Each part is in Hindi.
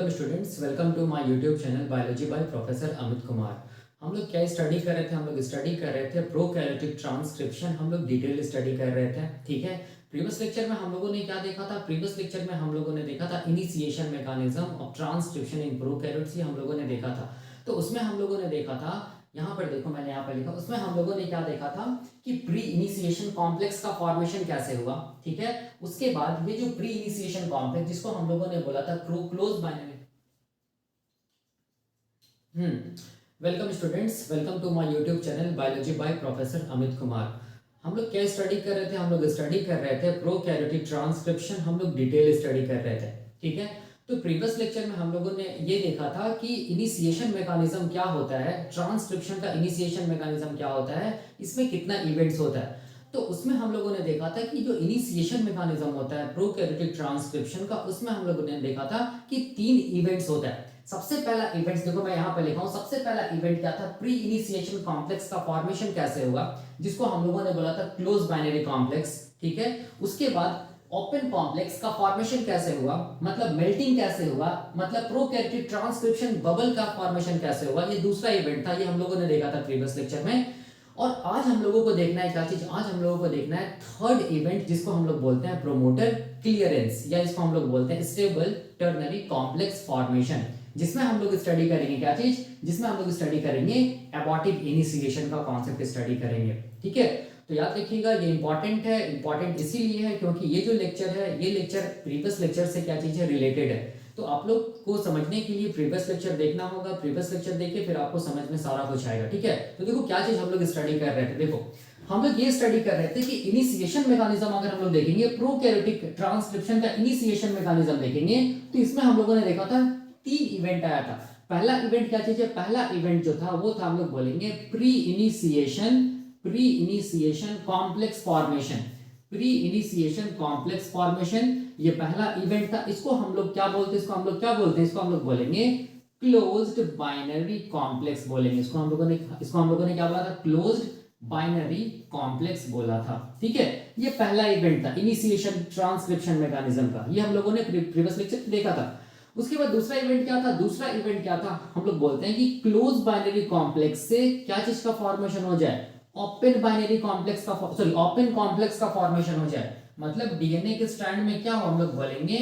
Hello students, welcome to my YouTube channel biology by professor Amit Kumar. हम लोग क्या स्टडी कर रहे थे? हम लोग स्टडी कर रहे थे प्रोकैरियोटिक ट्रांसक्रिप्शन। हम लोग डिटेल स्टडी कर रहे थे। ठीक है, प्रीवियस लेक्चर में हम लोगों ने क्या देखा था? प्रीवियस लेक्चर में हम लोगों ने देखा था initiation mechanism of transcription in prokaryotes, हम लोगों ने देखा था। तो उसमें हम लोगों ने देखा था, यहाँ पर देखो मैंने यहाँ पर लिखा, उसमें हम लोगों ने क्या देखा था कि प्री इनिशिएशन कॉम्प्लेक्स का फॉर्मेशन कैसे हुआ। ठीक है, उसके बाद ये जो प्री इनिशिएशन कॉम्प्लेक्स जिसको हम लोगों ने बोला था close binary. Welcome students, welcome to my YouTube channel biology by professor Amit Kumar. हम लोग क्या स्टडी कर रहे थे? हम लोग स्टडी कर रहे थे प्रोकैरियोटिक ट्रांसक्रिप्शन। हम लोग डिटेल स्टडी कर रहे थे। ठीक है, तो प्रीवियस लेक्चर में हम लोगों ने ये देखा था कि इनिशिएशन मैकेनिज्म क्या होता है, ट्रांसक्रिप्शन का इनिशिएशन मैकेनिज्म क्या होता है, इसमें कितना इवेंट्स होता है। तो उसमें हम लोगों ने देखा था कि जो इनिशिएशन मैकेनिज्म होता है प्रोकैरियोटिक ट्रांसक्रिप्शन का, उसमें हम लोगों ने देखा था कि 3 इवेंट्स होता है। सबसे पहला इवेंट देखो, मैं यहाँ पे लिखा हूँ, सबसे पहला इवेंट क्या था? प्री इनिशिएशन कॉम्प्लेक्स का फॉर्मेशन कैसे हुआ, जिसको हम लोगों ने बोला था क्लोज बाइनरी कॉम्प्लेक्स। ठीक है, उसके बाद ओपन कॉम्प्लेक्स का फॉर्मेशन कैसे हुआ, मतलब मेल्टिंग कैसे हुआ, मतलब प्रोकैरियोटिक ट्रांसक्रिप्शन बबल का फॉर्मेशन कैसे हुआ। ये दूसरा इवेंट था, ये हम लोगों ने देखा था प्रीवियस लेक्चर में। और आज हम लोगों को देखना है क्या चीज? आज हम लोगों को देखना है थर्ड इवेंट, जिसको हम लोग बोलते हैं प्रोमोटर क्लियरेंस, या इसको हम लोग बोलते हैं स्टेबल टर्नरी कॉम्प्लेक्स फॉर्मेशन, जिसमें हम लोग स्टडी करेंगे क्या चीज? जिसमें हम लोग स्टडी करेंगे एबॉर्टिव इनिशिएशन का कॉन्सेप्ट स्टडी करेंगे। ठीक है, तो याद रखिएगा ये इंपॉर्टेंट है। इंपॉर्टेंट इसीलिए है क्योंकि ये जो लेक्चर है, ये लेक्चर प्रीवियस लेक्चर से क्या चीज है? रिलेटेड है। तो आप लोग को समझने के लिए प्रीवियस लेक्चर देखना होगा। प्रीवियस लेक्चर देखिए, फिर आपको समझ में सारा कुछ आएगा। ठीक है, तो देखो क्या चीज हम लोग स्टडी कर रहे थे। देखो हम लोग ये स्टडी कर रहे थे कि इनिशिएशन मैकेनिज्म अगर हम लोग देखेंगे, प्रोकैरियोटिक ट्रांसक्रिप्शन का इनिशिएशन मैकेनिज्म देखेंगे, तो इसमें हम लोगों ने देखा था 3 इवेंट आया था। पहला इवेंट क्या चीज है? पहला इवेंट जो था वो था, हम लोग बोलेंगे pre initiation complex formation. Pre initiation complex formation, ये पहला इवेंट था। इसको हम लोग क्या बोलते हैं? इसको हम लोग क्या बोलते हैं? इसको हम लोग बोलेंगे क्लोज्ड बाइनरी कॉम्प्लेक्स बोलेंगे। इसको हम लोगों ने क्या बोला था? क्लोज्ड बाइनरी कॉम्प्लेक्स बोला था। ठीक है, ये पहला इवेंट था इनिशिएशन ट्रांसक्रिप्शन मैकेनिज्म का, ये हम लोगों ने प्रीवियस लेक्चर में देखा था। उसके बाद दूसरा इवेंट क्या था? दूसरा इवेंट क्या था? हम लोग बोलते हैं कि क्लोज बाइनरी कॉम्प्लेक्स से क्या चीज का फॉर्मेशन हो जाए? ओपन बाइनरी कॉम्प्लेक्स का, सॉरी ओपन कॉम्प्लेक्स का फॉर्मेशन हो जाए। मतलब डीएनए के स्ट्रैंड में क्या हो? हम लोग बोलेंगे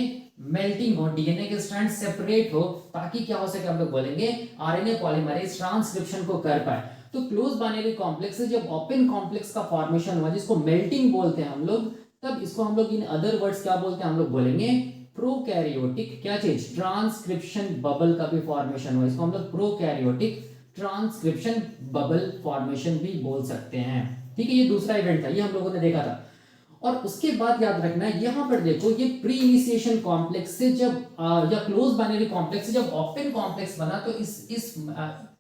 मेल्टिंग हो, डीएनए के स्ट्रैंड सेपरेट हो, ताकि क्या हो सके? हम लोग बोलेंगे आरएनए पॉलीमरेज ट्रांसक्रिप्शन को कर पाए। तो क्लोज बाइनरी कॉम्प्लेक्स से जब ओपन कॉम्प्लेक्स का फॉर्मेशन हुआ, जिसको मेल्टिंग बोलते हैं हम लोग, तब इसको हम लोग इन अदर वर्ड्स क्या बोलते हैं? हम लोग बोलेंगे प्रोकैरियोटिक क्या चीज? ट्रांसक्रिप्शन बबल का भी फॉर्मेशन हुआ। इसको हम लोग प्रोकैरियोटिक ट्रांसक्रिप्शन बबल फॉर्मेशन भी बोल सकते हैं। ठीक है, ये दूसरा इवेंट था, ये हम लोगों ने देखा था। और उसके बाद याद रखना है, यहां पर देखो, ये प्री इनिशिएशन कॉम्प्लेक्स से जब या क्लोज बाइनरी कॉम्प्लेक्स से जब ओपन कॉम्प्लेक्स बना, तो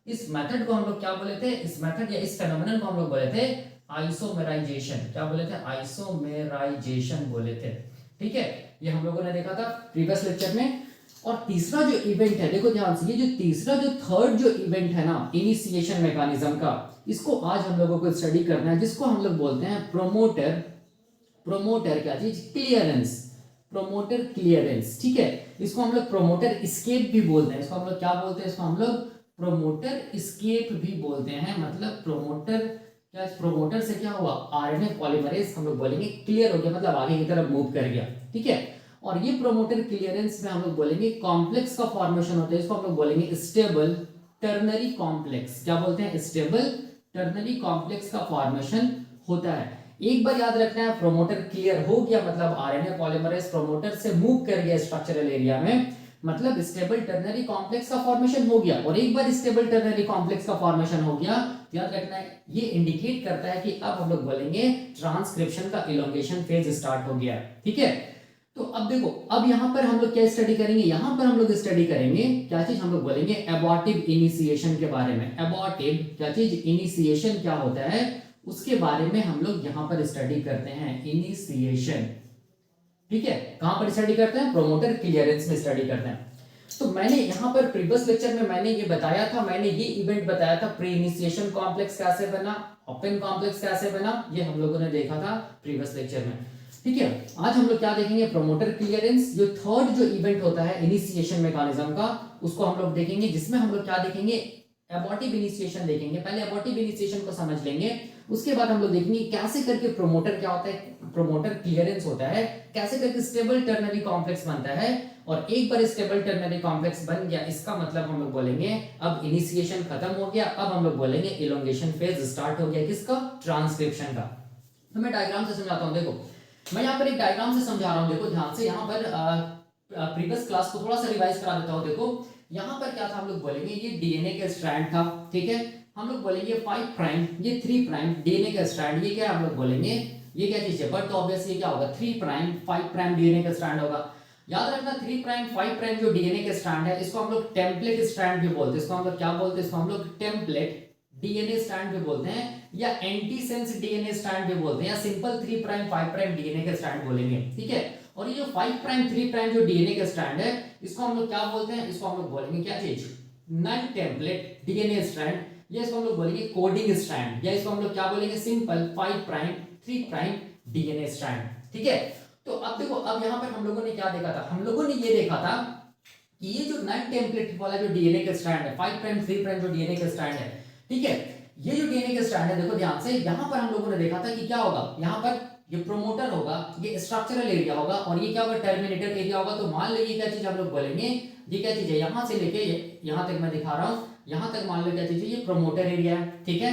इस मेथड को हम लोग क्या बोले थे? इस मेथड या इस फेनोमेनन को हम लोग बोले थे आइसोमेराइजेशन। क्या बोले थे? आइसोमेराइजेशन बोले थे। ठीक है, ये हम लोगों ने देखा था प्रीवियस लेक्चर में। और तीसरा जो इवेंट है, देखो ध्यान से, ये जो तीसरा जो थर्ड जो इवेंट है ना इनिशिएशन मैकेनिज्म का, इसको आज हम लोगों को स्टडी करना है, जिसको हम लोग बोलते हैं प्रोमोटर क्या चीज? क्लियरेंस। Promoter clearance. ठीक है, इसको हम लोग प्रोमोटर एस्केप भी बोलते हैं। इसको हम लोग क्या बोलते हैं? इसको हम लोग प्रोमोटर एस्केप भी बोलते हैं। मतलब प्रोमोटर से क्या हुआ? आरएनए पॉलीमरेज हम लोग बोलेंगे क्लियर हो गया, मतलब आगे की तरफ मूव कर गया। ठीक है, और ये प्रोमोटर क्लियरेंस में हम लोग बोलेंगे कॉम्प्लेक्स का फॉर्मेशन होता है। इसको हम लोग बोलेंगे स्टेबल टर्नरी कॉम्प्लेक्स। क्या बोलते हैं? स्टेबल टर्नरी कॉम्प्लेक्स का फॉर्मेशन होता है। एक बार याद रखना है, प्रोमोटर क्लियर हो गया मतलब आरएनए पॉलीमरेज प्रोमोटर से मूव कर गया स्ट्रक्चरल एरिया में, मतलब स्टेबल टर्नरी कॉम्प्लेक्स का फॉर्मेशन हो गया। और एक बार स्टेबल टर्नरी कॉम्प्लेक्स का फॉर्मेशन हो गया, याद रखना है, ये इंडिकेट करता है कि अब हम लोग बोलेंगे ट्रांसक्रिप्शन का इलोंगेशन फेज स्टार्ट हो गया। ठीक है, तो अब देखो, अब यहां पर हम लोग क्या स्टडी करेंगे? यहां पर हम लोग स्टडी करेंगे क्या चीज? हम लोग बोलेंगे एबॉर्टिव इनिशिएशन के बारे में। एबॉर्टिव क्या चीज? इनिशिएशन क्या होता है, उसके बारे में हम लोग यहां पर स्टडी करते हैं, इनिशिएशन। ठीक है, कहां पर स्टडी करते हैं? प्रोमोटर क्लियरेंस में स्टडी करते हैं। तो मैंने यहां पर प्रीवियस लेक्चर में मैंने ये बताया था, मैंने ये इवेंट बताया था, प्री इनिशिएशन कॉम्प्लेक्स कैसे बना, ओपन कॉम्प्लेक्स कैसे बना, ये हम लोगों ने देखा था प्रीवियस लेक्चर में। ठीक है, आज हम लोग क्या देखेंगे, प्रोमोटर क्लियरेंस, जो थर्ड जो इवेंट होता है इनिशिएशन मैकेनिज्म का, उसको हम लोग देखेंगे, जिसमें हम लोग क्या देखेंगे, एबॉर्टिव इनिशिएशन देखेंगे। पहले एबॉर्टिव इनिशिएशन को समझ लेंगे, उसके बाद हम लोग देखेंगे कैसे करके प्रोमोटर क्या होता है, प्रोमोटर क्लियरेंस होता है, कैसे करके स्टेबल टर्नरी कॉम्प्लेक्स बनता है, और एक बार स्टेबल टर्नरी कॉम्प्लेक्स बन गया, इसका मतलब हम लोग बोलेंगे अब इनिशिएशन खत्म हो गया, अब हम लोग बोलेंगे इलोंगेशन फेज स्टार्ट हो गया, किसका, ट्रांसक्रिप्शन का। तो मैं डायग्राम से समझाता हूं, देखो मैं यहाँ पर एक डायग्राम से समझा रहा हूँ, देखो ध्यान से, यहाँ पर प्रीवियस क्लास को थोड़ा सा रिवाइज करा देता हूँ। देखो यहाँ पर क्या था, हम लोग बोलेंगे ये डीएनए का स्ट्रैंड था, ठीक है, हम लोग बोलेंगे 5 प्राइम, ये 3 प्राइम डीएनए का स्ट्रैंड, ये क्या हम लोग बोलेंगे, ये क्या चीज है, बट ऑब्वियसली क्या होगा, 3 प्राइम 5 प्राइम डीएनए का स्ट्रैंड होगा। याद रखना 3 प्राइम 5 प्राइम जो डीएनए का स्ट्रैंड है, इसको हम लोग टेम्पलेट स्ट्रैंड भी बोलते हैं, इसको हम लोग क्या बोलते हैं, इसको हम लोग टेम्पलेट डीएनए स्ट्रैंड भी बोलते हैं, या एंटीसेंस डीएनए स्ट्रैंड भी बोलते हैं, या सिंपल 3 प्राइम 5 प्राइम डीएनए का स्ट्रैंड बोलेंगे, ठीक है। और ये जो 5 प्राइम 3 प्राइम जो डीएनए का स्ट्रैंड है, इसको हम लोग क्या बोलते हैं, इसको हम लोग बोलेंगे क्या चीज, नॉन टेम्पलेट डीएनए स्ट्रैंड, या इसको हम लोग बोलेंगे कोडिंग स्ट्रैंड, या इसको हम लोग क्या बोलेंगे, simple 5 prime 3 prime DNA strand, ठीक है। तो अब देखो, अब यहाँ पर हम लोगों ने क्या देखा था, हम लोगों ने ये देखा था कि ये जो नॉन टेम्पलेट वाला जो डीएनए का स्ट्रैंड है, 5 प्राइम 3 प्राइम जो डीएनए का स्ट्रैंड है, ठीक है, ये जो डीएनए का स्ट्रैंड है, देखो ध्यान से, यहाँ पर हम लोगों ने देखा था कि क्या होगा, यहाँ पर ये प्रोमोटर होगा, ये स्ट्रक्चरल एरिया होगा, और ये क्या होगा, टर्मिनेटर एरिया होगा। तो मान लो ये क्या चीज हम लोग बोलेंगे, ये क्या चीज है, यहाँ से लेके यहाँ तक मैं दिखा रहा हूँ, यहाँ तक मान लो क्या चीज है, ये प्रोमोटर एरिया है, ठीक है।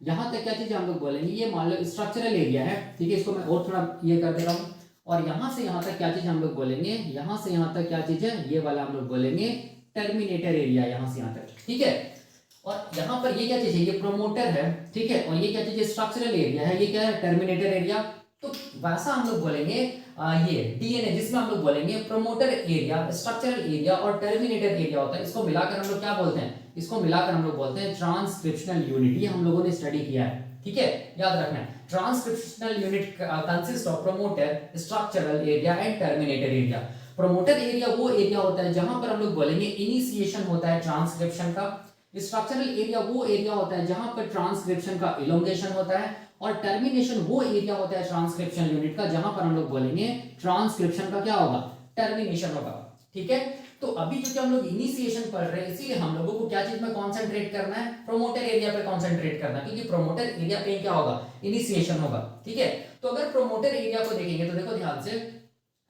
यहाँ तक क्या चीज हम लोग बोलेंगे, ये मान लो स्ट्रक्चरल एरिया है, ठीक है, इसको मैं और थोड़ा ये कर दे रहा हूँ। और यहाँ से यहाँ तक क्या चीज हम लोग बोलेंगे, यहाँ से यहाँ तक क्या चीज है, ये वाला हम लोग बोलेंगे टर्मिनेटर एरिया, यहाँ से यहाँ तक, ठीक है। और यहाँ पर ये क्या चीज है, ये प्रोमोटर है, ठीक है, और ये क्या चीज है, स्ट्रक्चरल एरिया है, ये क्या है, टर्मिनेटर एरिया। तो वैसा हम लोग बोलेंगे ये डीएनए, जिसमें हम लोग बोलेंगे प्रोमोटर एरिया, स्ट्रक्चरल एरिया और टर्मिनेटर एरिया होता है, इसको मिलाकर हम लोग क्या बोलते हैं, इसको मिलाकर हम लोग बोलते हैं ट्रांसक्रिप्शनल यूनिट। ये हम लोगों ने स्टडी किया है, ठीक है, याद रखना है। Transcriptional unit consist of promoter, structural area and terminator area. Promoter area वो एरिया होता है जहां पर हम लोग बोलेंगे इनिशिएशन होता है ट्रांसक्रिप्शन का, स्ट्रक्चरल एरिया वो एरिया होता है जहां पर ट्रांसक्रिप्शन का इलोंगेशन होता है, और टर्मिनेशन वो एरिया होता है ट्रांसक्रिप्शन यूनिट का जहां पर हम लोग बोलेंगे ट्रांसक्रिप्शन का क्या होगा, टर्मिनेशन होगा, ठीक है। तो अभी जो हम लोग इनिशिएशन पढ़ रहे हैं, इसीलिए हम लोगों को क्या चीज में कंसंट्रेट करना है, प्रोमोटर एरिया पे कंसंट्रेट करना है, क्योंकि प्रोमोटर एरिया पे क्या होगा, इनिशिएशन होगा, ठीक है। तो अगर प्रोमोटर एरिया को देखेंगे तो देखो ध्यान से,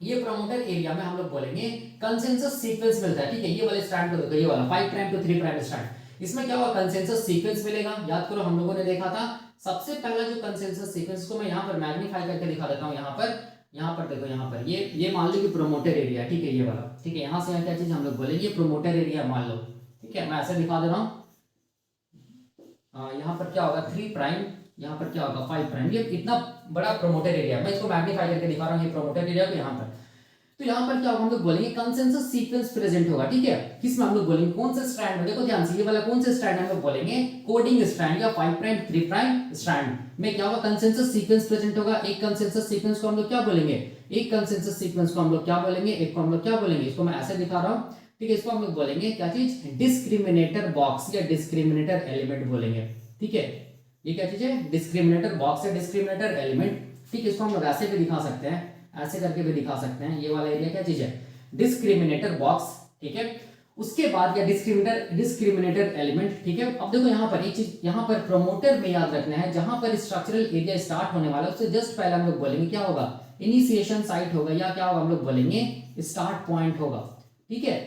ये प्रोमोटर एरिया में हम लोग बोलेंगे कंसेंसस सीक्वेंस मिलता है, ठीक है। ये वाले स्ट्रैंड को देखो, ये वाला 5 प्राइम टू 3 प्राइम स्ट्रैंड, इसमें क्या होगा, कंसेंसस सीक्वेंस मिलेगा। याद करो हम लोगों ने देखा था सबसे पहला जो कंसेंसस सीक्वेंस को मैं यहाँ पर मैग्नीफाई करके दिखा देता हूँ, यहाँ पर देखो, यहाँ पर ये मान लो कि प्रोमोटर एरिया, ठीक है, ये वाला, ठीक है। यहाँ से यहाँ क्या चीज हम लोग बोलेंगे, प्रोमोटर एरिया मान लो, ठीक है, मैं ऐसे दिखा दे रहा हूँ। यहाँ पर क्या होगा 3 प्राइम, यहाँ पर क्या होगा 5 प्राइम, ये इतना बड़ा प्रोमोटर एरिया, मैं इसको मैग्नीफाई करके दिखा रहा हूँ, ये प्रोमोटर एरिया को यहाँ पर। तो यहाँ पर क्या होगा, हम लोग बोलेंगे कंसेंसस सीक्वेंस प्रेजेंट होगा, ठीक है। किसमें हम लोग बोलेंगे, कौन से स्ट्रैंड में, देखो ध्यान से, ये वाला कौन से स्ट्रैंड हम लोग बोलेंगे, कोडिंग स्ट्रैंड या 5 प्राइम 3 प्राइम स्ट्रैंड में क्या होगा, कंसेंसस सीक्वेंस प्रेजेंट होगा। एक कंसेंसस सीक्वेंस को हम लोग क्या बोलेंगे, एक कंसेंसस सीक्वेंस को हम लोग क्या बोलेंगे, एक को हम लोग क्या बोलेंगे, इसको मैं ऐसे दिखा रहा हूँ, ठीक है। इसको हम लोग बोलेंगे क्या चीज, डिस्क्रिमिनेटर बॉक्स या डिस्क्रिमिनेटर एलिमेंट बोलेंगे, ठीक है। ये क्या चीज है, डिस्क्रिमिनेटर बॉक्स या डिस्क्रिमिनेटर एलिमेंट, ठीक है। इसको हम लोग ऐसे भी दिखा सकते हैं, ऐसे करके भी दिखा सकते हैं। ये वाला एरिया क्या चीज है, डिस्क्रिमिनेटर बॉक्स, ठीक है। उसके बाद या डिस्क्रिमिनेटर एलिमेंट, ठीक है। अब देखो यहाँ पर एक चीज, यहाँ पर प्रोमोटर में याद रखना है, जहां पर स्ट्रक्चरल एरिया स्टार्ट होने वाला है उससे जस्ट पहले हम लोग बोलेंगे क्या होगा, इनिशिएशन साइट होगा, या क्या होगा हम लोग बोलेंगे स्टार्ट पॉइंट होगा, ठीक है।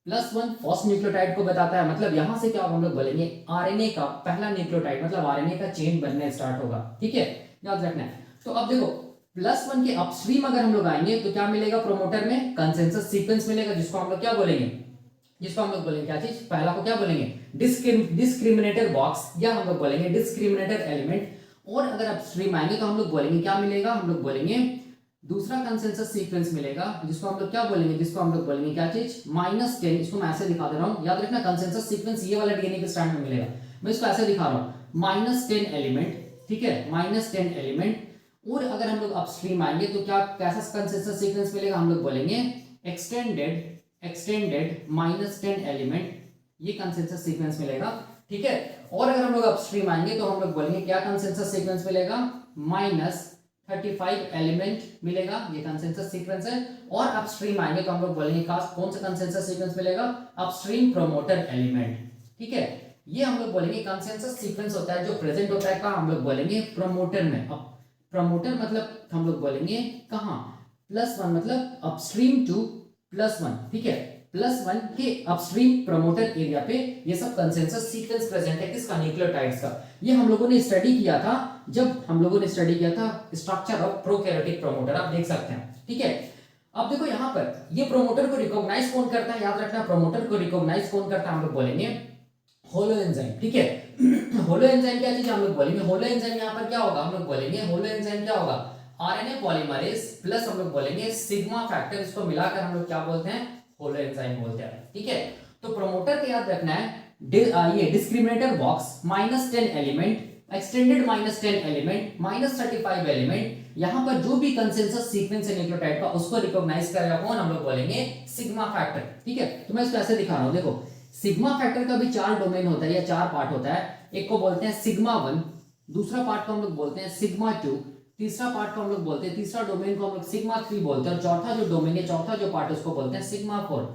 +1 फर्स्ट न्यूक्लियोटाइड को बताता है, मतलब यहां से क्या होगा, हम लोग बोलेंगे आरएनए का पहला न्यूक्लियोटाइड, मतलब आरएनए का चेन बनना स्टार्ट होगा, ठीक है, याद रखना है। तो अब देखो +1 के अपस्ट्रीम अगर हम लोग आएंगे तो क्या मिलेगा, प्रोमोटर में कंसेंसस सीक्वेंस मिलेगा, जिसको हम लोग क्या बोलेंगे, जिसको हम लोग बोलेंगे क्या चीज, पहला को क्या बोलेंगे, डिस्क्रिमिनेटर बॉक्स, या हम लोग बोलेंगे डिस्क्रिमिनेटर एलिमेंट। और अगर अपस्ट्रीम आएंगे तो हम लोग बोलेंगे क्या मिलेगा, हम लोग बोलेंगे दूसरा कंसेंसस सीक्वेंस मिलेगा, जिसको हम लोग क्या बोलेंगे, जिसको हम लोग बोलेंगे क्या चीज, -10। इसको मैं ऐसे दिखा दे रहा हूं, याद रखना कंसेंसस सीक्वेंस ये वाला डीएनए के स्ट्रैंड में मिलेगा, मैं इसको ऐसे दिखा रहा हूं, -10 एलिमेंट, ठीक है, -10 एलिमेंट। और अगर हम लोग अपस्ट्रीम आएंगे तो क्या कैसा कंसेंसस सीक्वेंस मिलेगा, हम लोग बोलेंगे एक्सटेंडेड -10 एलिमेंट, ये कंसेंसस सीक्वेंस मिलेगा, ठीक है। और अगर हम लोग अपस्ट्रीम आएंगे तो हम लोग बोलेंगे क्या कंसेंसस सीक्वेंस मिलेगा, 35 एलिमेंट मिलेगा, ये कंसेंसस सीक्वेंस है। और अपस्ट्रीम आएंगे तो हम लोग बोलेंगे कौन सा कंसेंसस सीक्वेंस मिलेगा, अपस्ट्रीम प्रोमोटर एलिमेंट। ठीक है, ये हम लोग बोलेंगे कंसेंसस सीक्वेंस होता है जो प्रेजेंट होता है कहाँ, हम लोग बोलेंगे प्रोमोटर में। अब प्रोमोटर मतलब हम लोग बोलेंगे कहाँ, +1 मतलब अपस्ट्रीम टू +1। ठीक है, +1 के अपस्ट्रीम प्रोमोटर एरिया पे ये सब कंसेंसस सीक्वेंस प्रेजेंट है किसका, न्यूक्लियोटाइड्स का। ये हम लोगों ने स्टडी किया था जब हम लोगों ने स्टडी किया था स्ट्रक्चर ऑफ प्रोकैरियोटिक प्रोमोटर, आप देख सकते हैं। ठीक है, अब देखो यहाँ पर ये प्रोमोटर को रिकॉग्नाइज कौन करता है, याद रखना प्रोमोटर को रिकॉग्नाइज कौन करता है, हम लोग बोलेंगे होलो एंजाइम। ठीक है, होलो एंजाइम क्या चीज हम लोग बोलेंगे, होलो एंजाइम यहाँ पर क्या होगा, हम लोग बोलेंगे होलो एंजाइम क्या होगा, आरएनए पॉलीमरेज प्लस हम लोग बोलेंगे सिग्मा फैक्टर, इसको मिलाकर हम लोग क्या बोलते हैं, होलो एंजाइम बोलते हैं। ठीक है, तो प्रोमोटर का याद रखना है ये discriminator box -10 element, extended -10 element, -35 element, यहां पर जो भी कंसेंसस सीक्वेंस है न्यूक्लियोटाइड का उसको रिकॉग्नाइज करेगा कौन, हम लोग बोलेंगे सिग्मा फैक्टर। ठीक है, तो मैं इसको ऐसे दिखा रहा हूं, देखो सिग्मा फैक्टर का भी 4 डोमेन होता है या 4 पार्ट होता है। एक को बोलते हैं सिग्मा 1, दूसरा पार्ट को हम लोग बोलते हैं सिग्मा 2, तीसरा पार्ट को हम लोग बोलते हैं, तीसरा डोमेन को हम लोग सिग्मा 3 बोलते हैं, और चौथा जो डोमेन है, चौथा जो पार्ट है उसको बोलते हैं सिग्मा 4।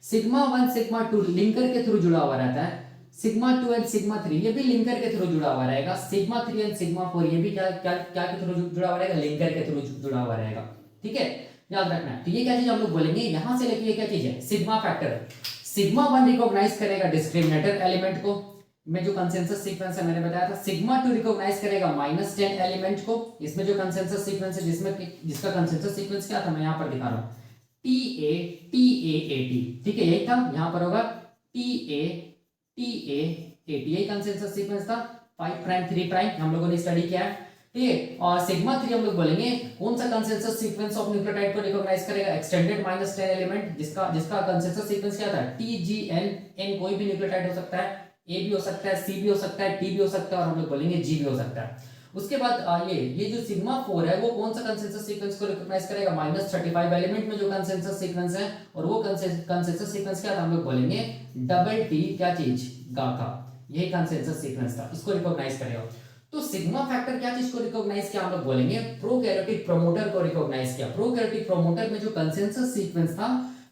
सिग्मा 1 सिग्मा 2 लिंकर के थ्रू जुड़ा हुआ रहता है, सिग्मा 2 एंड सिग्मा 3 ये भी लिंकर के थ्रू जुड़ा हुआ रहेगा, सिग्मा 3 एंड सिग्मा 4 ये भी क्या क्या क्या के थ्रू जुड़ा हुआ रहेगा, लिंकर के थ्रू जुड़ा हुआ रहेगा। ठीक है, याद रखना है। तो ये क्या चीज हम लोग बोलेंगे, यहां से लेके ये क्या चीज है, सिग्मा फैक्टर। सिग्मा 1 रिकॉग्नाइज करेगा डिस्क्रिमिनेटर एलिमेंट को, में जो कंसेंसस सीक्वेंस है मैंने बताया था। सिग्मा 2 रिकॉग्नाइज करेगा -10 एलिमेंट को, इसमें जो कंसेंसस सीक्वेंस है जिसका कंसेंसस सीक्वेंस क्या था, मैं यहां पर दिखा रहा हूं, TA TAAT। ठीक है, यही था, यहां पर होगा TA TAAT, यही कंसेंसस सीक्वेंस था। 5 प्राइम 3 प्राइम हम लोगों ने स्टडी किया है। ठीक है, और सिग्मा 3 हम लोग बोलेंगे कौन सा कंसेंसस सीक्वेंस ऑफ न्यूक्लियोटाइड को रिकॉग्नाइज करेगा, एक्सटेंडेड -10 एलिमेंट, जिसका कंसेंसस सीक्वेंस क्या था, TGN। N कोई भी न्यूक्लियोटाइड हो सकता है, A भी हो सकता है, C भी हो सकता है, T भी हो सकता है, और हम लोग बोलेंगे G भी हो सकता है। उसके बाद ये जो सिग्मा 4 है वो कौन सा कंसेंसस सीक्वेंस को रिकॉग्नाइज करेगा, -35 एलिमेंट में जो कंसेंसस सीक्वेंस है, और वो कंसेंसस सीक्वेंस क्या था, हम लोग बोलेंगे डबल T क्या चीज, गाका, यही कंसेंसस सीक्वेंस था, इसको रिकॉग्नाइज करेगा। तो सिग्मा फैक्टर क्या चीज को रिकॉग्नाइज किया, हम लोग बोलेंगे प्रोकैरियोटिक प्रोमोटर को रिकॉग्नाइज किया। प्रोकैरियोटिक प्रोमोटर में जो कंसेंसस सीक्वेंस था,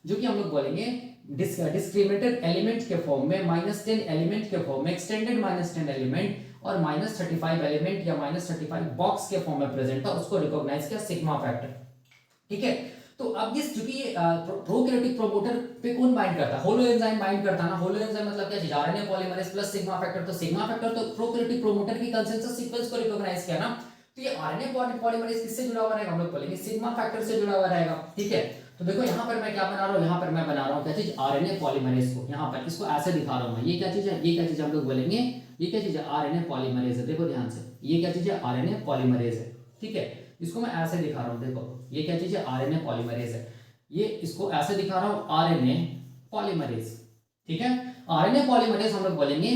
जो कि हम लोग बोलेंगे डिस्क्रिमिनेटर एलिमेंट के फॉर्म में, -10 एलिमेंट के फॉर्म में, एक्सटेंडेड -10 एलिमेंट और -35 एलिमेंट या -35 बॉक्स के फॉर्म में प्रेजेंट था, उसको रिकॉग्नाइज किया सिग्मा फैक्टर। ठीक है, तो अब इस चूंकि प्रोकैरियोटिक प्रोमोटर पे कौन बाइंड करता है, होलो एंजाइम बाइंड करता है ना। होलो एंजाइम मतलब क्या चीज, RNA polymerase plus sigma factor. तो सिग्मा फैक्टर तो प्रोकैरियोटिक प्रोमोटर की कंसेंसस सीक्वेंस को रिकॉग्नाइज किया ना, तो ये आरएनए पॉलीमरेज किससे जुड़ा हुआ रहेगा, हम लोग बोलेंगे सिग्मा फैक्टर से जुड़ा हुआ रहेगा। ठीक है, तो देखो यहाँ पर मैं क्या बना रहा हूँ, यहाँ पर मैं बना रहा हूँ क्या चीज, आरएनए पॉलीमरेज को। यहाँ पर इसको ऐसे दिखा रहा हूँ मैं, ये क्या चीज है, ये क्या चीज हम लोग बोलेंगे, ये क्या चीज है, आरएनए पॉलीमरेज है। देखो ध्यान से, ये क्या चीज है, आरएनए पॉलीमरेज है। ठीक है, इसको मैं ऐसे दिखा रहा हूँ, देखो ये क्या चीज है, आरएनए पॉलीमरेज है। ये इसको ऐसे दिखा रहा हूँ, आरएनए पॉलीमरेज। ठीक है, आरएनए पॉलीमरेज हम लोग बोलेंगे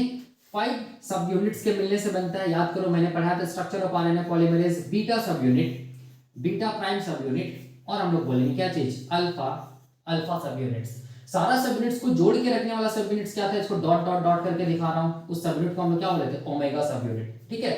5 सब यूनिट्स के मिलने से बनता है। याद करो मैंने पढ़ाया था structure of RNA polymerase, beta सब यूनिट, बीटा प्राइम सब यूनिट, और हम लोग बोलेंगे क्या चीज, अल्फा सब यूनिट्स। सारा सब यूनिट्स को जोड़ के रखने वाला सब यूनिट्स क्या था, इसको डॉट डॉट डॉट करके दिखा रहा हूं, उस सब यूनिट को हम लोग क्या बोलते हैं, ओमेगा सब यूनिट। ठीक है,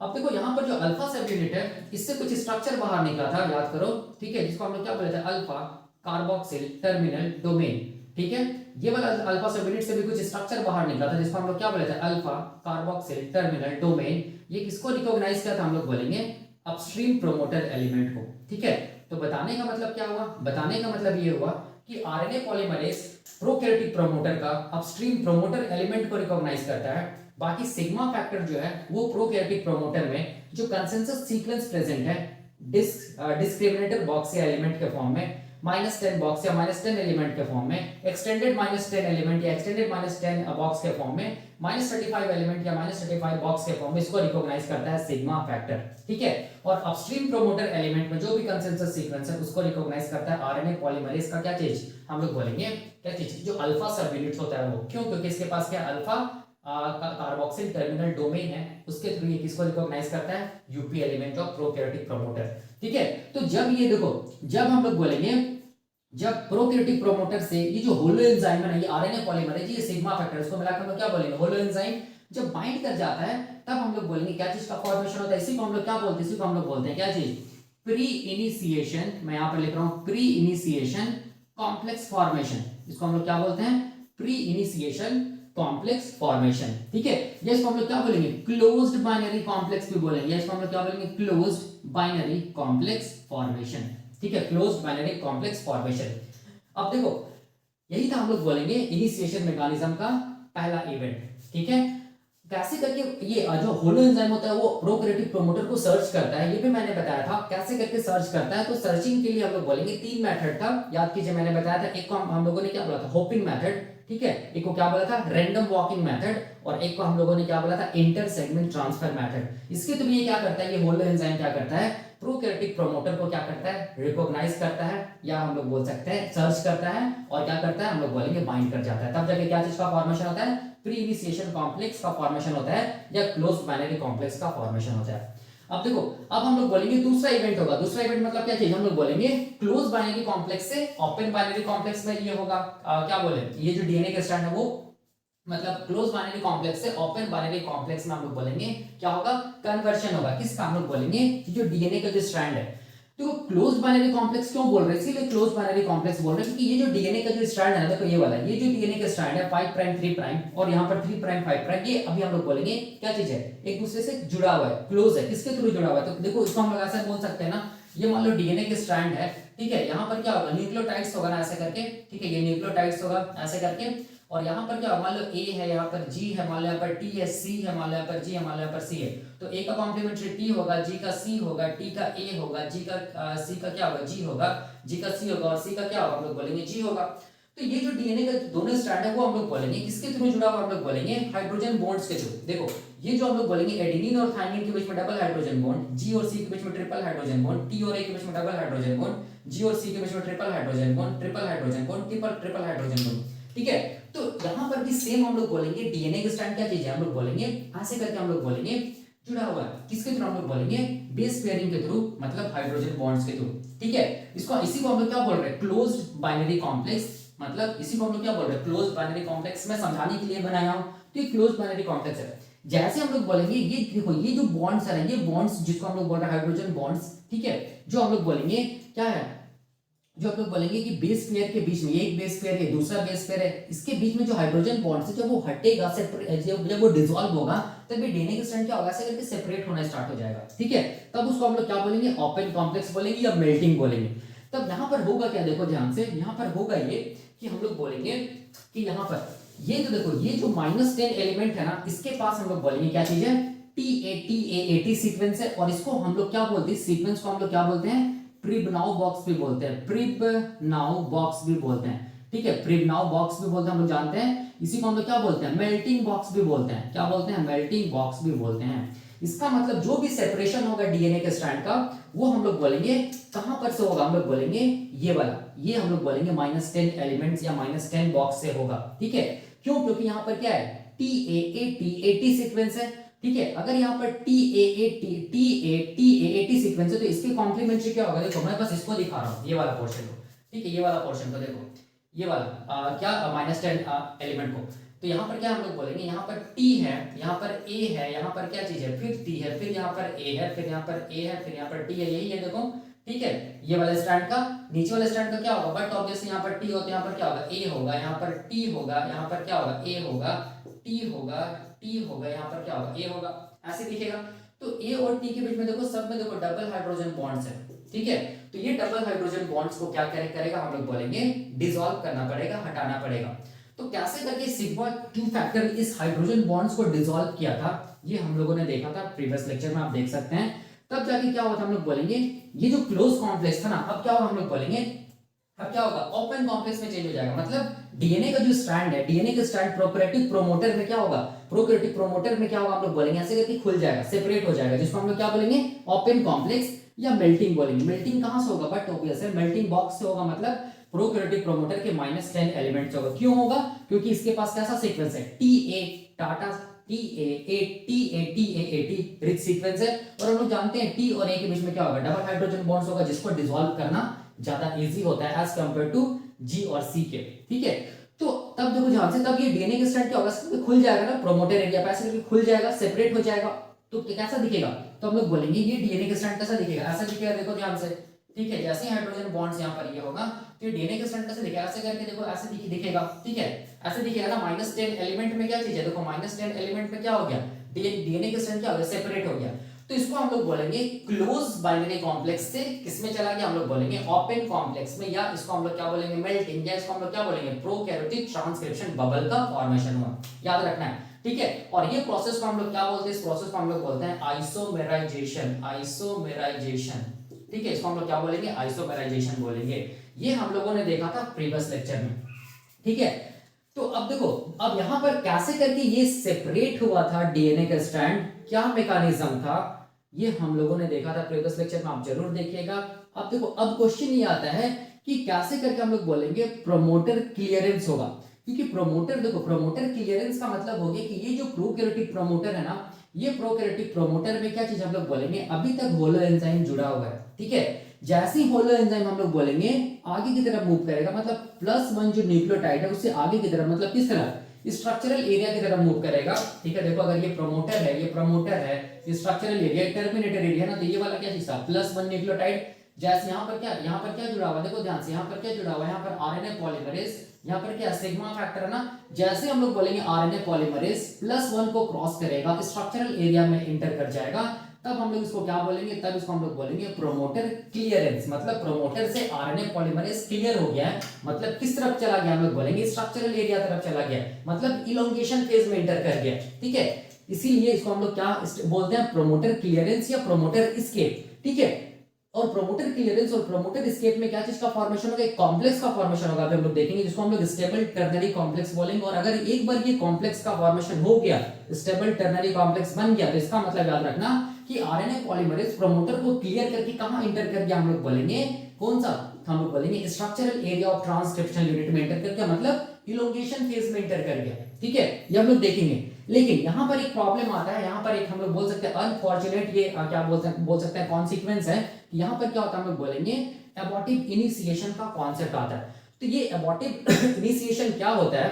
अब देखो यहाँ पर जो अल्फा सब यूनिट है, इससे कुछ स्ट्रक्चर बाहर निकला था, याद करो। ठीक है, जिसको हम लोग क्या बोलते हैं, अल्फा कार्बोक्सिल टर्मिनल डोमेन। ठीक है, ये वाला अल्फा सब यूनिट से भी कुछ स्ट्रक्चर बाहर निकला था, जिसको हम लोग क्या बोलते हैं, अल्फा कार्बोक्सिल टर्मिनल डोमेन। ये किसको रिकॉग्नाइज किया था, हम लोग बोलेंगे अपस्ट्रीम प्रोमोटर एलिमेंट को। ठीक है, तो बताने का मतलब क्या हुआ, बताने का मतलब ये हुआ कि आरएनए पॉलीमरेज प्रोकैरियोटिक प्रोमोटर का अपस्ट्रीम प्रोमोटर एलिमेंट को रिकॉग्नाइज करता है। बाकी सिग्मा फैक्टर जो है वो प्रोकैरियोटिक प्रोमोटर में जो कंसेंसस सीक्वेंस प्रेजेंट है डिस्क्रिमिनेटर बॉक्स या एलिमेंट के फॉर्म में, -10 बॉक्स या -10 एलिमेंट के फॉर्म में, एक्सटेंडेड -10 एलिमेंट या एक्सटेंडेड -10 बॉक्स के फॉर्म में, -35 एलिमेंट या -35 बॉक्स के फॉर्म में, इसको रिकॉग्नाइज करता है सिग्मा फैक्टर। ठीक है, और अपस्ट्रीम प्रोमोटर एलिमेंट में जो भी कंसेंसस सीक्वेंस है उसको रिकॉग्नाइज करता है आरएनए पॉलीमरेज का क्या चीज, हम लोग बोलेंगे क्या चीज, जो अल्फा सब यूनिट होता है वो। क्यों, क्योंकि इसके पास क्या अल्फा कार्बोक्सिल टर्मिनल डोमेन है, उसके थ्रू ये किसको रिकॉग्नाइज करता है, UP element of prokaryotic promoter. ठीक है, तो जब ये देखो, जब हम लोग बोलेंगे, जब प्रोकैरियोटिक प्रोमोटर से ये जो होलो एंजाइम है ना, ये आरएनए पॉलीमरेज, ये सिग्मा फैक्टर, इसको मिलाकर हम क्या बोलेंगे, होलो एंजाइम जब बाइंड कर जाता है तब हम लोग बोलेंगे क्या चीज का फॉर्मेशन होता है, इसी को हम लोग क्या बोलते हैं, इसी को हम लोग बोलते हैं क्या चीज, प्री इनिशिएशन, मैं यहां पर लिख रहा हूं प्री इनिशिएशन कॉम्प्लेक्स फॉर्मेशन, इसको हम लोग क्या बोलते हैं, प्री इनिशिएशन कॉम्प्लेक्स फॉर्मेशन, ठीक है। या इसको हम लोग क्या बोलेंगे, क्लोज्ड बाइनरी कॉम्प्लेक्स भी बोलेंगे, या इसको हम लोग क्या बोलेंगे, क्लोज्ड बाइनरी कॉम्प्लेक्स फॉर्मेशन, ठीक है, क्लोज्ड बाइनरी कॉम्प्लेक्स फॉर्मेशन। अब देखो यही था हम लोग बोलेंगे इनिशिएशन मैकेनिज्म का पहला इवेंट, ठीक है। कैसे करके ये जो होलो एंजाइम होता है वो प्रोकैरियोटिक प्रोमोटर को सर्च करता है, ये भी मैंने बताया था कैसे करके सर्च करता है। तो सर्चिंग के लिए हम लोग बोलेंगे 3 मेथड था, याद कीजिए मैंने बताया था। एक को हम लोगों ने क्या बोला था, होपिंग मेथड, ठीक है। एक को क्या बोला था, रैंडम वॉकिंग मेथड, और एक को हम लोगों ने क्या बोला था, इंटर सेगमेंट ट्रांसफर मेथड। इसके थ्रू ये क्या करता है, ये होलो एंजाइम क्या करता है, प्रोकैरियोटिक प्रोमोटर को क्या करता है, रिकॉग्नाइज करता है, या हम लोग बोल सकते हैं सर्च करता है, और क्या करता है हम लोग बोलेंगे बाइंड कर जाता है। तब जाके क्या चीज का फॉर्मेशन होता है, प्री इनिशिएशन कॉम्प्लेक्स का फॉर्मेशन होता है, या क्लोज्ड बाइनरी कॉम्प्लेक्स का फॉर्मेशन होता है। अब देखो अब हम लोग बोलेंगे दूसरा इवेंट होगा। दूसरा इवेंट मतलब क्या चीज, हम लोग बोलेंगे क्लोज बाइनरी कॉम्प्लेक्स से ओपन बाइनरी कॉम्प्लेक्स में ये होगा, क्या बोले, ये जो डीएनए का स्ट्रैंड है वो मतलब क्लोज बाइनरी कॉम्प्लेक्स से ओपन बाइनरी कॉम्प्लेक्स में हम लोग बोलेंगे क्या होगा, कन्वर्शन होगा। किसका, हम लोग बोलेंगे जो डीएनए का जो स्ट्रैंड है। तो क्लोज बाइनरी कॉम्प्लेक्स क्यों बोल रहे हैं, इसीलिए क्लोज बाइनरी कॉम्प्लेक्स बोल रहे हैं क्योंकि ये जो डीएनए का जो स्ट्रैंड है ना, देखो ये वाला, ये जो डीएनए का स्ट्रैंड है 5 प्राइम 3 प्राइम और यहाँ पर 3 प्राइम 5 प्राइम, ये अभी हम लोग बोलेंगे क्या चीज है, एक दूसरे से जुड़ा हुआ है, क्लोज है। किसके थ्रू जुड़ा हुआ है, तो देखो इसको हम लोग ऐसे बोल सकते हैं ना, ये मान लो डीएनए के स्ट्रैंड है, ठीक है। यहाँ पर क्या होगा, न्यूक्लियोटाइड्स होगा ना ऐसे करके, ठीक है, ये न्यूक्लियोटाइड्स होगा ऐसे करके, और यहाँ पर क्या, मान लो ए है, यहाँ पर जी है, मान लो यहाँ पर टी है, सी है, मान लो यहाँ पर जी है, मान लो यहाँ पर सी है। तो ए का कॉम्प्लीमेंट्री टी होगा, जी का सी होगा, टी का ए होगा, जी का सी का क्या होगा, जी होगा, जी का सी होगा, और सी का क्या होगा, हम लोग बोलेंगे जी होगा। तो ये जो डीएनए का दोनों स्ट्रैंड है वो हम लोग बोलेंगे किसके थ्रू जुड़ा हुआ, हम लोग बोलेंगे हाइड्रोजन बॉन्ड्स के थ्रू। देखो ये जो हम लोग बोलेंगे एडेनिन और थाइमिन के बीच में डबल हाइड्रोजन बॉन्ड, जी और सी के बीच में ट्रिपल हाइड्रोजन बॉन्ड, टी और ए के बीच में डबल हाइड्रोजन बॉन्ड, जी और सी के बीच में triple hydrogen bond, triple hydrogen bond, triple hydrogen bond, ठीक है। तो यहाँ पर भी सेम हम लोग बोलेंगे डीएनए के स्ट्रैंड क्या चीज है, हम लोग बोलेंगे ऐसे करके हम लोग बोलेंगे जुड़ा हुआ है। किसके थ्रू, हम लोग बोलेंगे बेस पेयरिंग के थ्रू, मतलब हाइड्रोजन बॉन्ड्स के थ्रू, ठीक है। इसको इसी को हम लोग क्या बोल रहे हैं, क्लोज्ड बाइनरी कॉम्प्लेक्स, मतलब इसी को हम लोग क्या बोल रहे हैं, क्लोज्ड बाइनरी कॉम्प्लेक्स। मैं समझाने के लिए बनाया हूं, तो ये क्लोज्ड बाइनरी कॉम्प्लेक्स है। जैसे हम लोग बोलेंगे ये देखो, ये जो बॉन्ड्स है, ये बॉन्ड्स जिसको हम लोग बोल रहे हैं हाइड्रोजन बॉन्ड्स, ठीक है, जो हम लोग बोलेंगे क्या है, जो आप लोग बोलेंगे कि बेस पेयर के बीच में, एक बेस पेयर है दूसरा बेस पेयर है, इसके बीच में जो हाइड्रोजन बॉन्ड है जब वो हटेगा, जब वो डिसॉल्व होगा, तब ये डीएनए के स्ट्रैंड क्या होगा, ऐसे करके सेपरेट होना स्टार्ट हो जाएगा, ठीक है। तब उसको हम लोग क्या बोलेंगे, ओपन कॉम्प्लेक्स बोलेंगे या मेल्टिंग बोलेंगे। तब यहाँ पर होगा क्या, देखो ध्यान से, यहाँ पर होगा ये कि हम लोग बोलेंगे कि यहाँ पर ये जो देखो, ये जो -10 एलिमेंट है ना, इसके पास हम लोग बोलेंगे क्या चीज है, टी सीक्वेंस है, और इसको हम लोग क्या बोलते हैं, सीक्वेंस को हम लोग क्या बोलते हैं, प्रिबनाउ बॉक्स भी बोलते हैं, प्रिबनाउ बॉक्स भी बोलते हैं, ठीक है, प्रिबनाउ बॉक्स भी बोलते हैं, हम लोग जानते हैं। इसी को हम लोग क्या बोलते हैं, मेल्टिंग बॉक्स भी बोलते हैं, क्या बोलते हैं, मेल्टिंग बॉक्स भी बोलते हैं। इसका मतलब जो भी सेपरेशन होगा डीएनए के स्ट्रैंड का, वो हम लोग बोलेंगे कहां पर से होगा, हम लोग बोलेंगे ये वाला, ये हम लोग बोलेंगे -10 एलिमेंट्स या -10 बॉक्स से होगा, ठीक है। क्यों, क्योंकि यहाँ पर क्या है, टी सीक्वेंस है, ठीक है। अगर यहाँ पर टी सीक्वेंस है तो इसके कॉम्प्लीमेंट्री क्या होगा, देखो मैं बस इसको दिखा रहा हूँ, ये वाला पोर्शन को, ठीक है, ये वाला पोर्शन को देखो, ये वाला क्या -10 एलिमेंट को। तो यहाँ पर क्या हम लोग बोलेंगे, यहाँ पर टी है, यहाँ पर ए है, यहाँ पर क्या चीज है, फिर टी है, फिर यहाँ पर ए है, फिर यहाँ पर ए है, फिर यहाँ पर टी है, यही है देखो, ठीक है। ये वाले स्ट्रैंड का, नीचे वाले स्ट्रैंड का क्या होगा, बट ऑब्वियसली यहाँ पर टी होता है, यहाँ पर क्या होगा, ए होगा, यहाँ पर टी होगा, यहाँ पर क्या होगा, ए होगा, टी होगा, टी होगा, यहाँ पर क्या होगा, ए होगा, ऐसे दिखेगा। तो ए और टी के बीच में देखो, सब में देखो डबल हाइड्रोजन बॉन्ड्स है, ठीक है। तो ये डबल हाइड्रोजन बॉन्ड्स को क्या करेगा, हम लोग बोलेंगे डिसॉल्व करना पड़ेगा, हटाना पड़ेगा। तो कैसे करके सिग्मा 2 फैक्टर इस हाइड्रोजन बॉन्ड्स को डिसॉल्व किया था, ये हम लोगों ने देखा था प्रीवियस लेक्चर में, आप देख सकते हैं। तब जाके क्या हुआ था, हम लोग बोलेंगे ये जो क्लोज कॉम्प्लेक्स था ना, अब क्या होगा, हम लोग बोलेंगे अब क्या होगा, ओपन कॉम्प्लेक्स में चेंज हो जाएगा। मतलब डीएनए का जो स्ट्रैंड है, डीएनए का स्ट्रैंड प्रोकैरियोटिक प्रोमोटर में क्या होगा, प्रोकैरियोटिक प्रोमोटर में क्या होगा, हम लोग बोलेंगे ऐसे करके खुल जाएगा, सेपरेट हो जाएगा, जिसको हम लोग क्या बोलेंगे, ओपन कॉम्प्लेक्स या मेल्टिंग बोलेंगे। मेल्टिंग कहां से होगा, बट ऑब्वियस है मेल्टिंग बॉक्स से होगा, मतलब प्रोकैरियोटिक प्रोमोटर के -10 एलिमेंट्स होगा। क्यों होगा, क्योंकि इसके पास कैसा सीक्वेंस है, T Tata T rich sequence है, और हम लोग जानते हैं टी और ए के बीच में क्या होगा, डबल हाइड्रोजन बॉन्ड्स होगा, जिसको डिसॉल्व करना ज्यादा इजी होता है एज कंपेयर टू जी और सी के, ठीक है। तो तब देखो ध्यान से, तब ये डीएनए के स्ट्रैंड क्या होगा, खुल जाएगा ना, प्रोमोटर एरिया पे ऐसे करके खुल जाएगा, सेपरेट हो जाएगा, तो कैसा दिखेगा, तो हम लोग बोलेंगे ये डीएनए का स्ट्रैंड कैसा दिखेगा, ऐसा दिखेगा, देखो ध्यान से, ठीक है। जैसे हाइड्रोजन बॉन्ड्स यहाँ पर ये होगा तो ये डीएनए का स्ट्रैंड कैसे दिखेगा, ऐसे करके देखो, ऐसे दिखेगा, ठीक है, ऐसे दिखेगा ना। -10 एलिमेंट में क्या चीज है, देखो -10 एलिमेंट में क्या हो गया, डीएनए का स्ट्रैंड क्या हो गया, सेपरेट हो गया। तो इसको हम लोग बोलेंगे क्लोज बाइनरी कॉम्प्लेक्स से किसमें चला गया, हम लोग बोलेंगे ओपन कॉम्प्लेक्स में, या इसको हम लोग क्या बोलेंगे, मेल्टिंग, या इसको हम लोग क्या बोलेंगे, प्रोकैरियोटिक ट्रांसक्रिप्शन बबल का फॉर्मेशन हुआ, याद रखना है, ठीक है। और ये प्रोसेस को हम लोग क्या बोलते हैं, इस प्रोसेस को हम लोग बोलते हैं आइसोमेराइजेशन, आइसोमेराइजेशन, ठीक है। इसको हम लोग क्या बोलेंगे, आइसोमेराइजेशन बोलेंगे। ये हम लोगों ने देखा था प्रीवियस लेक्चर में, ठीक है। तो अब देखो, अब यहां पर कैसे करके ये सेपरेट हुआ था डीएनए का स्ट्रैंड, क्या मैकेनिज्म था, ये हम लोगों ने देखा था प्रीवियस लेक्चर में, आप जरूर देखिएगा। अब देखो, अब क्वेश्चन ये आता है कि कैसे करके हम लोग बोलेंगे प्रोमोटर क्लियरेंस होगा, क्योंकि प्रोमोटर, देखो प्रोमोटर क्लियरेंस का मतलब हो गया कि ये जो प्रोकैरियोटिक प्रोमोटर है ना, ये प्रोकैरियोटिक प्रोमोटर में क्या चीज हम लोग बोलेंगे, अभी तक होलो एंजाइम जुड़ा हुआ है, ठीक है। जैसे ही होलो एंजाइम हम लोग बोलेंगे आगे की तरफ मूव करेगा, मतलब +1 जो न्यूक्लियोटाइड है उससे आगे की तरफ, मतलब किस तरह, स्ट्रक्चरल एरिया की तरफ मूव करेगा, ठीक है। देखो, अगर ये प्रोमोटर है, ये प्रोमोटर है, स्ट्रक्चरल एरिया, टर्मिनेटर एरिया ना, तो ये वाला क्या चीज था, +1 न्यूक्लियोटाइड। जैसे यहाँ पर क्या जुड़ा हुआ है, देखो ध्यान से, यहाँ पर क्या जुड़ा हुआ है, यहाँ पर आरएनए पॉलीमरेज, यहाँ पर क्या सिग्मा फैक्टर है ना। जैसे हम लोग बोलेंगे आरएनए पॉलीमरेज +1 को क्रॉस करेगा, स्ट्रक्चरल एरिया में एंटर कर जाएगा, तब हम लोग इसको क्या बोलेंगे, तब इसको हम लोग बोलेंगे प्रोमोटर क्लियरेंस, मतलब प्रोमोटर से आरएनए पॉलीमरेज क्लियर हो गया है, मतलब किस तरफ चला गया, हम लोग बोलेंगे स्ट्रक्चरल एरिया तरफ चला गया, मतलब इलोंगेशन फेज में एंटर कर गया, ठीक है। इसीलिए इसको हम लोग क्या बोलते हैं, प्रोमोटर क्लियरेंस या प्रोमोटर एस्केप, ठीक है। और प्रोमोटर क्लियरेंस और प्रोमोटर एस्केप में क्या चीज का फॉर्मेशन होगा, एक कॉम्प्लेक्स का फॉर्मेशन होगा, अभी हम लोग देखेंगे, जिसको हम लोग स्टेबल टर्नरी कॉम्प्लेक्स बोलेंगे। और अगर एक बार ये कॉम्प्लेक्स का फॉर्मेशन हो गया, स्टेबल टर्नरी कॉम्प्लेक्स बन गया, तो इसका मतलब याद रखना कि आरएनए पॉलीमरेज प्रोमोटर को क्लियर करके कहां एंटर कर गया, हम लोग बोलेंगे कौन सा, हम लोग बोलेंगे structural area of transcription unit में एंटर कर गया, मतलब इलोंगेशन फेज में एंटर कर गया, ठीक है। ये हम लोग देखेंगे। लेकिन यहां पर एक प्रॉब्लम आता है, यहां पर एक हम लोग बोल सकते हैं अनफॉर्चुनेट, ये क्या बोल सकते हैं कॉन्सिक्वेंस है। यहां पर क्या होता है, हम लोग बोलेंगे एबॉर्टिव इनिशिएशन का कॉन्सेप्ट आता है। तो ये एबॉर्टिव इनिशिएशन क्या होता है,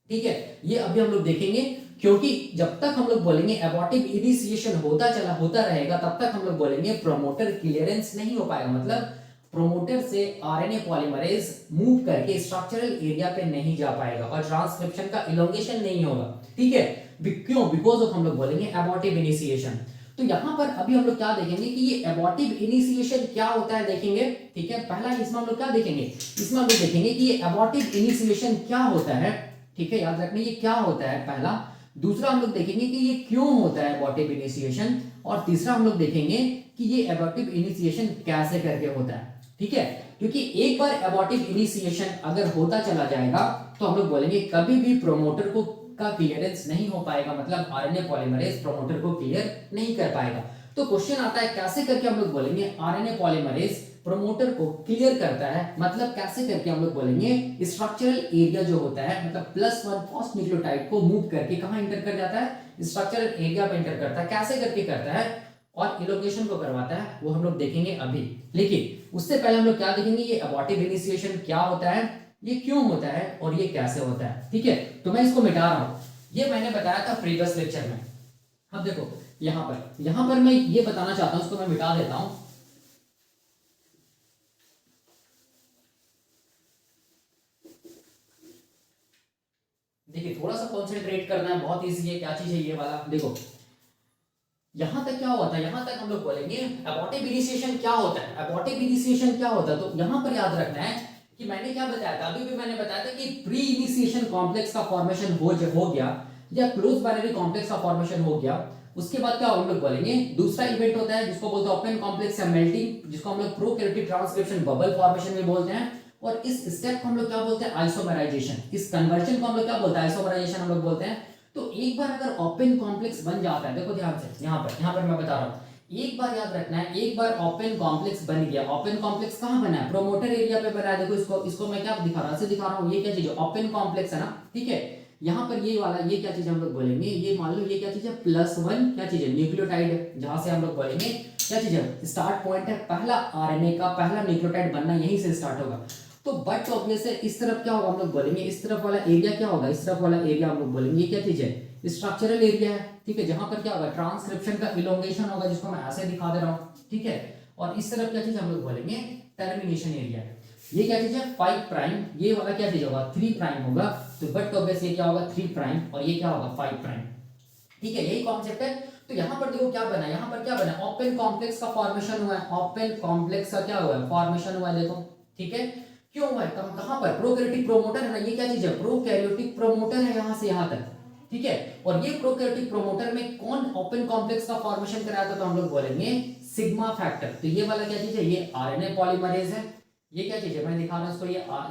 ठीक है, ये अभी हम लोग देखेंगे, क्योंकि जब तक हम लोग बोलेंगे एबॉर्टिव इनिशिएशन होता रहेगा, तब तक हम लोग बोलेंगे प्रोमोटर क्लियरेंस नहीं हो पाएगा, मतलब प्रोमोटर से आरएनए पॉलीमरेज मूव करके स्ट्रक्चरल एरिया पे नहीं जा पाएगा और ट्रांसक्रिप्शन का इलोंगेशन नहीं होगा, ठीक है। क्यों, बिकॉज ऑफ हम लोग बोलेंगे एबॉर्टिव इनिशिएशन। तो यहां पर अभी हम लोग क्या देखेंगे कि ये एबॉर्टिव इनिशिएशन क्या होता है, देखेंगे, ठीक है। पहला इसमें हम लोग क्या देखेंगे, इसमें हम लोग देखेंगे कि ये एबॉर्टिव इनिशिएशन क्या होता है, ठीक है, याद रखना ये क्या होता है पहला। दूसरा हम लोग देखेंगे कि ये क्यों होता है एबॉर्टिव इनिशिएशन, और तीसरा हम लोग देखेंगे कि ये एबॉर्टिव इनिशिएशन कैसे करके होता है, ठीक है। क्योंकि एक बार एबॉर्टिव इनिशिएशन अगर होता चला जाएगा तो हम लोग बोलेंगे कभी भी प्रोमोटर को का क्लियरेंस नहीं हो पाएगा, मतलब आरएनए पॉलीमरेज प्रोमोटर को क्लियर नहीं कर पाएगा। तो क्वेश्चन आता है कैसे करके हम लोग बोलेंगे आरएनए पॉलीमरेज प्रोमोटर को क्लियर करता है, मतलब कैसे करके हम लोग बोलेंगे स्ट्रक्चरल एरिया जो होता है, मतलब +1 फर्स्ट न्यूक्लियोटाइड को मूव करके कहां एंटर कर जाता है, स्ट्रक्चरल एरिया में एंटर करता है, कैसे करके करता है और इलोगेशन को करवाता है, वो हम लोग देखेंगे अभी। लेकिन उससे पहले हम लोग क्या देखेंगे, ये एबॉर्टिव इनिशिएशन क्या होता है, ये क्यों होता है और ये कैसे होता है, ठीक है। तो मैं इसको मिटा रहा हूं, ये मैंने बताया था प्रीवियस लेक्चर में। अब देखो यहां पर मैं ये बताना चाहता हूं, उसको मैं मिटा देता हूं। देखिए, थोड़ा सा कंसंट्रेट करना है, बहुत इजी है। क्या चीज है ये वाला, देखो यहां तक क्या हुआ था, यहां तक हम लोग बोलेंगे एबॉर्टिव इनिशिएशन क्या होता है, एबॉर्टिव इनिशिएशन क्या होता है। तो यहां पर याद रखना है कि मैंने क्या बताया था, अभी भी मैंने बताया था कि प्री इनिशिएशन कॉम्प्लेक्स का फॉर्मेशन हो गया या क्लोज बाइनरी कॉम्प्लेक्स का फॉर्मेशन हो गया, उसके बाद क्या हम लोग बोलेंगे दूसरा इवेंट होता है जिसको बोलते हैं ओपन कॉम्प्लेक्स या मेल्टिंग, जिसको हम लोग प्रोकैरियोटिक ट्रांसक्रिप्शन बबल फॉर्मेशन में बोलते हैं। और इस स्टेप को हम लोग क्या बोलते हैं, आइसोमेराइजेशन। इस कन्वर्जन को हम लोग क्या बोलते हैं, आइसोमेराइजेशन हम लोग बोलते हैं। तो एक बार अगर ओपन कॉम्प्लेक्स बन जाता है, देखो ध्यान से, यहां पर मैं बता रहा हूं, एक बार याद रखना है, एक बार ओपन कॉम्प्लेक्स बन गया। ओपन कॉम्प्लेक्स कहां बना है, प्रोमोटर एरिया पे बना है। देखो इसको मैं क्या दिखा रहा हूं, ऐसे दिखा रहा हूं, ये क्या चीज है, ओपन कॉम्प्लेक्स है ना, ठीक है। यहां पर ये वाला, ये क्या चीज हम लोग बोलेंगे, ये मान लो ये क्या चीज है, +1 क्या चीज है, न्यूक्लियोटाइड, जहां से हम लोग बोलेंगे क्या चीज है, स्टार्ट पॉइंट है, पहला आरएनए का पहला न्यूक्लियोटाइड बनना यहीं से स्टार्ट होगा। तो बट ऑब्वियस है इस तरफ क्या होगा हम लोग बोलेंगे, इस तरफ वाला एरिया क्या होगा, इस तरफ वाला एरिया हम लोग बोलेंगे ये क्या चीज है, स्ट्रक्चरल एरिया है, ठीक है, जहां पर क्या होगा ट्रांसक्रिप्शन का इलोंगेशन होगा, जिसको मैं ऐसे दिखा दे रहा हूँ, ठीक है। और इस तरफ क्या चीज हम लोग बोलेंगे टर्मिनेशन एरिया। ये क्या चीज है 5 प्राइम, ये वाला क्या चीज होगा 3 प्राइम होगा, तो बट ऑब्वियस ये क्या होगा 3 प्राइम और ये क्या होगा 5 प्राइम, ठीक है, यही कॉन्सेप्ट है। तो यहाँ पर देखो क्या बना, यहाँ पर क्या बना, ओपन कॉम्प्लेक्स का फॉर्मेशन हुआ है, ओपन कॉम्प्लेक्स का क्या हुआ है फॉर्मेशन हुआ है, देखो, ठीक है। क्यों हुआ है, कहां पर, प्रोकैरियोटिक प्रोमोटर है ना, ये क्या चीज है प्रोकैरियोटिक प्रोमोटर है यहां से यहां तक, ठीक है। और ये प्रोकैरियोटिक प्रोमोटर में कौन ओपन कॉम्प्लेक्स का फॉर्मेशन कराया था, तो हम लोग बोलेंगे सिग्मा फैक्टर। तो ये वाला क्या चीज है, ये आरएनए पॉलीमरेज है, ये क्या चीज है मैं दिखा रहा हूं इसको,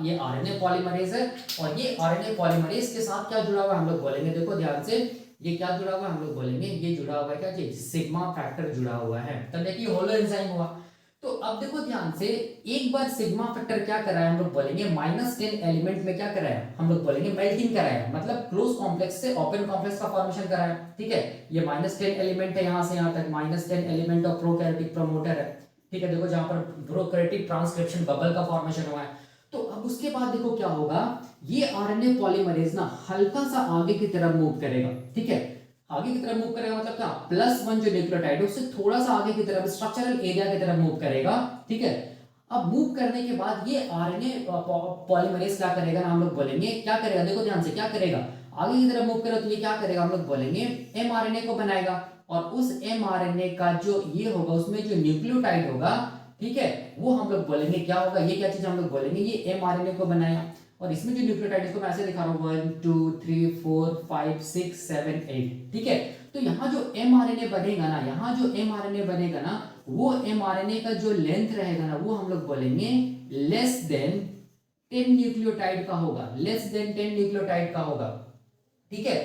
ये आरएनए पॉलीमरेज है। और ये आरएनए पॉलीमरेज के साथ क्या जुड़ा हुआ है हम लोग बोलेंगे, देखो ध्यान से, ये क्या जुड़ा हुआ है हम लोग बोलेंगे, ये जुड़ा हुआ है क्या चीज, सिग्मा फैक्टर जुड़ा हुआ है। तब देखिए होलो एंजाइम हुआ। तो अब देखो ध्यान से, एक बार सिग्मा फैक्टर क्या कराया हम लोग बोलेंगे -10 एलिमेंट में क्या कराया हम लोग बोलेंगे मेल्टिंग कराया, मतलब क्लोज कॉम्प्लेक्स से ओपन कॉम्प्लेक्स का फॉर्मेशन कराया, ठीक है। ये -10 एलिमेंट है यहां से यहां तक, -10 एलिमेंट ऑफ प्रोकैरियोटिक प्रमोटर है, ठीक है। देखो जहां पर प्रोकैरियोटिक ट्रांसक्रिप्शन बबल का फॉर्मेशन हुआ है। तो अब उसके बाद देखो क्या होगा, ये आरएनए पॉलीमरेज ना हल्का सा आगे की तरफ मूव करेगा, ठीक है। आगे की तरफ मूव करेगा मतलब क्या, +1 जो न्यूक्लियोटाइड है उससे थोड़ा सा आगे की तरफ स्ट्रक्चरल एरिया की तरफ मूव करेगा, ठीक है। अब मूव करने के बाद ये आरएनए पॉलीमरेज क्या करेगा ना, हम लोग बोलेंगे क्या करेगा, देखो ध्यान से क्या करेगा, आगे की तरफ मूव करेगा तो ये क्या करेगा हम लोग बोलेंगे एमआरएनए को बनाएगा। और उस एमआरएनए का जो ये होगा उसमें जो न्यूक्लियोटाइड होगा, ठीक है, वो हम लोग बोलेंगे क्या होगा, ये क्या चीज हम लोग बोलेंगे ये एमआरएनए को बनाएगा। और इसमें जो न्यूक्लियोटाइड इसको मैं ऐसे दिखा रहा हूँ 1 2 3 4 5 6 7 8, ठीक है। तो यहाँ जो एमआरएनए बनेगा ना, यहाँ जो एमआरएनए बनेगा ना, वो एमआरएनए का जो लेंथ रहेगा ना, वो हम लोग बोलेंगे लेस देन 10 न्यूक्लियोटाइड का होगा, लेस देन 10 न्यूक्लियोटाइड का होगा, ठीक है।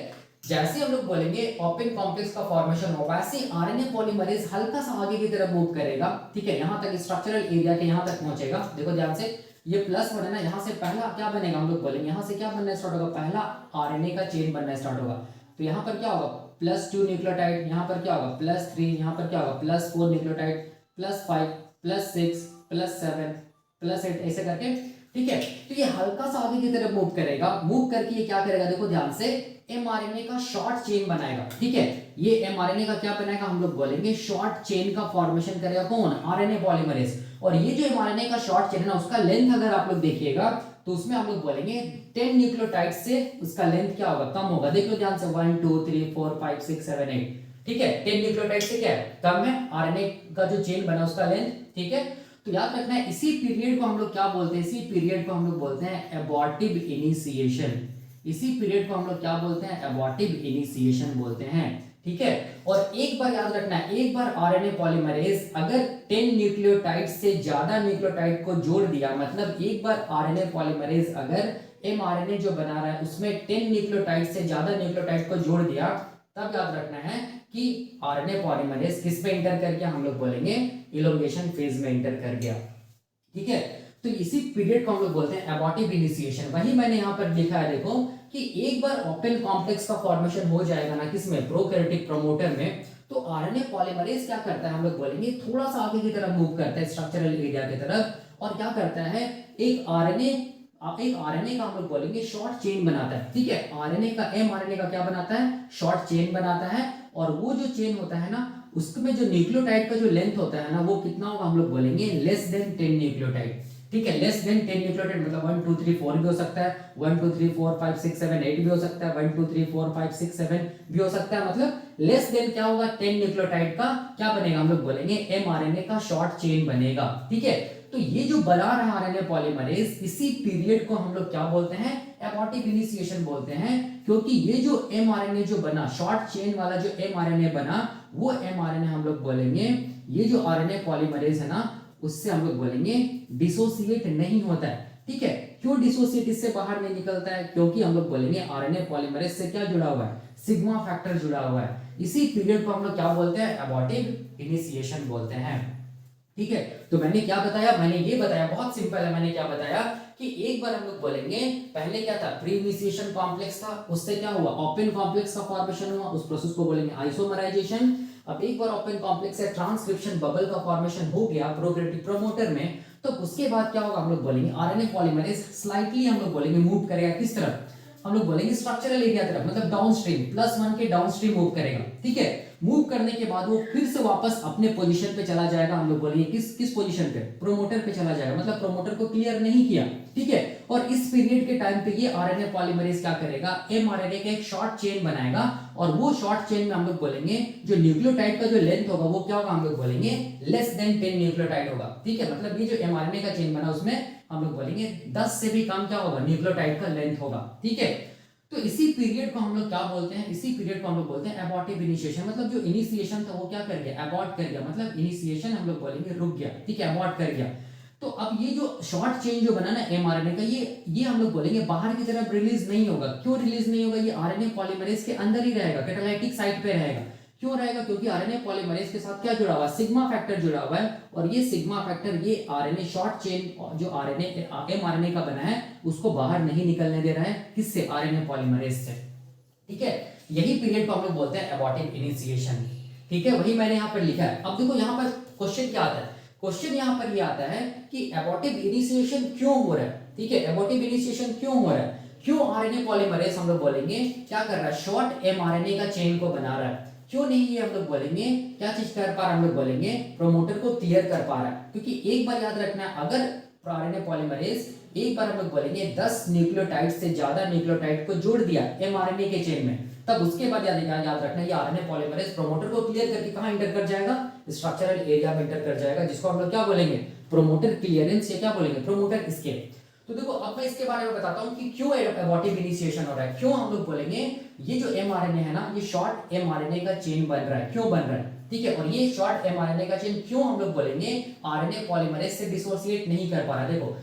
जैसे हम लोग बोलेंगे ओपन कॉम्प्लेक्स का फॉर्मेशन होगा, वैसे आरएनए पॉलीमरेज हल्का सा आगे की तरफ मूव करेगा, ठीक है, यहां तक स्ट्रक्चरल एरिया के यहां तक पहुंचेगा। देखो ध्यान से, ये +1 है ना, यहां से पहला क्या बनेगा हम लोग बोलेंगे, यहां से क्या बनना स्टार्ट होगा, पहला आरएनए का चेन बनना स्टार्ट होगा। तो यहां पर क्या होगा +2 न्यूक्लियोटाइड, यहां पर क्या होगा +3, यहां पर क्या होगा +4 न्यूक्लियोटाइड, +5 +6 +7 +8, ऐसे करके, ठीक है। तो ये हल्का सा आगे की तरफ मूव करेगा, मूव करके ये क्या करेगा, देखो ध्यान से, एमआरएनए का शॉर्ट चेन बनाएगा, ठीक है। ये एमआरएनए का क्या बनाएगा हम लोग बोलेंगे शॉर्ट चेन का फॉर्मेशन करेगा, कौन, आरएनए पॉलीमरेज। और ये जो एमआरएनए का शॉर्ट चेन है ना, उसका लेंथ अगर आप लोग देखिएगा तो उसमें हम लोग बोलेंगे 10 न्यूक्लियोटाइड से उसका लेंथ क्या होगा, कम होगा। देख लो ध्यान से 1 2 3 4 5 6 7 8, ठीक है, 10 न्यूक्लियोटाइड से क्या है कम है आरएनए का जो चेन बना उसका लेंथ, ठीक है। तो याद रखना है इसी पीरियड को हम लोग क्या बोलते हैं, इसी पीरियड को हम लोग बोलते हैं एबॉर्टिव इनिशिएशन। इसी पीरियड को हम लोग क्या बोलते हैं, एबॉर्टिव इनिशिएशन बोलते हैं, ठीक है। और एक बार याद रखना है, एक बार आरएनए पॉलीमरेज अगर 10 न्यूक्लियोटाइड से ज्यादा न्यूक्लियोटाइड को जोड़ दिया, मतलब एक बार आरएनए पॉलीमरेज अगर एमआरएनए जो बना रहा है उसमें 10 न्यूक्लियोटाइड से ज्यादा न्यूक्लियोटाइड को जोड़ दिया, तब याद रखना है कि आरएनए पॉलीमरेज किस में इंटर कर गया, हम लोग बोलेंगे इलोंगेशन फेज में इंटर कर गया, ठीक है। तो इसी पीरियड को हम लोग बोलते हैं एबॉर्टिव इनिशिएशन। वही मैंने यहाँ पर लिखा है देखो कि एक बार ओपन कॉम्प्लेक्स का फॉर्मेशन हो जाएगा ना किसमें, प्रोकैरियोटिक प्रमोटर में, तो आरएनए पॉलीमरेज क्या करता है हम लोग बोलेंगे थोड़ा सा आगे की तरफ मूव करता है स्ट्रक्चरल एरिया की तरफ, और क्या करता है एक आरएनए का हम लोग बोलेंगे शॉर्ट चेन बनाता है, ठीक है। आरएनए का एमआरएनए का क्या बनाता है, शॉर्ट चेन बनाता है। और वो जो चेन होता है ना, उसमें जो न्यूक्लियोटाइड का जो लेंथ होता है ना, वो कितना होगा हम लोग बोलेंगे लेस देन 10 न्यूक्लियोटाइड, ठीक है। लेस देन 10 न्यूक्लियोटाइड मतलब 1 2 3 4 भी हो सकता है, 1 2 3 4 5 6 7 8 भी हो सकता है, 1 2 3 4 5 6 7 भी हो सकता है। मतलब लेस देन क्या होगा 10 न्यूक्लियोटाइड का क्या बनेगा हम लोग बोलेंगे एमआरएनए का शॉर्ट चेन बनेगा, ठीक है। तो ये जो बना रहा है आरएनए पॉलीमरेज, इसी पीरियड को हम लोग क्या बोलते हैं, एबॉर्टिव इनिशिएशन बोलते हैं। क्योंकि ये जो एमआरएनए जो बना, शॉर्ट चेन वाला जो एमआरएनए बना, वो एमआरएनए हम लोग बोलेंगे, ये जो आरएनए पॉलीमरेज है ना, उससे हम लोग बोलेंगे डिसोसिएट नहीं होता है, ठीक है। क्यों डिसोसिएट इससे बाहर नहीं निकलता है, क्योंकि हम लोग बोलेंगे आरएनए पॉलीमरेज से क्या जुड़ा हुआ है, सिग्मा फैक्टर जुड़ा हुआ है। इसी पीरियड को हम लोग क्या बोलते हैं, एबॉर्टिव इनिशिएशन बोलते हैं, ठीक है। तो मैंने क्या बताया, मैंने ये बताया बहुत सिंपल है, मैंने क्या बताया कि एक बार हम लोग बोलेंगे पहले क्या था, प्री इनिशिएशन कॉम्प्लेक्स था, उससे क्या हुआ ओपन कॉम्प्लेक्स का फॉर्मेशन हुआ, उस प्रोसेस को बोलेंगे आइसोमराइजेशन। अब एक बार ओपन कॉम्प्लेक्स से ट्रांसक्रिप्शन बबल का फॉर्मेशन हो गया प्रोकैरियोटिक प्रमोटर में, तो उसके बाद क्या होगा, हम लोग बोलेंगे आरएनए पॉलीमरेज स्लाइटली हम लोग बोलेंगे मूव करेगा किस तरफ, हम लोग बोलेंगे स्ट्रक्चरल एरिया तरफ, मतलब डाउनस्ट्रीम +1 के डाउनस्ट्रीम मूव करेगा। ठीक है, मूव करने के बाद वो फिर से वापस अपने पोजीशन पे चला जाएगा, हम लोग बोलेंगे किस पोजीशन पे, प्रोमोटर पे चला जाएगा, मतलब प्रोमोटर को क्लियर नहीं किया। ठीक है, और इस पीरियड के टाइम पे ये आरएनए पॉलीमरेज क्या करेगा, एमआरएनए का एक शॉर्ट चेन बनाएगा, और वो शॉर्ट चेन में हम लोग बोलेंगे जो न्यूक्लियोटाइड का जो लेंथ होगा वो क्या होगा, हम लोग बोलेंगे लेस देन 10 न्यूक्लियोटाइड होगा। ठीक है, मतलब ये जो एमआरएनए का चेन बना उसमें हम लोग बोलेंगे 10 से भी कम क्या होगा, न्यूक्लियोटाइड का लेंथ होगा। ठीक है, तो इसी पीरियड को हम लोग क्या बोलते हैं, इसी पीरियड को हम लोग बोलते हैं एबॉर्टिव इनिशिएशन, मतलब जो इनिशिएशन था वो क्या कर गया, एबॉर्ट कर गया, मतलब इनिशिएशन हम लोग बोलेंगे रुक गया। ठीक है, एबॉर्ट कर गया। तो अब ये जो शॉर्ट चेन जो बना ना एमआरएनए का, ये हम लोग बोलेंगे बाहर की तरफ रिलीज नहीं होगा। क्यों रिलीज नहीं होगा, ये आरएनए पॉलीमरेज के अंदर ही रहेगा, कैटालाइटिक साइट पे रहेगा। क्यों रहेगा, क्योंकि आरएनए पॉलीमरेज के साथ क्या जुड़ा हुआ है, सिग्मा फैक्टर जुड़ा हुआ है, और ये सिग्मा फैक्टर ये आरएनए शॉर्ट चेन जो आरएनए एमआरएनए का बना है उसको बाहर नहीं निकलने दे रहा है, किससे, आरएनए पॉलीमरेज से। ठीक है, यही पीरियड को हम लोग बोलते हैं एबॉर्टिव इनिशिएशन। ठीक है, वही मैंने यहाँ पर लिखा है। अब देखो यहाँ पर क्वेश्चन क्या आता है, क्वेश्चन यहाँ पर ये आता है कि एबॉर्टिव इनिशिएशन क्यों हो रहा है। ठीक है, एबॉर्टिव इनिशिएशन क्यों हो रहा है, क्यों आरएनए पॉलीमरेज हम लोग बोलेंगे क्या कर रहा है, शॉर्ट एमआरएनए का चेन को बना रहा है, क्यों नहीं ये हम लोग बोलेंगे क्या चीज कर पा रहा है, हम लोग बोलेंगे प्रोमोटर को क्लियर कर पा रहा है। क्योंकि एक बार याद रखना, अगर आरएनए पॉलीमरेज एक बार हम लोग बोलेंगे 10 न्यूक्लियोटाइड से ज्यादा न्यूक्लियोटाइड को जोड़ दिया एमआरएनए के चेन में, तब उसके बाद याद रखना ये आरएनए पॉलीमरेज प्रोमोटर को क्लियर करके कहां एंटर कर जाएगा, स्ट्रक्चरल एरिया में एंटर कर जाएगा, जिसको हम लोग क्या बोलेंगे, प्रोमोटर क्लियरेंस, या क्या बोलेंगे, प्रोमोटर एस्केप। तो देखो अब मैं इसके बारे में बताता हूं कि क्यों एबॉर्टिव इनिशिएशन हो रहा है, क्यों हम लोग बोलेंगे ये जो एमआरएनए है ना, ये शॉर्ट एमआरएनए का चेन बन रहा है, क्यों बन रहा है। ठीक है, और ये शॉर्ट एमआरएनए का चेन क्यों हम लोग बोलेंगे आरएनए पॉलीमरेज से डिसोसिएट नहीं कर पा रहा। देखो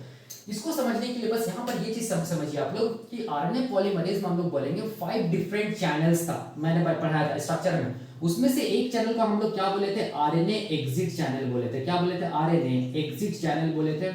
इसको समझने के लिए बस यहाँ पर ये चीज समझिए आप लोग कि आरएनए पॉलीमरेज में हम लोग बोलेंगे 5 डिफरेंट चैनल्स था, मैंने पढ़ाया था स्ट्रक्चर में। उसमें से एक चैनल को हम लोग क्या बोले थे, आरएनए एग्जिट चैनल बोले थे। क्या बोले थे, आरएनए एग्जिट चैनल बोले थे।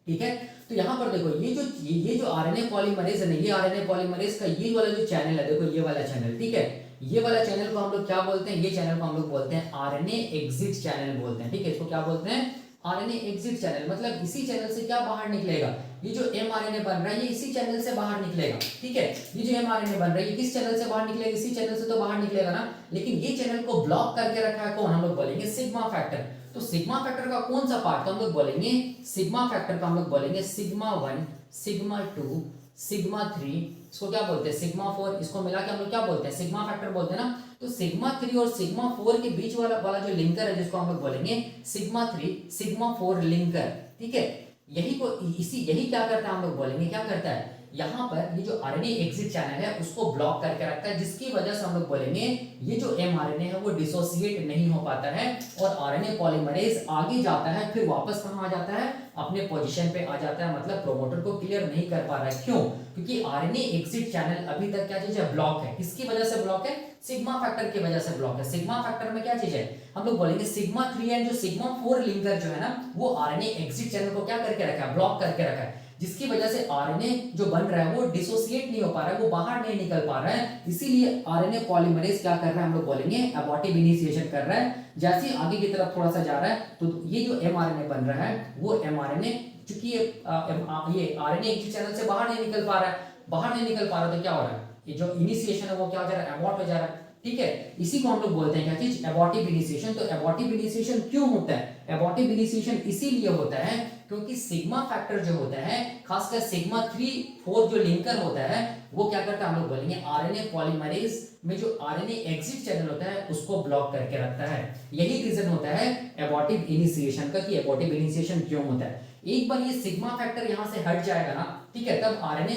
ठीक है, तो यहाँ पर देखो ये जो आरएनए पॉलीमरेज है ना, ये आरएनए पॉलीमरेज का ये वाला जो चैनल है, देखो ये वाला चैनल, ठीक है, ये वाला चैनल को हम लोग क्या बोलते हैं, ये चैनल को हम लोग बोलते हैं आरएनए एग्जिट चैनल बोलते हैं। ठीक है, इसको क्या बोलते हैं, आरएनए एग्जिट चैनल, मतलब इसी चैनल से क्या बाहर निकलेगा, ये जो एमआरएनए बन रहा है ये इसी चैनल से बाहर निकलेगा। ठीक है, ये जो एमआरएनए बन रहा है ये किस चैनल से बाहर निकलेगा, इसी चैनल से तो बाहर निकलेगा ना, लेकिन ये चैनल को ब्लॉक करके रखा है कौन, हम लोग बोलेंगे सिग्मा फैक्टर। तो सिग्मा फैक्टर का कौन सा पार्ट, तो हम लोग बोलेंगे सिग्मा फैक्टर का हम लोग बोलेंगे सिग्मा 1, सिग्मा 2, सिग्मा 3, इसको क्या बोलते हैं सिग्मा 4, इसको मिला के हम लोग क्या बोलते हैं, सिग्मा फैक्टर बोलते हैं ना। तो सिग्मा 3 और सिग्मा 4 के बीच वाला जो लिंकर है, जिसको हम लोग बोलेंगे सिग्मा 3 सिग्मा 4 लिंकर। ठीक है, यही क्या करता है, हम लोग बोलेंगे क्या करता है, यहाँ पर ये जो आरएनए एग्जिट चैनल है उसको ब्लॉक करके रखता है, जिसकी वजह से हम लोग बोलेंगे ये जो एमआरएनए है वो डिसोसिएट नहीं हो पाता है, और आरएनए पॉलीमरेज आगे जाता है, फिर वापस कहाँ आ जाता है, अपने पोजीशन पे आ जाता है, मतलब प्रोमोटर को क्लियर नहीं कर पा रहा है। क्यों, क्योंकि आरएनए एग्जिट चैनल अभी तक क्या चीज है, ब्लॉक है। किसकी वजह से ब्लॉक है, सिग्मा फैक्टर की वजह से ब्लॉक है। सिग्मा फैक्टर में क्या चीज है, हम लोग बोलेंगे सिग्मा 3 एंड जो सिग्मा 4 लिंकर जो है ना, वो आरएनए एग्जिट चैनल को क्या करके रखा है, ब्लॉक करके रखा है, जिसकी वजह से आरएनए जो बन रहा है वो डिसोसिएट नहीं हो पा रहा है, वो बाहर नहीं निकल पा रहा है। इसीलिए आरएनए पॉलीमरेज क्या कर रहा है, हम लोग बोलेंगे एबॉर्टिव इनिशिएशन कर रहा है। जैसे ही आगे की तरफ थोड़ा सा जा रहा है तो ये जो एमआरएनए बन रहा है वो एमआरएनए, चूंकि ये आरएनए एग्जिट चैनल से बाहर नहीं निकल पा रहा है, बाहर नहीं निकल पा रहा तो क्या हो रहा है, ये जो इनिशिएशन है वो क्या हो जा रहा है, एबॉर्ट हो जा रहा है। ठीक है, इसी को हम लोग बोलते हैं क्या चीज, एबॉर्टिव इनिशिएशन। तो एबॉर्टिव इनिशिएशन क्यों होता है, एबॉर्टिव इनिशिएशन इसीलिए होता है क्योंकि सिग्मा फैक्टर जो होता है, खासकर सिग्मा 3 4 जो लिंकर होता है, वो क्या करता है, हम लोग बोलेंगे आरएनए पॉलीमरेज में जो आरएनए एग्जिट चैनल होता है उसको ब्लॉक करके रखता है। यही रीजन होता है एबॉर्टिव इनिशिएशन का, कि एबॉर्टिव इनिशिएशन क्यों होता है। एक बार ये सिग्मा फैक्टर यहां से हट जाएगा ना, ठीक है, तब आरएनए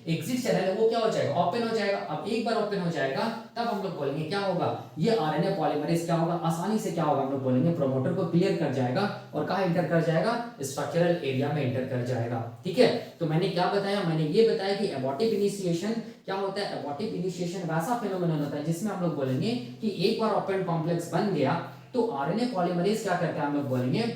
एग्जिट चैनल है वो क्या हो जाएगा, ओपन हो जाएगा। अब एक बार ओपन हो जाएगा तब हम लोग बोलेंगे क्या होगा, ये आरएनए पॉलीमरेज क्या होगा, आसानी से क्या होगा, हम लोग बोलेंगे प्रोमोटर को क्लियर कर जाएगा, और कहां एंटर कर जाएगा, स्ट्रक्चरल एरिया में एंटर कर जाएगा। ठीक है, तो मैंने क्या बताया, मैंने ये बताया कि एबॉर्टिव इनिशिएशन क्या होता है, एबॉर्टिव इनिशिएशन वैसा फेनोमेनन होता है जिसमें हम लोग बोलेंगे कि एक बार ओपन कॉम्प्लेक्स बन गया तो आरएनए पॉलीमरेज क्या करता है, हम लोग बोलेंगे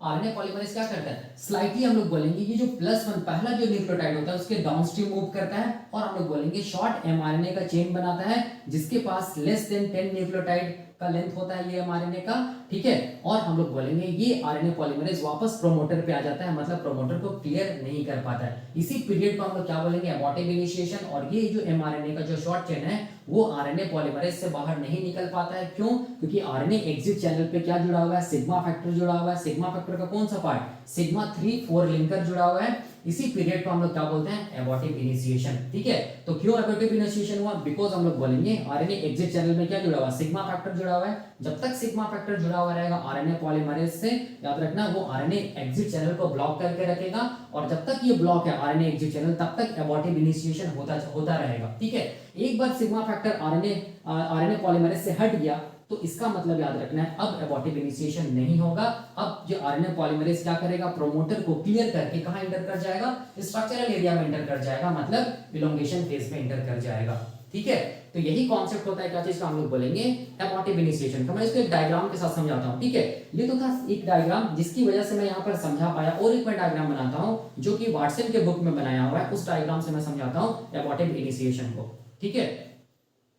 आरएनए पॉलीमरेज क्या करता है, स्लाइटली हम लोग बोलेंगे ये जो +1 पहला जो न्यूक्लियोटाइड होता है उसके डाउनस्ट्रीम मूव करता है, और हम लोग बोलेंगे शॉर्ट एमआरएनए का चेन बनाता है जिसके पास लेस देन 10 न्यूक्लियोटाइड का लेंथ होता है ये एमआरएनए का, ठीक है। और हम लोग बोलेंगे ये आरएनए पॉलीमरेज वापस प्रोमोटर पे आ जाता है, मतलब प्रोमोटर को क्लियर नहीं कर पाता है। इसी पीरियड को हम लोग क्या बोलेंगे, एबॉर्टिव इनिशिएशन। और ये जो एमआरएनए का जो शॉर्ट चेन है वो आरएनए पॉलीमरेज से बाहर नहीं निकल पाता है। क्यों? क्योंकि आरएनए एग्जिट चैनल पे क्या जुड़ा हुआ है, सिग्मा फैक्टर जुड़ा हुआ है। सिग्मा फैक्टर का कौन सा पार्ट, सिग्मा 3,4 लिंकर जुड़ा हुआ है। इसी पीरियड को हम लोग क्या बोलते हैं, एबॉर्टिव इनिशिएशन, ठीक है। तो क्यों एबॉर्टिव इनिशिएशन हुआ, बिकॉज हम लोग बोलेंगे आरएनए एग्जिट चैनल में क्या जुड़ा हुआ है, सिग्मा फैक्टर जुड़ा हुआ है। जब तक सिग्मा फैक्टर जुड़ा हुआ रहेगा आरएनए पॉलीमरेज से, याद रखना वो आरएनए एग्जिट चैनल को ब्लॉक करके रखेगा। और जब तक ये ब्लॉक है आरएनए एग्जिट चैनल, तब तक एबॉर्टिव इनिशिएशन होता रहेगा, ठीक है। एक बार सिग्मा फैक्टर आरएनए पॉलीमरेज से हट गया तो इसका मतलब याद रखना है अब एबॉर्टिव इनिशिएशन नहीं होगा। अब जो आरएनए पॉलीमरेज क्या करेगा, प्रोमोटर को क्लियर करके कहां एंटर कर जाएगा, स्ट्रक्चरल एरिया में एंटर कर जाएगा, मतलब इलोंगेशन फेज में एंटर कर जाएगा, ठीक है। तो यही कॉन्सेप्ट होता है क्या चीज का, हम लोग बोलेंगे एबॉर्टिव इनिशिएशन का। मैं इसको एक डायग्राम के साथ समझाता हूं, ठीक है। ये तो था एक डायग्राम जिसकी वजह से मैं यहाँ पर समझा पाया। और एक मैं डायग्राम बनाता हूं जो कि वाटसन के बुक में बनाया हुआ है, उस डायग्राम से मैं समझाता हूं एबॉर्टिव इनिशिएशन को, ठीक है।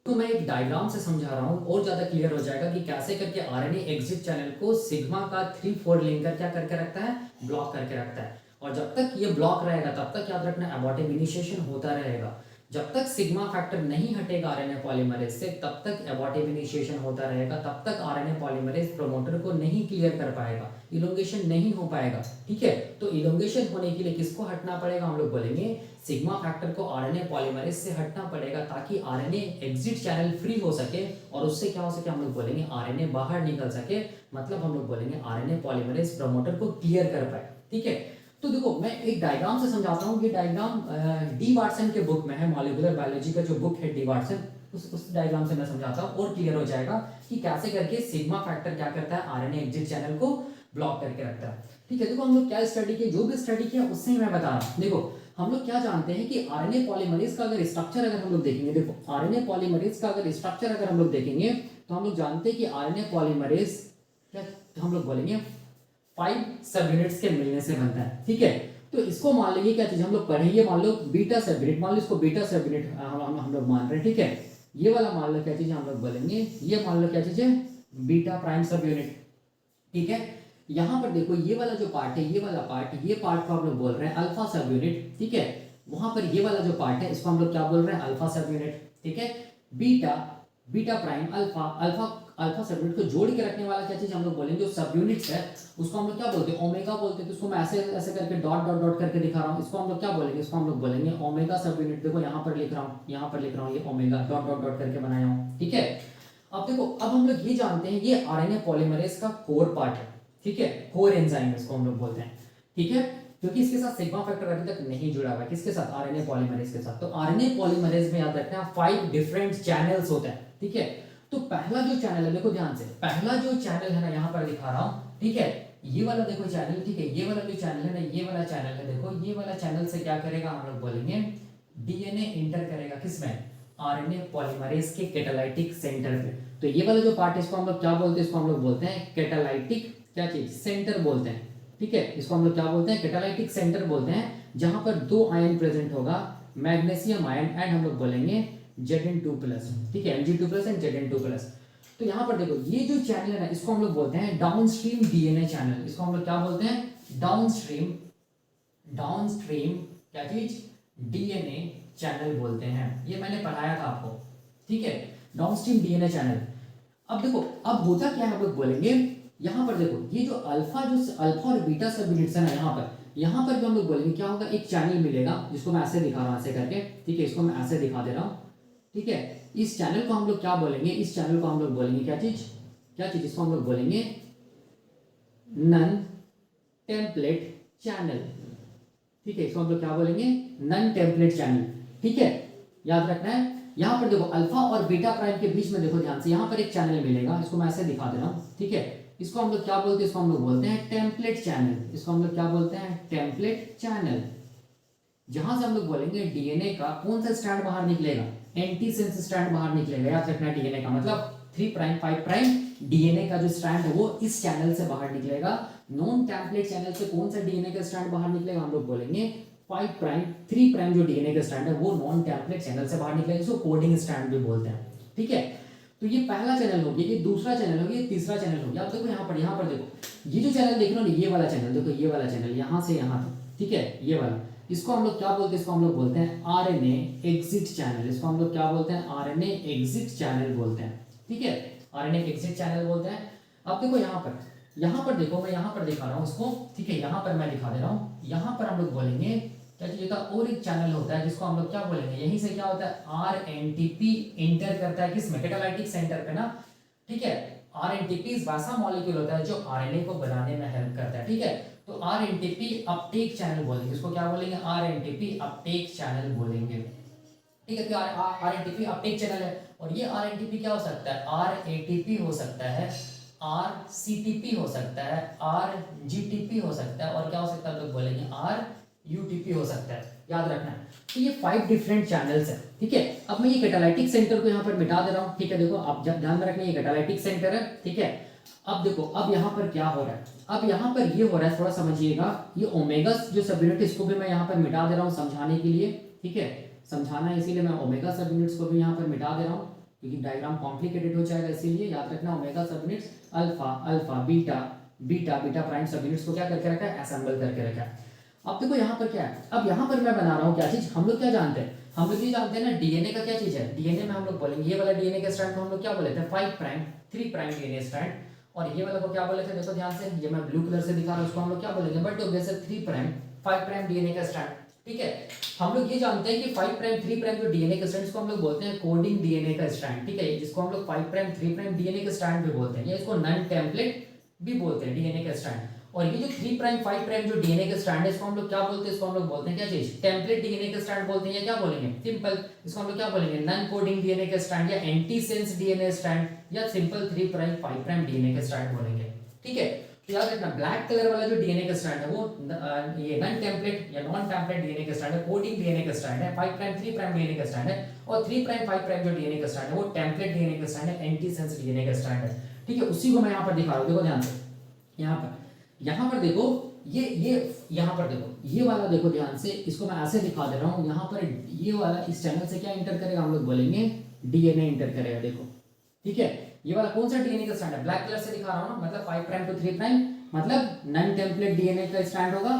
तो मैं एक डायग्राम से समझा रहा हूं और ज्यादा क्लियर हो जाएगा कि कैसे करके आरएनए एग्जिट चैनल को सिग्मा का 3,4 लिंकर क्या करके रखता है, ब्लॉक करके रखता है। और जब तक ये ब्लॉक रहेगा तब तक याद रखना एबॉर्टिव इनिशिएशन होता रहेगा। जब तक सिग्मा फैक्टर नहीं हटेगा आरएनए पॉलीमरेज से तब तक एबॉर्टिव इनिशिएशन होता रहेगा। तब तक आरएनए पॉलीमरेज प्रोमोटर को नहीं क्लियर कर पाएगा, इलोंगेशन नहीं हो पाएगा, ठीक है। तो इलोंगेशन होने के लिए किसको हटना पड़ेगा, हम लोग बोलेंगे सिग्मा फैक्टर को आरएनए पॉलीमरेज से हटना पड़ेगा ताकि आरएनए एग्जिट चैनल फ्री हो सके और उससे क्या हो सके, हम लोग बोलेंगे आरएनए बाहर निकल सके, मतलब हम लोग बोलेंगे आरएनए पॉलीमरेज प्रोमोटर को क्लियर कर पाए, ठीक है। तो देखो मैं एक डायग्राम से समझाता हूँ। ये डायग्राम डी वाटसन के बुक में है, मॉलिक्यूलर बायोलॉजी का जो बुक है डी वाटसन, उस डायग्राम से मैं समझाता हूँ और क्लियर हो जाएगा कि कैसे करके सिग्मा फैक्टर क्या करता है, आरएनए एग्जिट चैनल को ब्लॉक करके रखता है, ठीक है। देखो हम लोग क्या स्टडी किया, जो भी स्टडी किया उससे ही मैं बता रहा हूँ। देखो हम लोग क्या जानते हैं कि आरएनए पॉलीमरेज का अगर स्ट्रक्चर अगर हम लोग देखेंगे, देखो आरएनए पॉलीमरेज का अगर स्ट्रक्चर अगर हम लोग देखेंगे तो हम लोग जानते हैं कि आरएनए पॉलीमरेज क्या हम लोग बोलेंगे 5 सब यूनिट्स के मिलने से बनता है, ठीक है। तो इसको मान लीजिए क्या चीज हम लोग पढ़ेंगे, मान लो बीटा सब यूनिट, मान लो इसको बीटा सब यूनिट हम लोग मान रहे हैं, ठीक है। ये वाला मान लो क्या चीज हम लोग बोलेंगे, ये मान लो क्या चीज है, बीटा प्राइम सब यूनिट, ठीक है। यहाँ पर देखो ये वाला जो पार्ट है, ये वाला पार्ट, ये पार्ट को हम लोग बोल रहे हैं अल्फा सब यूनिट, ठीक है। वहां पर ये वाला जो पार्ट है इसको हम लोग क्या बोल रहे हैं, अल्फा सब यूनिट, ठीक है। बीटा प्राइम अल्फा सब यूनिट को जोड़ के रखने वाला क्या चीज हम लोग बोलेंगे, जो सब यूनिट्स है उसको हम लोग क्या बोलते हैं, ओमेगा बोलते हैं। तो इसको मैं ऐसे ऐसे करके डॉट डॉट डॉट करके दिखा रहा हूँ, इसको हम लोग क्या बोलेंगे, इसको हम लोग बोलेंगे ओमेगा सब यूनिट। देखो यहाँ पर लिख रहा हूँ, यहाँ पर लिख रहा हूँ, ये ओमेगा डॉट डॉट डॉट करके बनाया हूँ, ठीक है। अब देखो अब हम लोग ये जानते हैं ये आरएनए पॉलीमरेज का कोर पार्ट है, ठीक है, कोर एंजाइम इसको हम लोग बोलते हैं, ठीक है। क्योंकि इसके साथ सिग्मा फैक्टर अभी तक नहीं जुड़ा हुआ है, किसके साथ, आरएनए पॉलीमरेज के साथ। तो आरएनए पॉलीमरेज में याद रखना 5 डिफरेंट चैनल्स होते हैं, ठीक है। तो पहला जो चैनल है, देखो ध्यान से, पहला जो चैनल है ना यहाँ पर दिखा रहा हूँ, ठीक है। ये वाला देखो चैनल, ठीक है, ये वाला जो चैनल है ना, ये वाला चैनल है, देखो ये वाला चैनल से क्या करेगा, हम लोग बोलेंगे डीएनए इंटर करेगा किसमें, आरएनए पॉलीमरेज के कैटालाइटिक सेंटर पे। तो ये वाला जो पार्ट है इसको हम लोग क्या बोलते हैं, इसको हम लोग बोलते हैं कैटालाइटिक क्या चीज, सेंटर बोलते हैं, ठीक है। इसको हम लोग क्या बोलते हैं, कैटालाइटिक सेंटर बोलते हैं, जहां पर 2 आयन प्रेजेंट होगा, मैग्नीशियम आयन एंड हम लोग बोलेंगे Zn2+, ठीक है, Mg2+ एंड Zn2+। तो यहाँ पर देखो ये जो चैनल है ना इसको हम लोग बोलते हैं डाउनस्ट्रीम डीएनए चैनल। इसको हम लोग क्या बोलते हैं, डाउनस्ट्रीम क्या चीज, डीएनए चैनल बोलते हैं। ये मैंने पढ़ाया था आपको, ठीक है, डाउनस्ट्रीम डीएनए चैनल। अब देखो अब होता क्या है, हम लोग बोलेंगे यहाँ पर देखो ये जो अल्फा और बीटा सब यूनिट्स है ना, यहाँ पर जो हम लोग बोलेंगे क्या होगा, एक चैनल मिलेगा जिसको मैं ऐसे दिखा रहा हूँ, ऐसे करके, ठीक है। इसको मैं ऐसे दिखा दे रहा हूँ, ठीक है। इस चैनल को हम लोग क्या बोलेंगे, इस चैनल को हम लोग बोलेंगे क्या चीज, इसको हम लोग बोलेंगे नन टेम्पलेट चैनल, ठीक है। इसको हम लोग क्या बोलेंगे, नन टेम्पलेट चैनल, ठीक है। याद रखना है यहाँ पर देखो अल्फा और बीटा प्राइम के बीच में देखो ध्यान से, यहाँ पर एक चैनल मिलेगा, इसको मैं ऐसे दिखा दे रहा हूँ, ठीक है। इसको हम लोग क्या बोलते हैं, इसको हम लोग बोलते हैं टेम्पलेट चैनल। इसको हम लोग क्या बोलते हैं, टेम्पलेट चैनल। जहां से हम लोग बोलेंगे डीएनए का कौन सा स्ट्रैंड बाहर निकलेगा, एंटीसेंस स्ट्रैंड बाहर निकलेगा। याद रखना डीएनए का मतलब 3 प्राइम 5 प्राइम, डीएनए का जो स्ट्रैंड है वो इस चैनल से बाहर निकलेगा। नॉन टेम्पलेट चैनल से कौन सा डीएनए का स्ट्रैंड बाहर निकलेगा, हम लोग बोलेंगे 5 प्राइम 3 प्राइम जो डीएनए का स्ट्रैंड है वो नॉन टेम्पलेट चैनल से बाहर निकलेगा, इसको कोडिंग स्ट्रैंड भी बोलते हैं। ठीक है, तो ये पहला चैनल हो गया, ये दूसरा चैनल हो गया, ये तीसरा चैनल हो गया। आप देखो यहाँ पर देखो ये जो चैनल देख रहे हो ना, ये वाला चैनल देखो, ये वाला चैनल यहाँ से यहाँ तक, ठीक है, ये वाला, इसको हम लोग क्या बोलते हैं, इसको हम लोग बोलते हैं आरएनए एग्जिट चैनल। इसको हम लोग क्या बोलते हैं, आरएनए एग्जिट चैनल बोलते हैं। ठीक है, आरएनए एग्जिट चैनल बोलते हैं। अब देखो यहाँ पर देखो, मैं यहाँ पर दिखा रहा हूँ इसको। ठीक है, यहाँ पर मैं दिखा दे रहा हूँ, यहाँ पर हम लोग बोलेंगे क्या चीज होता है, और एक चैनल होता है जिसको हम लोग क्या बोलेंगे, यहीं से क्या होता है, आरएनटीपी इंटर करता है किस में, कैटालाइटिक सेंटर पे ना। ठीक है, आरएनटीपी वैसा मॉलिक्यूल होता है जो आरएनए को बनाने में हेल्प करता है। ठीक है, तो आरएनटीपी अपटेक चैनल बोलेंगे, इसको क्या बोलेंगे, आरएनटीपी अपटेक चैनल बोलेंगे। ठीक है, तो आरएनटीपी अपटेक चैनल है, और ये आरएनटीपी क्या हो सकता है, आरएटीपी हो सकता है, आरसीटीपी हो सकता है, आरजीटीपी हो सकता है, और क्या हो सकता है, लोग बोलेंगे आरयूटीपी हो सकता है, याद रखना। तो ये 5 डिफरेंट चैनल्स हैं। ठीक है, अब मैं ये कैटालाइटिक सेंटर को यहाँ पर मिटा दे रहा हूँ। ठीक है, देखो आप ध्यान में रखना, ये कैटालाइटिक सेंटर है। ठीक है, अब देखो अब यहाँ पर क्या हो रहा है, अब यहाँ पर ये हो रहा है, थोड़ा समझिएगा, ये ओमेगा जो सब यूनिट, इसको भी मैं यहाँ पर मिटा दे रहा हूँ समझाने के लिए। ठीक है, समझाना है इसीलिए मैं ओमेगा सब यूनिट्स को भी यहाँ पर मिटा दे रहा हूँ, क्योंकि डायग्राम कॉम्प्लिकेटेड हो जाएगा, इसीलिए याद रखना ओमेगा सब units, alpha alpha beta beta beta prime सब यूनिट्स को क्या करके रखा है, असेंबल करके रखा है। अब देखो यहाँ पर क्या है, अब यहाँ पर मैं बना रहा हूँ क्या चीज, हम लोग क्या जानते हैं, हम लोग ये जानते हैं ना डीएनए का क्या चीज है, डीएनए में हम लोग बोलेंगे ये वाला डीएनए का स्ट्रैंड को हम लोग क्या बोले थे, 5 प्राइम 3 प्राइम डीएनए स्ट्रैंड, और ये वाला को क्या बोले थे, देखो ध्यान से, ये मैं ब्लू कलर से दिखा रहा हूँ, उसको हम लोग क्या बोलेंगे, but obviously 3 prime 5 prime DNA का स्ट्रैंड। ठीक है, हम लोग ये जानते हैं कि 5 प्राइम 3 प्राइम जो डीएनए का स्ट्रैंड, इसको हम लोग बोलते हैं कोडिंग डीएनए का स्ट्रैंड। ठीक है, जिसको हम लोग 5 प्राइम 3 प्राइम डीएनए का स्ट्रैंड भी बोलते हैं, या इसको नॉन टेम्पलेट भी बोलते हैं डीएनए का स्ट्रैंड। और ये जो 3 प्राइम 5 प्राइम जो डीएनए का स्ट्रैंड है, इसको हम लोग क्या बोलते हैं, इसको हम लोग बोलते हैं क्या चीज, टेम्पलेट डीएनए का स्ट्रैंड बोलते हैं, या क्या बोलेंगे, सिंपल, इसको हम लोग क्या बोलेंगे, नॉन कोडिंग डीएनए का स्ट्रैंड, या एंटी सेंस डीएनए स्ट्रैंड, या सिंपल 3 प्राइम 5 प्राइम डीएनए का स्ट्रैंड बोलेंगे। ठीक है, तो याद रखना ब्लैक कलर वाला जो डीएनए का स्ट्रैंड है वो ये नॉन टेम्पलेट या नॉन टेम्पलेट डीएनए का स्ट्रैंड है, कोडिंग डीएनए का स्ट्रैंड है, 5 प्राइम 3 प्राइम डीएनए का स्ट्रैंड है, और 3 प्राइम 5 प्राइम जो डीएनए का स्ट्रैंड है वो टेम्पलेट डीएनए का स्ट्रैंड है, एंटी सेंस डीएनए का स्ट्रैंड है। ठीक है, उसी को मैं यहाँ पर दिखा रहा हूँ, देखो ध्यान से, यहाँ पर देखो, ये यहाँ पर देखो, ये वाला देखो ध्यान से, इसको मैं ऐसे दिखा दे रहा हूँ, यहाँ पर ये वाला इस चैनल से क्या इंटर करेगा, हम लोग बोलेंगे डीएनए इंटर करेगा। देखो ठीक है, ये वाला कौन सा डीएनए का स्ट्रैंड है, ब्लैक कलर से दिखा रहा हूँ ना, मतलब 5 प्राइम टू 3 प्राइम, मतलब नॉन टेम्पलेट डीएनए का स्ट्रैंड होगा।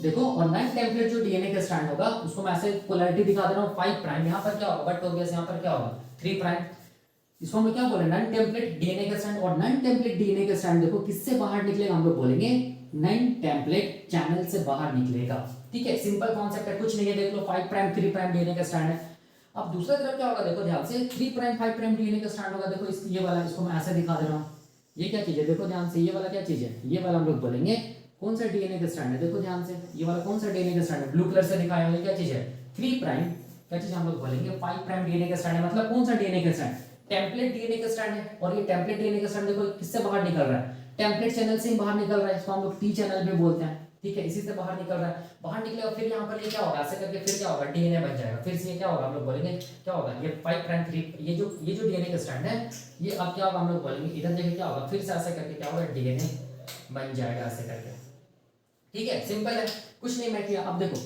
देखो, और नॉन टेम्पलेट जो डीएनए का स्ट्रैंड होगा उसको मैं ऐसे पोलैरिटी दिखा दे रहा हूँ, 5 प्राइम, यहाँ पर क्या होगा, बट ऑब्वियस यहाँ पर क्या होगा 3 प्राइम, इसको हम लोग क्या बोले, नॉन टेम्पलेट डीएनए का स्ट्रैंड। और नॉन टेम्पलेट डीएनए का स्ट्रैंड देखो किससे बाहर निकलेगा, हम लोग बोलेंगे नॉन टेम्पलेट चैनल से बाहर निकलेगा। ठीक है, सिंपल कॉन्सेप्ट है, कुछ नहीं है, देख लो 5 प्राइम 3 प्राइम डीएनए का स्ट्रैंड है। अब दूसरा तरफ क्या होगा, देखो ध्यान से, 3 प्राइम 5 प्राइम डीएनए का स्ट्रैंड होगा, देखो इस ये वाला, इसको मैं ऐसे दिखा दे रहा हूँ, ये क्या चीज है, देखो ध्यान से, ये वाला क्या चीज है, ये वाला हम लोग बोलेंगे कौन सा डीएनए का स्ट्रैंड है, देखो ध्यान से, ये वाला कौन सा डीएनए का स्ट्रैंड है, ब्लू कलर से दिखाया हुआ, ये क्या चीज है, 3 प्राइम, क्या चीज हम लोग बोलेंगे 5 प्राइम डीएनए का स्ट्रैंड है, मतलब कौन सा डीएनए का स्ट्रैंड, टेम्पलेट डीएनए का स्ट्रैंड है। और ये टेम्पलेट डीएनए का स्ट्रैंड देखो किससे बाहर निकल रहा है, टेम्पलेट चैनल से ही बाहर निकल रहा है, इसको हम लोग टी चैनल भी बोलते हैं। ठीक है, इसी से बाहर निकल रहा है, बाहर निकलेगा, फिर यहाँ पर ये क्या होगा, ऐसे करके फिर क्या होगा, डीएनए बन जाएगा, फिर से ये क्या होगा, हम लोग बोलेंगे क्या होगा, ये 5 प्राइम 3, ये जो डीएनए का स्ट्रैंड है, ये अब क्या होगा, हम लोग बोलेंगे इधर देखिए क्या होगा, फिर से ऐसे करके क्या होगा, डीएनए बन जाएगा ऐसे करके। ठीक है, सिंपल है, कुछ नहीं मैं किया। अब देखो,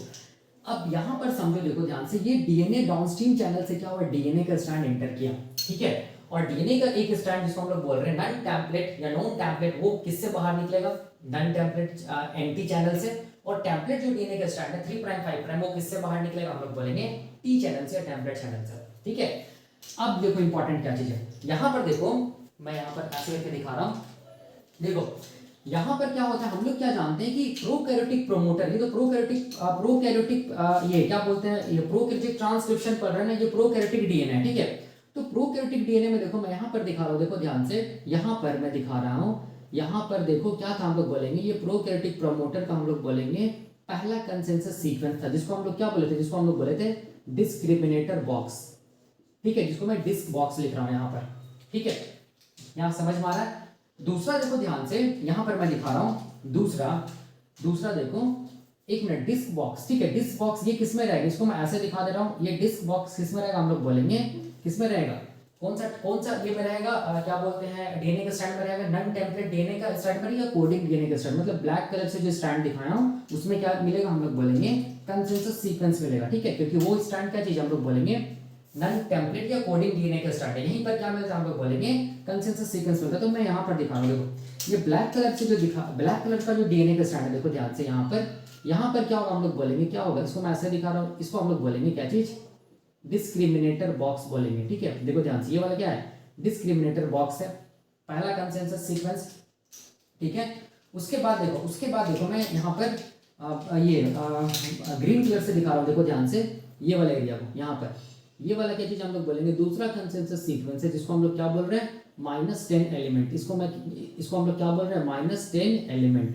अब यहाँ पर समझो, देखो ध्यान से, ये डीएनए डाउनस्ट्रीम चैनल से क्या हुआ, डीएनए का स्ट्रैंड एंटर किया। ठीक है, और डीएनए का एक स्ट्रैंड जिसको हम लोग बोल रहे हैं नॉन टेम्पलेट या नॉन टेम्पलेट, वो किससे बाहर निकलेगा, नॉन टेम्पलेट एंटी चैनल से। और टेम्पलेट जो डीएनए का स्ट्रैंड है 3 प्राइम 5 प्राइम, वो किससे बाहर निकलेगा, हम लोग बोलेंगे टी चैनल से या टेम्पलेट चैनल से। ठीक है, अब देखो इंपॉर्टेंट क्या चीज है, यहाँ पर देखो, मैं यहाँ पर ऐसे करके दिखा रहा हूँ, देखो यहाँ पर क्या होता है, हम लोग क्या जानते हैं कि प्रोकैरियोटिक प्रोमोटर, ये तो प्रोकैरियोटिक ये क्या बोलते हैं, ये प्रोकैरियोटिक ट्रांसक्रिप्शन पढ़ रहे हैं, ये प्रोकैरियोटिक डीएनए है। ठीक है, तो प्रोकैरियोटिक डीएनए में देखो, मैं यहाँ पर दिखा रहा हूँ, देखो ध्यान से, यहाँ पर मैं दिखा रहा हूँ, यहाँ पर देखो क्या था, हम लोग बोलेंगे ये प्रोकैरियोटिक प्रोमोटर का हम लोग बोलेंगे पहला कंसेंसस सीक्वेंस था, जिसको हम लोग क्या बोले थे, जिसको हम लोग बोले थे डिस्क्रिमिनेटर बॉक्स। ठीक है, जिसको मैं डिस्क बॉक्स लिख रहा हूँ यहाँ पर। ठीक है, यहाँ समझ में आ रहा है। दूसरा देखो ध्यान से, यहाँ पर मैं दिखा रहा हूँ दूसरा देखो, एक मिनट, डिस्क बॉक्स। ठीक है, डिस्क बॉक्स ये किस में रहेगा, इसको मैं ऐसे दिखा दे रहा हूँ, ये डिस्क बॉक्स किस में रहेगा, हम लोग बोलेंगे किस में रहेगा, कौन सा ये में रहेगा, क्या बोलते हैं, डीएनए का स्ट्रैंड में रहेगा नन टेम्पलेट डीएनए का स्ट्रैंड में या कोडिंग डीएनए का स्ट्रैंड, मतलब ब्लैक कलर से जो स्ट्रैंड दिखाया हूं उसमें क्या मिलेगा, हम लोग बोलेंगे कंसेंसस सीक्वेंस मिलेगा। ठीक है, क्योंकि वो स्ट्रैंड क्या चीज हम लोग बोलेंगे नन टेम्पलेट या कोडिंग डीएनए का स्ट्रैंड है। यहीं पर क्या मिलता है, हम लोग बोलेंगे कंसेंसस सीक्वेंस मिलता है। तो मैं यहाँ पर दिखा रहा हूँ, देखो ये ब्लैक कलर से जो दिखा, ब्लैक कलर का जो डीएनए का स्ट्रैंड है, देखो ध्यान से यहाँ पर क्या होगा, हम लोग बोलेंगे क्या होगा, इसको मैं ऐसे दिखा रहा हूँ, इसको हम लोग बोलेंगे क्या चीज, डिस्क्रिमिनेटर बॉक्स बोलेंगे। ठीक है, देखो ध्यान से, ये वाला क्या है, डिस्क्रिमिनेटर बॉक्स है, पहला कंसेंसस सीक्वेंस। ठीक है, उसके बाद देखो मैं यहाँ पर ये ग्रीन कलर से दिखा रहा हूँ, देखो ध्यान से, ये वाला एरिया को, यहाँ पर ये वाला क्या चीज हम लोग बोलेंगे दूसरा कंसेंसस सीक्वेंस है, जिसको हम लोग क्या बोल रहे हैं, -10 एलिमेंट। इसको हम लोग क्या बोल रहे हैं, -10 एलिमेंट।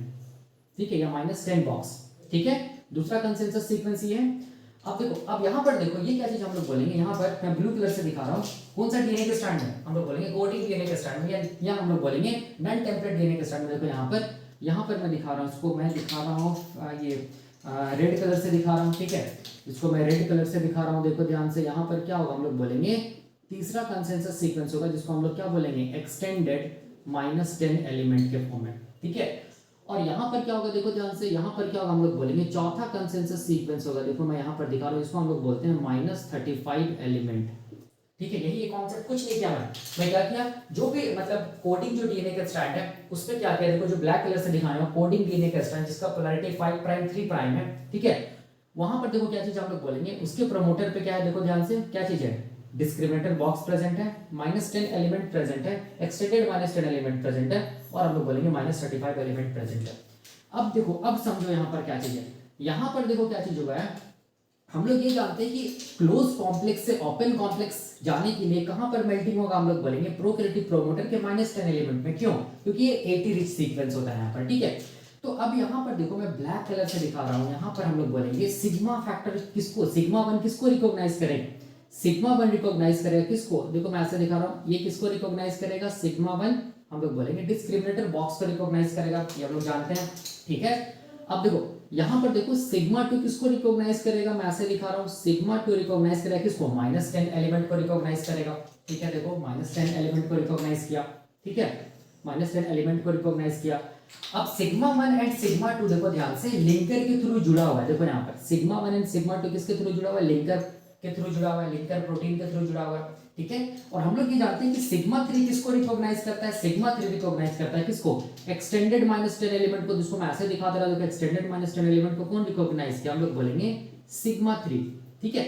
ठीक है, या -10 बॉक्स। ठीक है, दूसरा कंसेंसस सीक्वेंस ये है। अब देखो, अब यहाँ पर देखो, ये क्या चीज हम लोग बोलेंगे, यहाँ पर मैं ब्लू कलर से दिखा रहा हूँ, कौन सा डीएनए के स्ट्रैंड है, हम लोग बोलेंगे कोडिंग डीएनए के स्ट्रैंड में, या हम लोग बोलेंगे नन टेम्पलेट डीएनए के स्ट्रैंड में। देखो यहाँ पर मैं दिखा रहा हूँ, इसको मैं दिखा रहा हूँ ये रेड कलर से दिखा रहा हूँ। ठीक है, इसको मैं रेड कलर से दिखा रहा हूँ, देखो ध्यान से, यहाँ पर क्या होगा, हम लोग बोलेंगे तीसरा कंसेंसस सीक्वेंस होगा, जिसको हम लोग क्या बोलेंगे, एक्सटेंडेड -10 एलिमेंट के फॉर्म में। ठीक है, और यहाँ पर क्या होगा, देखो ध्यान से, यहाँ पर क्या होगा, हम लोग बोलेंगे चौथा कंसेंसस सीक्वेंस होगा, देखो मैं यहाँ पर दिखा रहा हूँ, इसको हम लोग बोलते हैं -35 एलिमेंट। ठीक है, यही ये कॉन्सेप्ट, कुछ नहीं किया मैं क्या किया, जो भी मतलब कोडिंग जो डीएनए का स्ट्रैंड है उस पर क्या किया, देखो जो ब्लैक कलर से दिखाया हूं कोडिंग डीएनए का स्ट्रैंड, जिसका पोलैरिटी 5 प्राइम 3 प्राइम है। ठीक है, वहां पर देखो क्या चीज हम लोग बोलेंगे, उसके प्रोमोटर पे क्या है, देखो ध्यान से, क्या चीज है, डिस्क्रिमिनेटर बॉक्स प्रेजेंट है, -10 एलिमेंट प्रेजेंट है, एक्सटेंडेड -10 एलिमेंट प्रेजेंट है, और हम लोग बोलेंगे -35 एलिमेंट प्रेजेंट है। अब देखो, अब समझो यहाँ पर क्या चीज है, यहाँ पर देखो क्या चीज होगा है, हम लोग ये जानते हैं कि क्लोज कॉम्प्लेक्स से ओपन कॉम्प्लेक्स जाने के लिए कहां पर मेल्टिंग होगा, हम लोग बोलेंगे प्रोकैरियोटिक प्रोमोटर के -10 एलिमेंट में। क्यों, क्योंकि ये 80 रिच सीक्वेंस होता है यहाँ पर। ठीक है, तो अब यहाँ पर देखो, मैं ब्लैक कलर से दिखा रहा हूँ, यहाँ पर हम लोग बोलेंगे सिग्मा फैक्टर किसको, सिग्मा 1 किसको रिकॉग्नाइज करेगा, सिग्मा 1 रिकॉग्नाइज करेगा किसको, देखो मैं ऐसे दिखा रहा हूँ, ये किसको रिकॉग्नाइज करेगा, सिग्मा 1 हम लोग बोलेंगे डिस्क्रिमिनेटर बॉक्स को रिकॉग्नाइज करेगा, ये हम लोग जानते हैं। ठीक है, अब देखो यहाँ पर देखो सिग्मा 2 किसको रिकॉग्नाइज करेगा, मैं ऐसे दिखा रहा हूँ, सिग्मा 2 रिकॉग्नाइज करेगा किसको, -10 एलिमेंट को रिकॉग्नाइज करेगा। ठीक है, देखो -10 एलिमेंट को रिकॉग्नाइज किया। ठीक है, -10 एलिमेंट को रिकॉग्नाइज किया। अब सिग्मा 1 एंड सिग्मा 2 देखो ध्यान से लिंकर के थ्रू जुड़ा हुआ है, देखो यहाँ पर सिग्मा 1 एंड सिग्मा 2 किसके थ्रू जुड़ा हुआ है, लिंकर के थ्रू जुड़ा हुआ है, लिंकर प्रोटीन के थ्रू जुड़ा हुआ है। ठीक है, और हम लोग ये जानते हैं कि सिग्मा 3 किसको रिकॉग्नाइज करता है, सिग्मा 3 रिकॉग्नाइज करता है किसको, एक्सटेंडेड -10 एलिमेंट को, जिसको मैं ऐसे दिखा दे रहा हूं, एक्सटेंडेड -10 एलिमेंट को कौन रिकॉग्नाइज किया, हम लोग बोलेंगे सिग्मा 3। ठीक है,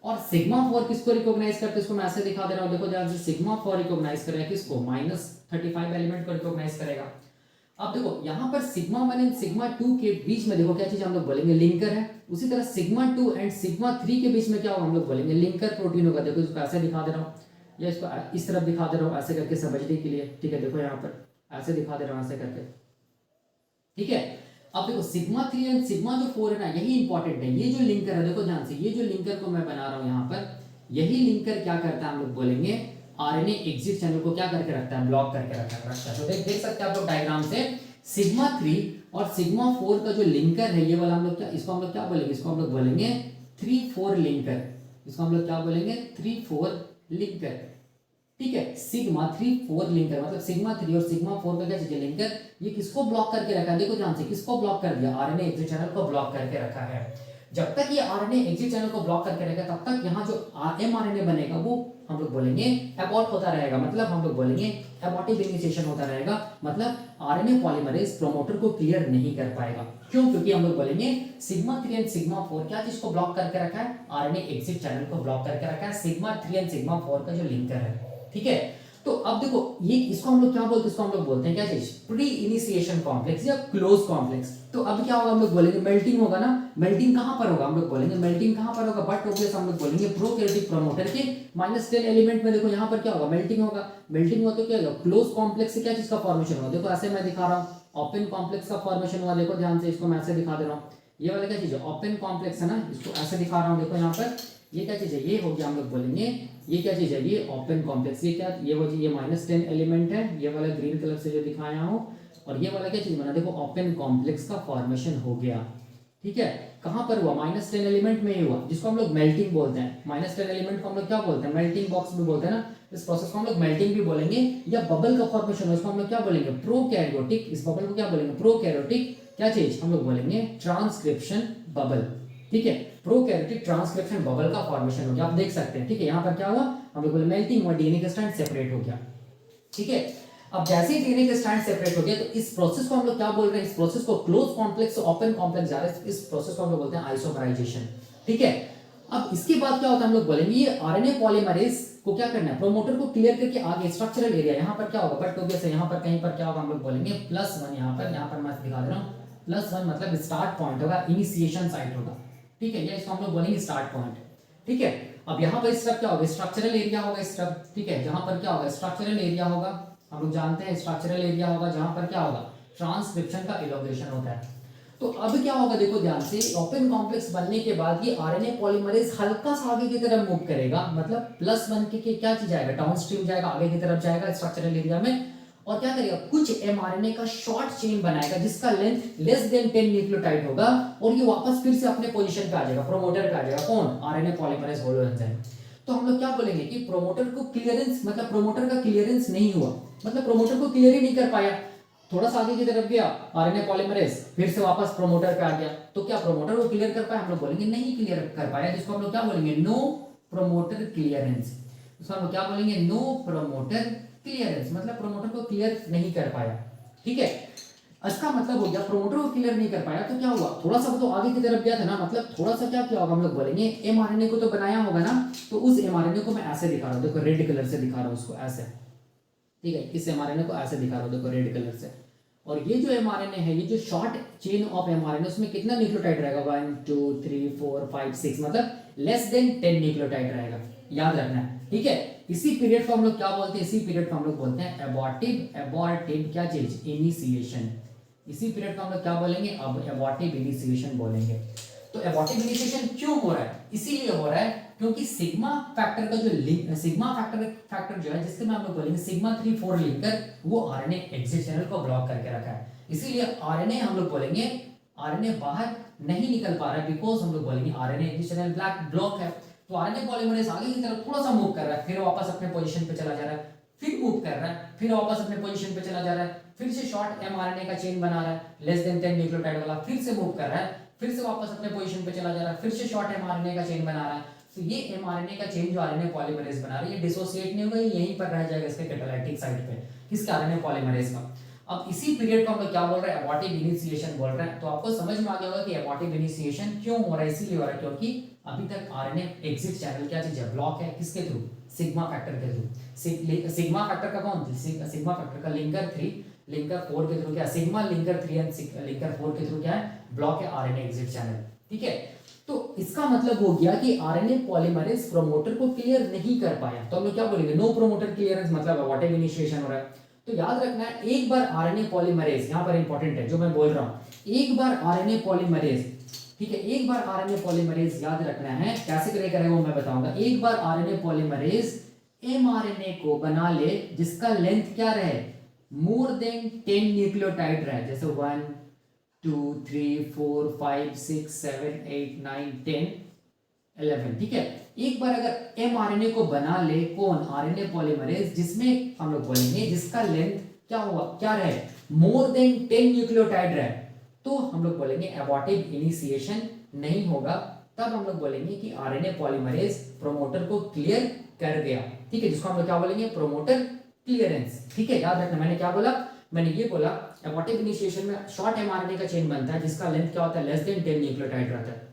और सिग्मा 4 किसको रिकॉग्नाइज करते हैं, इसको मैं ऐसे दिखा दे रहा हूं, देखो ध्यान से, सिग्मा 4 रिकॉग्नाइज करेगा किसको, -35 एलिमेंट को रिकॉग्नाइज करेगा। अब देखो यहाँ पर सिग्मा 1 एंड सिग्मा 2 के बीच में देखो क्या चीज हम लोग बोलेंगे, लिंकर है। उसी तरह सिग्मा 2 एंड सिग्मा 3 के बीच में क्या होगा, हम लोग बोलेंगे लिंकर प्रोटीन होगा। देखो इसको ऐसे दिखा दे रहा हूँ, या इसको इस तरफ दिखा दे रहा हूँ, ऐसे करके समझने के लिए। ठीक है, देखो यहाँ पर ऐसे दिखा दे रहा हूँ, ऐसे करके। ठीक है, अब देखो सिग्मा 3 एंड सिग्मा जो 4 है ना, यही इंपॉर्टेंट है। ये जो लिंकर है, देखो ध्यान से, ये जो लिंकर को मैं बना रहा हूँ यहाँ पर, यही लिंकर क्या करता है, हम लोग बोलेंगे आरएनए एग्जिट चैनल को क्या करके रखता है, ब्लॉक करके रखता है। तो देख सकते हैं आप लोग डायग्राम से, सिग्मा 3 और सिग्मा 4 का जो लिंकर है, ये वाला हम लोग क्या, इसको हम लोग क्या बोलेंगे, इसको हम लोग बोलेंगे 3-4 लिंकर। इसको हम लोग क्या बोलेंगे, 3-4 लिंकर। ठीक है, सिग्मा 3-4 लिंकर, मतलब सिग्मा 3 और सिग्मा 4 का क्या चीज है, लिंकर। ये किसको ब्लॉक करके रखा है, देखो ध्यान से, किसको ब्लॉक कर दिया, आरएनए एग्जिट चैनल को ब्लॉक करके रखा है। जब तक ये आरएनए एग्जिट चैनल को ब्लॉक करके रहेगा, तब तक यहाँ जो एमआरएनए बनेगा वो हम लोग बोलेंगे एबॉर्ट होता रहेगा, मतलब हम लोग बोलेंगे एबॉर्टिव इनिशिएशन होता रहेगा, मतलब आरएनए पॉलीमरेज प्रोमोटर को क्लियर नहीं कर पाएगा। क्यों, क्योंकि हम लोग बोलेंगे सिग्मा 3 एंड सिग्मा 4 क्या चीज को ब्लॉक करके रखा है, आरएनए एग्जिट चैनल को ब्लॉक करके रखा है, सिग्मा 3 एंड सिग्मा 4 का जो लिंकर है। ठीक है, तो अब देखो ये, इसको हम लोग क्या बोलते हैं, इसको हम लोग बोलते हैं क्या चीज, प्री इनिशिएशन कॉम्प्लेक्स या क्लोज कॉम्प्लेक्स। तो अब क्या होगा, हम लोग बोलेंगे मेल्टिंग होगा ना। मेल्टिंग कहां पर होगा, हम लोग बोलेंगे मेल्टिंग कहां पर होगा, बट ऑब्वियस हम लोग बोलेंगे प्रोकैरियोटिक प्रोमोटर के -10 एलिमेंट में। देखो यहाँ पर क्या होगा, मेल्टिंग होगा। मेल्टिंग हुआ तो क्या होगा, क्लोज कॉम्प्लेक्स से क्या चीज का फॉर्मेशन होगा, देखो ऐसे मैं दिखा रहा हूँ, ओपन कॉम्प्लेक्स का फॉर्मेशन हुआ। देखो ध्यान से, इसको मैं ऐसे दिखा दे रहा हूँ, ये वाला क्या चीज है, ओपन कॉम्प्लेक्स है ना, इसको ऐसे दिखा रहा हूँ। देखो यहाँ पर ये क्या चीज है, ये हो गया, हम लोग बोलेंगे ये क्या चीज है, ये ओपन कॉम्प्लेक्स। ये क्या, ये वो ये -10 एलिमेंट है, ये वाला ग्रीन कलर से जो दिखाया हूँ, और ये वाला क्या चीज बना, देखो ओपन कॉम्प्लेक्स का फॉर्मेशन हो गया। ठीक है, कहाँ पर हुआ, -10 एलिमेंट में ही हुआ, जिसको हम लोग मेल्टिंग बोलते हैं। -10 एलिमेंट को हम लोग क्या बोलते हैं, मेल्टिंग बॉक्स भी बोलते हैं ना। इस प्रोसेस को हम लोग मेल्टिंग भी बोलेंगे, या बबल का फॉर्मेशन उसको हम लोग क्या बोलेंगे, प्रोकैरियोटिक। इस बबल को क्या बोलेंगे, प्रोकैरियोटिक क्या चीज हम लोग बोलेंगे, ट्रांसक्रिप्शन बबल। ठीक है, प्रोकैरियोटिक ट्रांसक्रिप्शन बबल का फॉर्मेशन हो गया, आप देख सकते हैं। ठीक है, यहाँ पर क्या हुआ, हम लोग बोले मेल्टिंग हुआ, डीएनए का स्ट्रैंड सेपरेट हो गया। ठीक है, अब जैसे ही डीएनए का स्ट्रैंड सेपरेट हो गया, तो इस प्रोसेस को हम लोग क्या बोल रहे हैं, इस प्रोसेस को क्लोज कॉम्प्लेक्स से ओपन कॉम्प्लेक्स जा रहा है, इस प्रोसेस को हम लोग बोलते हैं आइसोमराइजेशन। ठीक है, अब इसके बाद क्या होता है, हम लोग बोलेंगे ये आरएनए पॉलीमरेज को क्या करना है, प्रोमोटर को क्लियर करके आगे स्ट्रक्चरल एरिया, यहाँ पर क्या होगा, बट ऑब्वियस है यहाँ पर कहीं पर क्या होगा, हम लोग बोलेंगे +1। यहाँ पर मैं दिखा दे रहा हूँ, +1 मतलब स्टार्ट पॉइंट होगा, इनिशिएशन साइट होगा। ठीक है, या इसको हम लोग बोलेंगे स्टार्ट पॉइंट। ठीक है, अब यहाँ पर इस तरफ क्या होगा, स्ट्रक्चरल एरिया होगा इस तरफ। ठीक है, जहां पर क्या होगा, स्ट्रक्चरल एरिया होगा, हम लोग जानते हैं स्ट्रक्चरल एरिया होगा जहां पर क्या होगा, ट्रांसक्रिप्शन का इलोंगेशन होता है। तो अब क्या होगा, देखो ध्यान से, ओपन कॉम्प्लेक्स बनने के बाद ये आरएनए पॉलीमरेज हल्का सा आगे की तरफ मूव करेगा, मतलब +1 के क्या चीज जाएगा, डाउनस्ट्रीम जाएगा, आगे की तरफ जाएगा स्ट्रक्चरल एरिया में, और क्या करेगा, कुछ एमआरएनए का शॉर्ट चेन बनाएगा जिसका लेंथ <10 न्यूक्लियोटाइड होगा, और ये वापस फिर से अपने पोजीशन पे आ जाएगा, प्रोमोटर पे आ जाएगा, कौन, आरएनए पॉलीमरेज होलो एंजाइम। तो हम लोग क्या बोलेंगे कि प्रोमोटर को क्लियरेंस, मतलब प्रोमोटर का क्लियरेंस नहीं हुआ, मतलब प्रोमोटर को क्लियर ही नहीं कर पाया, थोड़ा सा आगे की तरफ गया आरएनए पॉलीमरेज, फिर से वापस प्रोमोटर पे आ गया, तो क्या प्रोमोटर को क्लियर कर पाया, हम लोग बोलेंगे नहीं क्लियर कर पाया, जिसको हम लोग क्या बोलेंगे, नो प्रोमोटर क्लियरेंस। इसको हम लोग क्या बोलेंगे, नो प्रोमोटर क्लियरेंस, मतलब प्रोमोटर को क्लियर नहीं कर पाया। ठीक है, इसका मतलब हो गया प्रोमोटर को क्लियर नहीं कर पाया, तो क्या हुआ, थोड़ा सा तो आगे की तरफ गया था ना, मतलब थोड़ा सा क्या किया होगा, हम लोग बोलेंगे एमआरएनए को तो बनाया होगा ना, तो उस एमआरएनए को मैं ऐसे दिखा रहा हूँ, देखो रेड कलर से दिखा रहा हूँ उसको ऐसे। ठीक है, इस एमआरएनए को ऐसे दिखा रहा हूँ, देखो रेड कलर से। और ये जो एमआरएनए है, ये जो शॉर्ट चेन ऑफ एमआरएनए, उसमें कितना न्यूक्लियोटाइड रहेगा, 1 2 3 4 5 6, मतलब <10 न्यूक्लियोटाइड रहेगा, याद रखना है। ठीक है, इसी पीरियड को हम लोग क्या बोलते हैं, इसी पीरियड को हम लोग बोलते हैं एबॉर्टिव क्या चीज, इनिशिएशन। इसी पीरियड को हम लोग क्या बोलेंगे, अब एबॉर्टिव इनिशिएशन बोलेंगे। तो एबॉर्टिव इनिशिएशन क्यों हो रहा है, इसीलिए हो रहा है क्योंकि सिग्मा फैक्टर का जो लिंक, सिग्मा फैक्टर जो है, जिसके में हम लोग बोलेंगे sigma-3,4 लिंकर, वो आरएनए एग्जिट चैनल को ब्लॉक करके रखा है। इसीलिए आरएनए हम लोग बोलेंगे, आरएनए बाहर नहीं निकल पा रहा है, बिकॉज हम लोग बोलेंगे आरएनए एग्जिट चैनल ब्लॉक है। तो आरएनए पॉलीमरेज आगे की तरफ थोड़ा सा मूव कर रहा है, फिर वापस अपने पोजीशन पे चला जा रहा है, फिर मूव कर रहा है, फिर वापस अपने पोजीशन पे चला जा रहा है, फिर से शॉर्ट एमआरएनए का चेन बना रहा है, <10 न्यूक्लियोटाइड वाला, फिर से मूव कर रहा है, फिर से वापस अपने पोजीशन पे चला जा रहा है, फिर से शॉर्ट एमआरएनए का चेन बना रहा है। तो ये एमआरएनए का चेन जो आरएनए पॉलीमरेज बना रही है, डिसोसिएट नहीं होगा, यहीं पर रह जाएगा इसके कैटालाइटिक साइट पे, किसके, आरएनए पॉलीमरेज का। अब इसी पीरियड को हम लोग क्या बोल रहे हैं, एबॉर्टिव इनिशिएशन बोल रहे हैं। तो आपको समझ में आ गया होगा कि एबॉर्टिव इनिशिएशन क्यों हो रहा है, इसीलिए हो रहा है क्योंकि अभी तक आरएनए एग्जिट चैनल क्या चीज है, ब्लॉक है, किसके थ्रू, सिग्मा फैक्टर के थ्रू। सिग्मा फैक्टर का कौन, सिग्मा फैक्टर का लिंकर 3 लिंकर 4 के थ्रू क्या, सिग्मा लिंकर 3 एंड लिंकर 4 के थ्रू क्या है, ब्लॉक है आरएनए एग्जिट चैनल। ठीक है, तो इसका मतलब हो गया कि आरएनए पॉलीमरेज प्रोमोटर को क्लियर नहीं कर पाया, तो हम लोग क्या बोलेंगे, नो प्रोमोटर क्लियरेंस, मतलब एबॉर्टिव इनिशिएशन हो रहा है। तो याद रखना है, एक बार आरएनए पॉलीमरेज, यहां पर इंपॉर्टेंट है जो मैं बोल रहा हूं, एक बार आरएनए पॉलीमरेज, ठीक है, एक बार आरएनए पॉलीमरेज याद रखना है, कैसे करेगा वो मैं बताऊंगा। एक बार आरएनए पॉलीमरेज एमआरएनए को बना ले जिसका लेंथ क्या रहे, मोर देन 10 न्यूक्लियोटाइड रहे, जैसे 1 2 3 4 5 6 7 8 9 10 11। ठीक है, एक बार अगर एमआरएनए को बना ले, कौन, आरएनए पॉलीमरेज, जिसमें हम लोग बोलेंगे जिसका लेंथ क्या हुआ, क्या रहे, मोर देन 10 न्यूक्लियोटाइड रहे, तो हम लोग बोलेंगे एबॉर्टिव इनिशिएशन नहीं होगा, तब हम लोग बोलेंगे कि आरएनए पॉलीमरेज प्रोमोटर को क्लियर कर गया। ठीक है, जिसको हम लोग क्या बोलेंगे, प्रोमोटर क्लियरेंस। ठीक है, याद रखना, मैंने क्या बोला, मैंने ये बोला एबॉर्टिव इनिशिएशन में शॉर्ट एमआरएनए का चेन बनता है जिसका लेंथ क्या होता है, <10 न्यूक्लियोटाइड रहता है।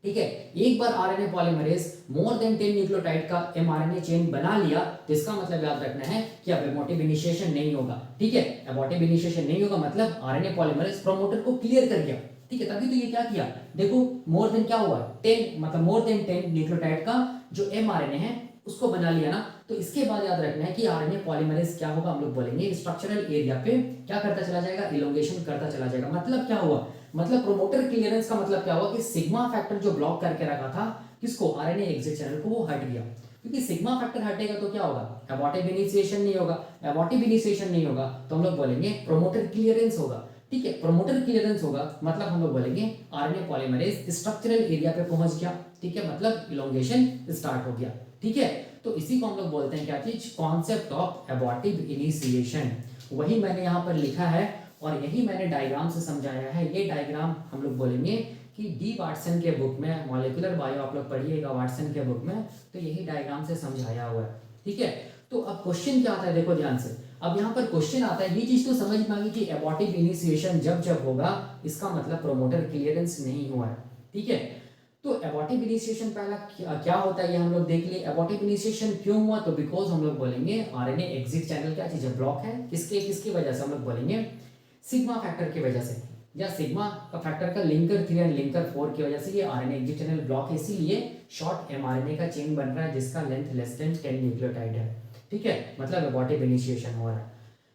ठीक है, एक बार RNA polymerase more than 10 nucleotide का एमआरएनए चेन बना लिया, तो इसका मतलब याद रखना है कि अब एबॉर्टिव इनिशिएशन नहीं होगा। ठीक है, एबॉर्टिव इनिशिएशन नहीं होगा, मतलब आरएनए पॉलीमरेज प्रोमोटर को क्लियर कर गया। ठीक है, तभी तो ये क्या किया, देखो मोर देन क्या हुआ, 10, मतलब मोर देन 10 न्यूक्लियोटाइड का जो एमआरएनए है उसको बना लिया ना। तो इसके बाद याद रखना है कि आरएनए पॉलीमरेज क्या होगा, हम लोग बोलेंगे स्ट्रक्चरल एरिया पे क्या करता चला जाएगा, इलोंगेशन करता चला जाएगा। मतलब क्या हुआ, मतलब प्रोमोटर क्लियरेंस का मतलब क्या हुआ कि सिग्मा फैक्टर जो ब्लॉक करके रखा था किसको, आरएनए एग्जिट चैनल को, वो हट गया। क्योंकि सिग्मा फैक्टर हटेगा तो क्या होगा, एबॉर्टिव इनिशिएशन नहीं होगा, एबॉर्टिव इनिशिएशन नहीं होगा तो हम लोग बोलेंगे प्रोमोटर क्लियरेंस होगा। ठीक है। प्रोमोटर क्लियरेंस होगा मतलब हम लोग बोलेंगे आरएनए पॉलीमरेज स्ट्रक्चरल एरिया पे पहुंच गया, ठीक है, मतलब इलोंगेशन स्टार्ट हो गया, ठीक है। तो इसी को हम लोग बोलते हैं क्या चीज, कॉन्सेप्ट ऑफ एबॉर्टिव इनिशिएशन। वही मैंने यहाँ पर लिखा है और यही मैंने डायग्राम से समझाया है। ये डायग्राम हम लोग बोलेंगे कि डी वाटसन के बुक में, मॉलिक्यूलर बायो आप लोग पढ़िएगा वाटसन के बुक में, तो यही डायग्राम से समझाया हुआ है, ठीक है। तो अब क्वेश्चन क्या आता है, देखो ध्यान से। अब यहाँ पर क्वेश्चन आता है, ये चीज तो समझ में आ गई कि एबॉर्टिव इनिशिएशन जब जब होगा इसका मतलब प्रोमोटर क्लियरेंस नहीं हुआ है, ठीक है। तो एबॉर्टिव इनिशिएशन पहला क्या होता है ये हम लोग देख लिए। एबॉर्टिव इनिशिएशन क्यों हुआ, तो बिकॉज हम लोग बोलेंगे आरएनए एग्जिट चैनल क्या चीज है, ब्लॉक है। किसके किसकी वजह से, हम लोग बोलेंगे सिग्मा फैक्टर की वजह से, या सिग्मा का फैक्टर का लिंकर 3 एंड लिंकर 4 की वजह से ये आरएनए एग्जिट चैनल ब्लॉक है, इसीलिए शॉर्ट एमआरएनए का चेन बन रहा है जिसका लेंथ लेस देन 10 न्यूक्लियोटाइड है, ठीक है, मतलब एबॉर्टिव इनिशिएशन हो रहा है।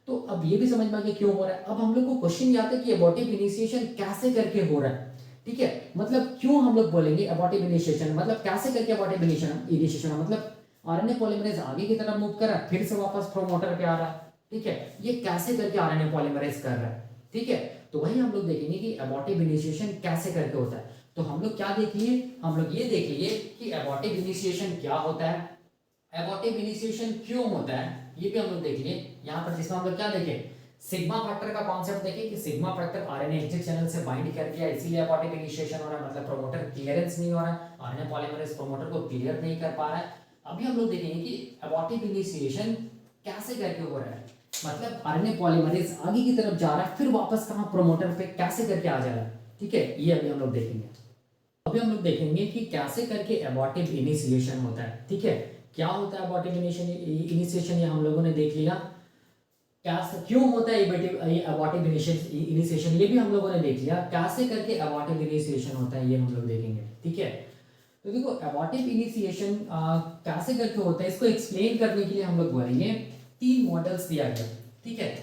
तो अब ये भी समझ में आ गया क्यों हो रहा है। अब हम लोग को क्वेश्चन ये आता है कि एबॉर्टिव इनिशिएशन कैसे करके हो रहा है, ठीक है, मतलब क्यों हम लोग बोलेंगे एबॉर्टिव इनिशिएशन, मतलब कैसे करके एबॉर्टिव इनिशिएशन मतलब आरएनए पॉलीमरेज आगे की तरफ मूव कर रहा है फिर से वापस प्रोमोटर पे आ रहा है, ठीक है, ये कैसे करके आरएनए पॉलीमरेज कर रहा है, ठीक है। तो वही हम लोग देखेंगे कि एबॉर्टिव इनिशिएशन कैसे करके होता है। तो हम लोग क्या देख लिए, हम लोग ये देख लिए कि एबॉर्टिव इनिशिएशन क्या होता है, एबॉर्टिव इनिशिएशन क्यों होता है, ये भी हम लोग देख लिए। यहाँ पर जिसमें हम लोग क्या देखें, सिग्मा फैक्टर का कॉन्सेप्ट देखें कि sigma factor RNA exit channel से बाइंड कर गया, इसीलिए एबॉर्टिव इनिशिएशन हो रहा है, मतलब प्रोमोटर क्लियरेंस नहीं हो रहा है, आरएनए पॉलीमरेज प्रोमोटर को क्लियर नहीं कर पा रहा है। अभी हम लोग देखेंगे कि एबॉर्टिव इनिशिएशन कैसे करके हो रहा है, मतलब आरएनए पॉलीमरेज आगे की तरफ जा रहा है फिर वापस कहां, प्रोमोटर पे कैसे करके आ जा रहा है, ठीक है, ये अभी हम लोग देखेंगे। अभी हम लोग देखेंगे कि कैसे करके एबॉर्टिव इनिशिएशन होता है, ठीक है। क्या होता है एबॉर्टिव इनिशिएशन, ये हम लोगों ने देख लिया। क्या क्यों होता है एबॉर्टिव इनिशिएशन, ये भी हम लोगों ने देख लिया। कैसे करके एबॉर्टिव इनिशिएशन होता है ये हम लोग देखेंगे, ठीक है। तो देखो एबॉर्टिव इनिशिएशन कैसे करके होता है, इसको एक्सप्लेन करने के लिए हम लोग बोलेंगे 3 मॉडल्स दिया गया, ठीक है।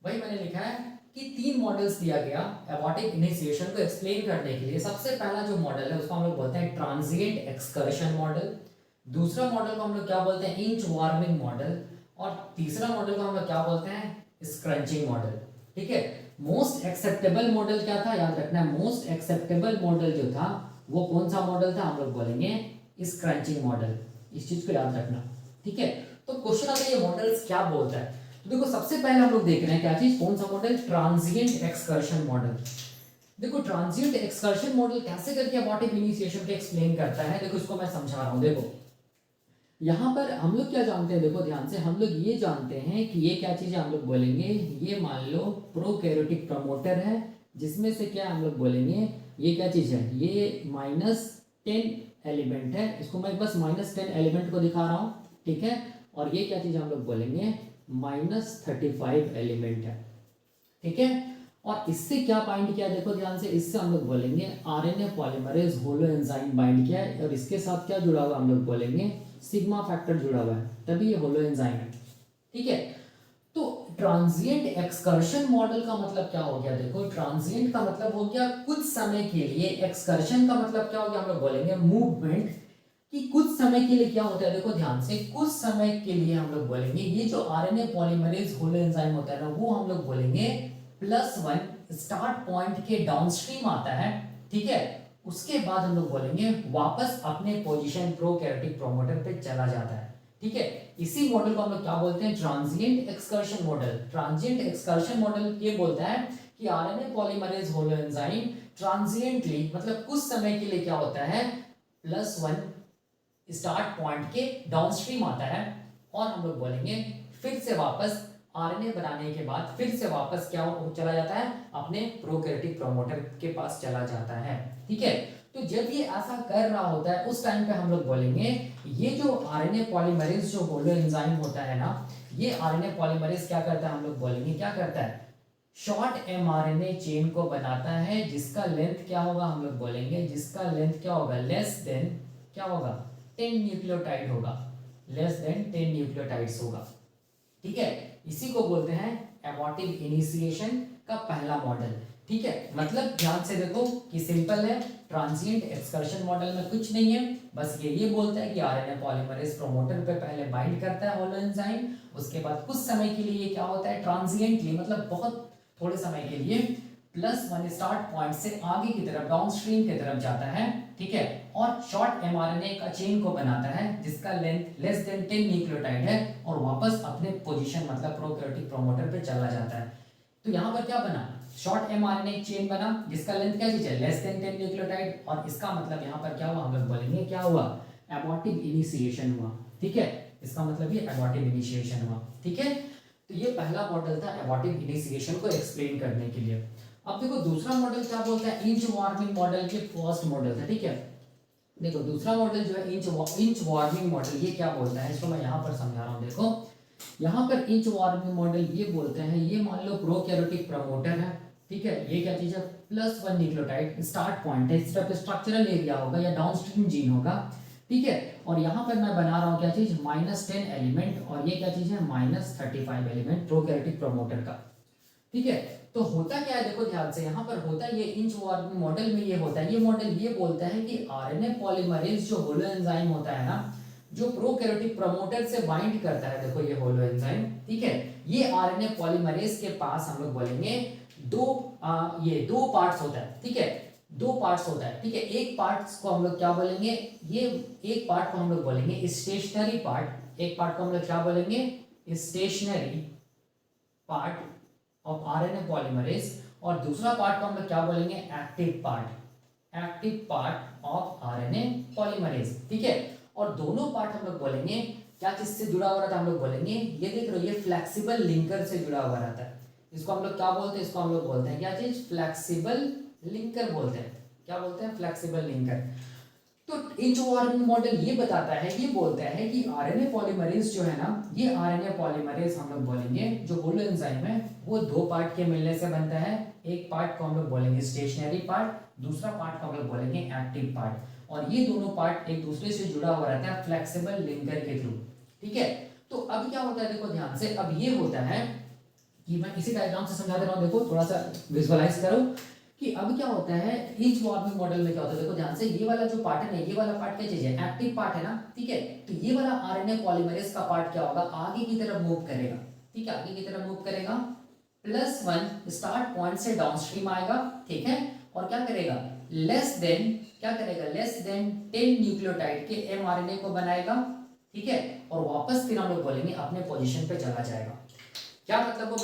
वही मैंने लिखा है कि 3 मॉडल्स दिया गया एबॉर्टिव इनिशिएशन को एक्सप्लेन करने के लिए। सबसे पहला जो मॉडल है उसको हम लोग बोलते हैं ट्रांजिएंट एक्सकर्शन मॉडल, दूसरा मॉडल को हम लोग क्या बोलते हैं, इंच वार्मिंग मॉडल, और तीसरा मॉडल को हम लोग क्या बोलते हैं, स्क्रंचिंग मॉडल, ठीक है। मोस्ट एक्सेप्टेबल मॉडल क्या था, याद रखना है, मोस्ट एक्सेप्टेबल मॉडल जो था वो कौन सा मॉडल था, हम लोग बोलेंगे स्क्रंचिंग मॉडल, इस चीज को याद रखना, ठीक है। तो क्वेश्चन आता है ये मॉडल्स क्या बोलता है। तो देखो सबसे पहले हम लोग देख रहे हैं क्या चीज, कौन सा मॉडल, ट्रांजिएंट एक्सकर्शन मॉडल। देखो ट्रांजिएंट एक्सकर्शन मॉडल कैसे करके एबॉर्टिव इनिशिएशन को एक्सप्लेन करता है, देखो इसको मैं समझा रहा हूं। देखो यहाँ पर हम लोग क्या जानते हैं, देखो ध्यान से, हम लोग ये जानते हैं कि ये क्या चीज है, हम लोग बोलेंगे ये मान लो प्रोकैरियोटिक प्रमोटर है, जिसमें से क्या हम लोग बोलेंगे ये क्या चीज है, ये -10 एलिमेंट है, इसको मैं बस -10 एलिमेंट को दिखा रहा हूँ, ठीक है। और ये क्या चीज हम लोग बोलेंगे -35 एलिमेंट है, ठीक है। और इससे क्या बाइंड किया, देखो ध्यान से, इससे हम लोग बोलेंगे RNA polymerase holo enzyme bind किया है, और इसके साथ क्या जुड़ा हुआ हम लोग बोलेंगे सिग्मा फैक्टर जुड़ा हुआ है, तभी ये होलो एंजाइम है, ठीक है। तो ट्रांजिएंट एक्सकर्शन मॉडल का मतलब क्या हो गया, देखो ट्रांजिएंट का मतलब हो गया कुछ समय के लिए, एक्सकर्शन का मतलब क्या हो गया, हम लोग बोलेंगे मूवमेंट, कि कुछ समय के लिए क्या होता है, देखो ध्यान से, कुछ समय के लिए हम लोग बोलेंगे ये जो आरएनए पॉलीमरेज होलो एंजाइम होता है ना, वो हम लोग बोलेंगे +1 स्टार्ट पॉइंट के डाउनस्ट्रीम आता है, ठीक है। उसके बाद हम लोग बोलेंगे वापस अपने पोजीशन प्रोकैरियोटिक प्रोमोटर पे चला जाता है, ठीक है। इसी मॉडल को हम लोग क्या बोलते हैं, transient excursion model. Transient excursion model ये बोलता है कि RNA polymerase holo enzyme transiently, मतलब कुछ समय के लिए क्या होता है, +1 स्टार्ट पॉइंट के डाउनस्ट्रीम आता है, और हम लोग बोलेंगे फिर से वापस आरएनए बनाने के बाद फिर से वापस क्या चला जाता है, अपने प्रोकैरियोटिक प्रमोटर के पास चला जाता है, ठीक है। तो जब ये ऐसा कर रहा होता है उस टाइम पे हम लोग बोलेंगे ये जो आरएनए पॉलीमरेज जो होलो एंजाइम होता है ना, ये आरएनए पॉलीमरेज क्या करता है, हम लोग बोलेंगे क्या करता है, शॉर्ट एमआरएनए चेन को बनाता है, जिसका लेंथ क्या होगा, हम लोग बोलेंगे जिसका लेंथ क्या होगा, लेस देन क्या होगा, 10 न्यूक्लियोटाइड होगा, लेस देन 10 न्यूक्लियोटाइड्स होगा, ठीक है। इसी को बोलते हैं एबॉर्टिव इनिशिएशन का पहला मॉडल, ठीक है। मतलब ध्यान से देखो कि सिंपल है, ट्रांजिएंट एक्सकर्शन मॉडल में कुछ नहीं है, बस ये बोलता है कि आरएनए पॉलीमरेज प्रोमोटर पे पहले बाइंड करता है होलो एंजाइम, उसके बाद कुछ समय के लिए ये क्या होता है, ट्रांजिएंटली, मतलब बहुत थोड़े समय के लिए +1 स्टार्ट पॉइंट से आगे की तरफ डाउनस्ट्रीम की तरफ जाता है, ठीक है, और शॉर्ट एमआरएनए का चेन को बनाता है जिसका लेंथ लेस देन 10 न्यूक्लियोटाइड है और वापस अपने पोजीशन मतलब प्रोकैरियोटिक प्रोमोटर पे चला जाता है। तो यहाँ पर क्या बना, शॉर्ट एमआरएनए चेन बना जिसका लेंथ क्या चीज है, लेस देन 10 न्यूक्लियोटाइड, और इसका मतलब यहाँ पर क्या हुआ, हम लोग बोलेंगे क्या हुआ, एबॉर्टिव इनिशिएशन हुआ, ठीक है, इसका मतलब ये एबॉर्टिव इनिशिएशन हुआ, ठीक है। तो ये पहला मॉडल था एबॉर्टिव इनिशिएशन को एक्सप्लेन करने के लिए। अब देखो दूसरा मॉडल क्या बोलता है, इंच वार्मिंग मॉडल के फर्स्ट मॉडल था, ठीक है। देखो दूसरा मॉडल जो है इंच वार्मिंग मॉडल, ये क्या बोलता है, इसको मैं यहाँ पर समझा रहा हूँ। देखो यहाँ पर इंच वार्मिंग मॉडल ये बोलते हैं, ये मान लो प्रोकैरियोटिक प्रमोटर है, ठीक है, ये क्या चीज है, +1 न्यूक्लियोटाइड स्टार्ट पॉइंट है, इस तरफ स्ट्रक्चरल एरिया होगा या डाउनस्ट्रीम जीन होगा, ठीक है, और यहाँ पर मैं बना रहा हूँ क्या चीज, -10 एलिमेंट, और ये क्या चीज है, -35 एलिमेंट प्रोकैरियोटिक प्रमोटर का, ठीक है। तो होता क्या है, देखो ध्यान से, यहाँ पर होता है ये इंच वार्मिंग मॉडल में ये होता है, ये मॉडल ये बोलता है कि आरएनए पॉलीमरेज जो होलो एंजाइम होता है ना, जो प्रोकैरियोटिक प्रमोटर से बाइंड करता है, देखो ये होलो एंजाइम, ठीक है, ये आरएनए पॉलीमरेज के पास हम लोग बोलेंगे ये दो पार्ट्स होता है, ठीक है, दो पार्ट्स होता है, ठीक है। एक पार्ट्स को हम लोग क्या बोलेंगे, ये एक पार्ट को हम लोग बोलेंगे स्टेशनरी पार्ट, एक पार्ट को हम लोग क्या बोलेंगे, stationary part of RNA polymerase, और दूसरा पार्ट को हम लोग क्या बोलेंगे, active part of RNA polymerase, ठीक है। और दोनों पार्ट हम लोग बोलेंगे क्या चीज से जुड़ा हुआ रहता है, हम लोग बोलेंगे ये देख रहे हो, ये फ्लेक्सिबल लिंकर से जुड़ा हुआ रहता है, इसको हम लोग क्या बोलते हैं, इसको हम लोग बोलते हैं क्या चीज, फ्लेक्सिबल लिंकर बोलते हैं, क्या बोलते हैं, फ्लेक्सिबल लिंकर। तो इंच वार्मिंग मॉडल ये बताता है, ये बोलता है कि आरएनए पॉलीमरेज जो है ना, ये आरएनए पॉलीमरेज हम लोग बोलेंगे जो होलो एंजाइम है वो दो पार्ट के मिलने से बनता है, एक पार्ट को हम लोग बोलेंगे स्टेशनरी पार्ट, दूसरा पार्ट को हम लोग बोलेंगे एक्टिव पार्ट, और ये दोनों पार्ट एक दूसरे से जुड़ा हुआ रहता है फ्लेक्सिबल लिंकर के थ्रू, ठीक है। तो अब क्या होता है, देखो ध्यान से, अब ये होता है कि मैं इसी डायग्राम से समझा दे रहा हूँ, देखो थोड़ा सा विजुअलाइज करो कि अब क्या होता है इंच वार्मिंग मॉडल में क्या होता है, देखो ध्यान से, ये वाला जो पार्ट है ना, ये वाला पार्ट क्या चीज है, एक्टिव पार्ट है ना, ठीक है। तो ये वाला आरएनए पॉलीमरेज का पार्ट क्या होगा, आगे की तरफ मूव करेगा, ठीक है, आगे की तरफ मूव करेगा, +1 स्टार्ट पॉइंट से डाउनस्ट्रीम आएगा, ठीक है, और क्या करेगा, लेस देन 10 न्यूक्लियोटाइड के एमआरएनए को बनाएगा, ठीक है, और वापस फिर हम लोग बोलेंगे अपने पोजीशन पे चला जाएगा। क्या मतलब वो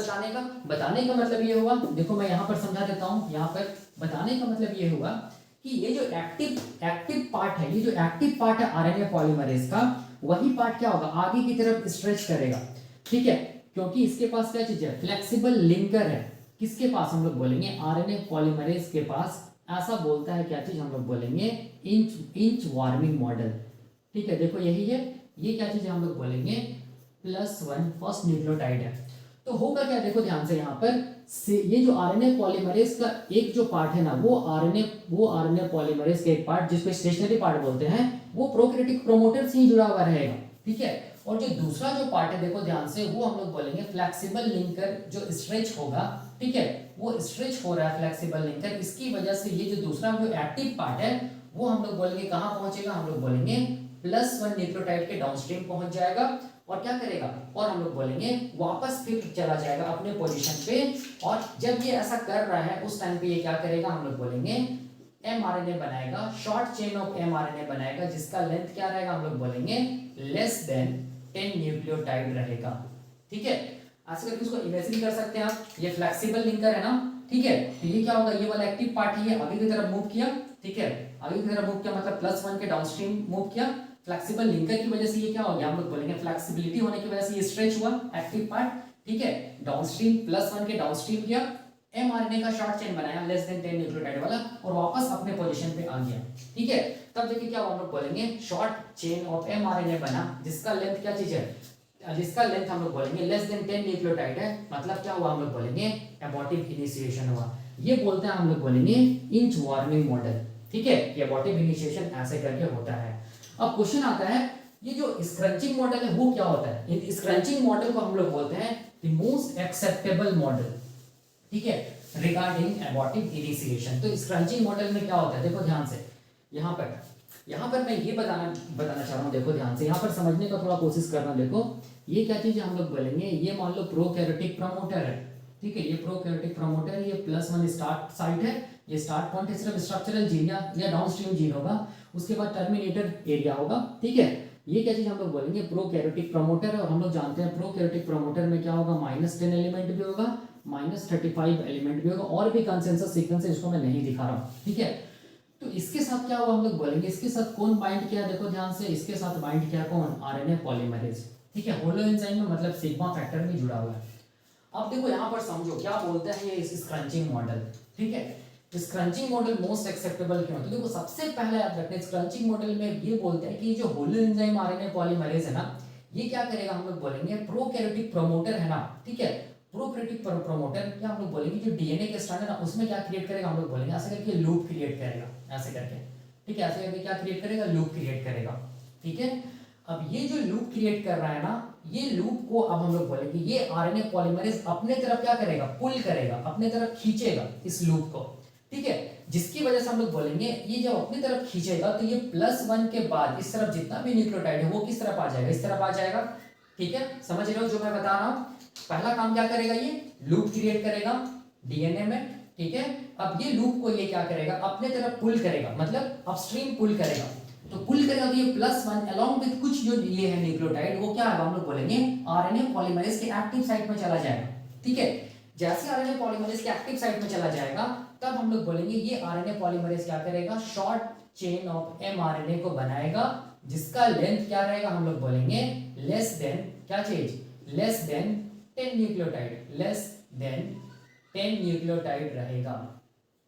बताने का मतलब ये हुआ, देखो मैं यहाँ पर समझा देता हूँ, यहाँ पर बताने का मतलब ये हुआ कि ये जो एक्टिव पार्ट है, ये जो एक्टिव पार्ट है आरएनए पॉलीमरेज का, वही पार्ट क्या होगा, आगे की तरफ स्ट्रेच करेगा, ठीक है, क्योंकि इसके पास क्या चीज है, फ्लेक्सिबल लिंकर है, किसके पास, हम लोग बोलेंगे आरएनए पॉलीमरेज के पास, ऐसा बोलता है क्या चीज, हम लोग बोलेंगे इंच वार्मिंग मॉडल, ठीक है। देखो यही है, ये क्या चीज है, हम लोग बोलेंगे +1 फर्स्ट न्यूक्लियोटाइड है। तो होगा क्या, देखो ध्यान से, यहाँ पर ये जो आरएनए पॉलीमरेज का एक जो पार्ट है ना, वो आरएनए पॉलीमरेज का एक पार्ट जिसको स्टेशनरी पार्ट बोलते हैं, वो प्रोकैरियोटिक प्रोमोटर से ही जुड़ा हुआ रहेगा, ठीक है। और जो दूसरा जो पार्ट है, देखो ध्यान से, वो हम लोग बोलेंगे फ्लेक्सिबल लिंकर, जो स्ट्रेच होगा, ठीक है, वो स्ट्रेच हो रहा है फ्लेक्सिबल लिंकर, इसकी वजह से ये जो दूसरा जो एक्टिव पार्ट है वो हम लोग बोलेंगे कहाँ पहुंचेगा, हम लोग बोलेंगे +1 न्यूक्लियोटाइड के डाउनस्ट्रीम पहुंच जाएगा, और क्या करेगा, और हम लोग बोलेंगे वापस फिर चला जाएगा अपने पोजीशन पे, और जब ये ऐसा कर रहा है उस टाइम पे ये क्या करेगा, हम लोग बोलेंगे एमआरएनए बनाएगा, शॉर्ट चेन ऑफ एमआरएनए बनाएगा जिसका लेंथ क्या रहेगा, हम लोग बोलेंगे लेस देन 10 न्यूक्लियोटाइड रहेगा, ठीक है। ऐसे करके इसको इमेजिन कर सकते हैं आप, ये फ्लेक्सिबल लिंकर है ना, ठीक है, तो ये क्या होगा, ये वाला एक्टिव पार्ट है, ये आगे की तरफ मूव किया, ठीक है, आगे की तरफ मूव किया मतलब +1 के डाउनस्ट्रीम मूव किया, फ्लेक्सिबल लिंकर की वजह से ये क्या हो गया, हम लोग बोलेंगे फ्लेक्सिबिलिटी होने की वजह से ये स्ट्रेच हुआ एक्टिव पार्ट, ठीक है, डाउनस्ट्रीम +1 के डाउनस्ट्रीम गया, एमआरएनए का शॉर्ट चेन बनाया लेस देन 10 न्यूक्लियोटाइड वाला, और वापस अपने पोजीशन पे आ गया, ठीक है। तब देखिए क्या हम लोग बोलेंगे शॉर्ट चेन ऑफ एमआरएनए बना जिसका लेंथ क्या चीज है, जिसका लेंथ हम लोग बोलेंगे लेस देन 10 न्यूक्लियोटाइड है, मतलब क्या हुआ, हम लोग बोलेंगे एबॉर्टिव इनिशिएशन हुआ, ये बोलते हैं हम लोग बोलेंगे इंच वार्मिंग मॉडल, ठीक है, ये एबॉर्टिव इनिशिएशन ऐसे करके होता है। अब क्वेश्चन आता है, ये जो स्क्रंचिंग मॉडल है वो क्या होता है, इन स्क्रंचिंग मॉडल को हम लोग बोलते हैं द मोस्ट एक्सेप्टेबल मॉडल, ठीक है, रिगार्डिंग एबॉर्टिव इनिशिएशन। तो स्क्रंचिंग मॉडल में क्या होता है, देखो ध्यान से, यहाँ पर मैं ये बताना चाह रहा हूँ, देखो ध्यान से, यहाँ पर समझने का थोड़ा कोशिश करना, देखो ये क्या चीज है, हम लोग बोलेंगे, ये मान लो प्रोकैरियोटिक प्रमोटर है, ठीक है, ये प्रोकैरियोटिक प्रमोटर है, ये +1 स्टार्ट साइट है, ये स्टार्ट पॉइंट है, सिर्फ स्ट्रक्चरल जीन या डाउनस्ट्रीम जीन होगा, उसके बाद टर्मिनेटर एरिया होगा। ठीक है, ये क्या चीज हम लोग बोलेंगे, प्रोकैरियोटिक प्रमोटर है। और हम लोग जानते हैं प्रोकैरियोटिक प्रमोटर में क्या होगा, -10 एलिमेंट भी होगा, -35 एलिमेंट भी होगा, और भी कंसेंसस सीक्वेंस है, इसको मैं नहीं दिखा रहा हूँ। ठीक है, तो इसके साथ क्या होगा हम लोग बोलेंगे, इसके साथ कौन बाइंड किया, देखो ध्यान से, इसके साथ बाइंड किया कौन, आरएनए पॉलीमरेज। ठीक है, होलो एंजाइम में मतलब सिग्मा फैक्टर भी जुड़ा हुआ है। अब देखो यहाँ पर समझो क्या बोलते हैं ये स्क्रंचिंग मॉडल। ठीक है, स्क्रंचिंग मॉडल मोस्ट एक्सेप्टेबल क्यों, तो देखो सबसे पहले याद रखना, स्क्रंचिंग मॉडल में ये बोलते हैं कि जो होलो एंजाइम आरएनए पॉलीमरेज है ना, ये क्या करेगा, हम लोग बोलेंगे प्रोकैरियोटिक प्रमोटर है ना। ठीक है, प्रोकैरियोटिक प्रमोटर क्या हम लोग बोलेंगे, जो डीएनए के स्ट्रैंड है ना, उसमें क्या क्रिएट करेगा, हम लोग बोलेंगे ऐसे करके लूप क्रिएट करेगा, ऐसे करके। ठीक है, ऐसे करके क्या क्रिएट करेगा, लूप क्रिएट करेगा। ठीक है, अब ये जो लूप क्रिएट कर रहा है ना, ये लूप को अब हम लोग बोलेंगे ये आरएनए पॉलीमरेज अपने तरफ क्या करेगा, पुल करेगा, अपने तरफ खींचेगा इस लूप को। ठीक है, जिसकी वजह से हम लोग बोलेंगे ये जब अपनी तरफ खींचेगा तो ये +1 के बाद इस तरफ जितना भी न्यूक्लियोटाइड है वो किस तरफ आ जाएगा, इस तरफ आ जाएगा। ठीक है, समझ रहे हो जो मैं बता रहा हूं, पहला काम क्या करेगा, ये लूप क्रिएट करेगा डीएनए में। ठीक है, अब ये लूप को ये क्या करेगा, अपने तरफ पुल करेगा, मतलब अपस्ट्रीम पुल करेगा। तो पुल करेगा तो ये +1 अलोंग विद कुछ जो ये है न्यूक्लियोटाइड, वो क्या है, हम लोग बोलेंगे आरएनए पॉलीमरेज के एक्टिव साइट में चला जाएगा। ठीक है, जैसे आरएनए पॉलीमरेज के एक्टिव साइट में चला जाएगा, तब हम लोग बोलेंगे ये आरएनए पॉलीमरेज क्या करेगा, शॉर्ट चेन ऑफ एमआरएनए को बनाएगा, जिसका लेंथ क्या रहेगा, हम लोग बोलेंगे लेस देन क्या चीज, less than 10 nucleotide, less than 10 nucleotide रहेगा।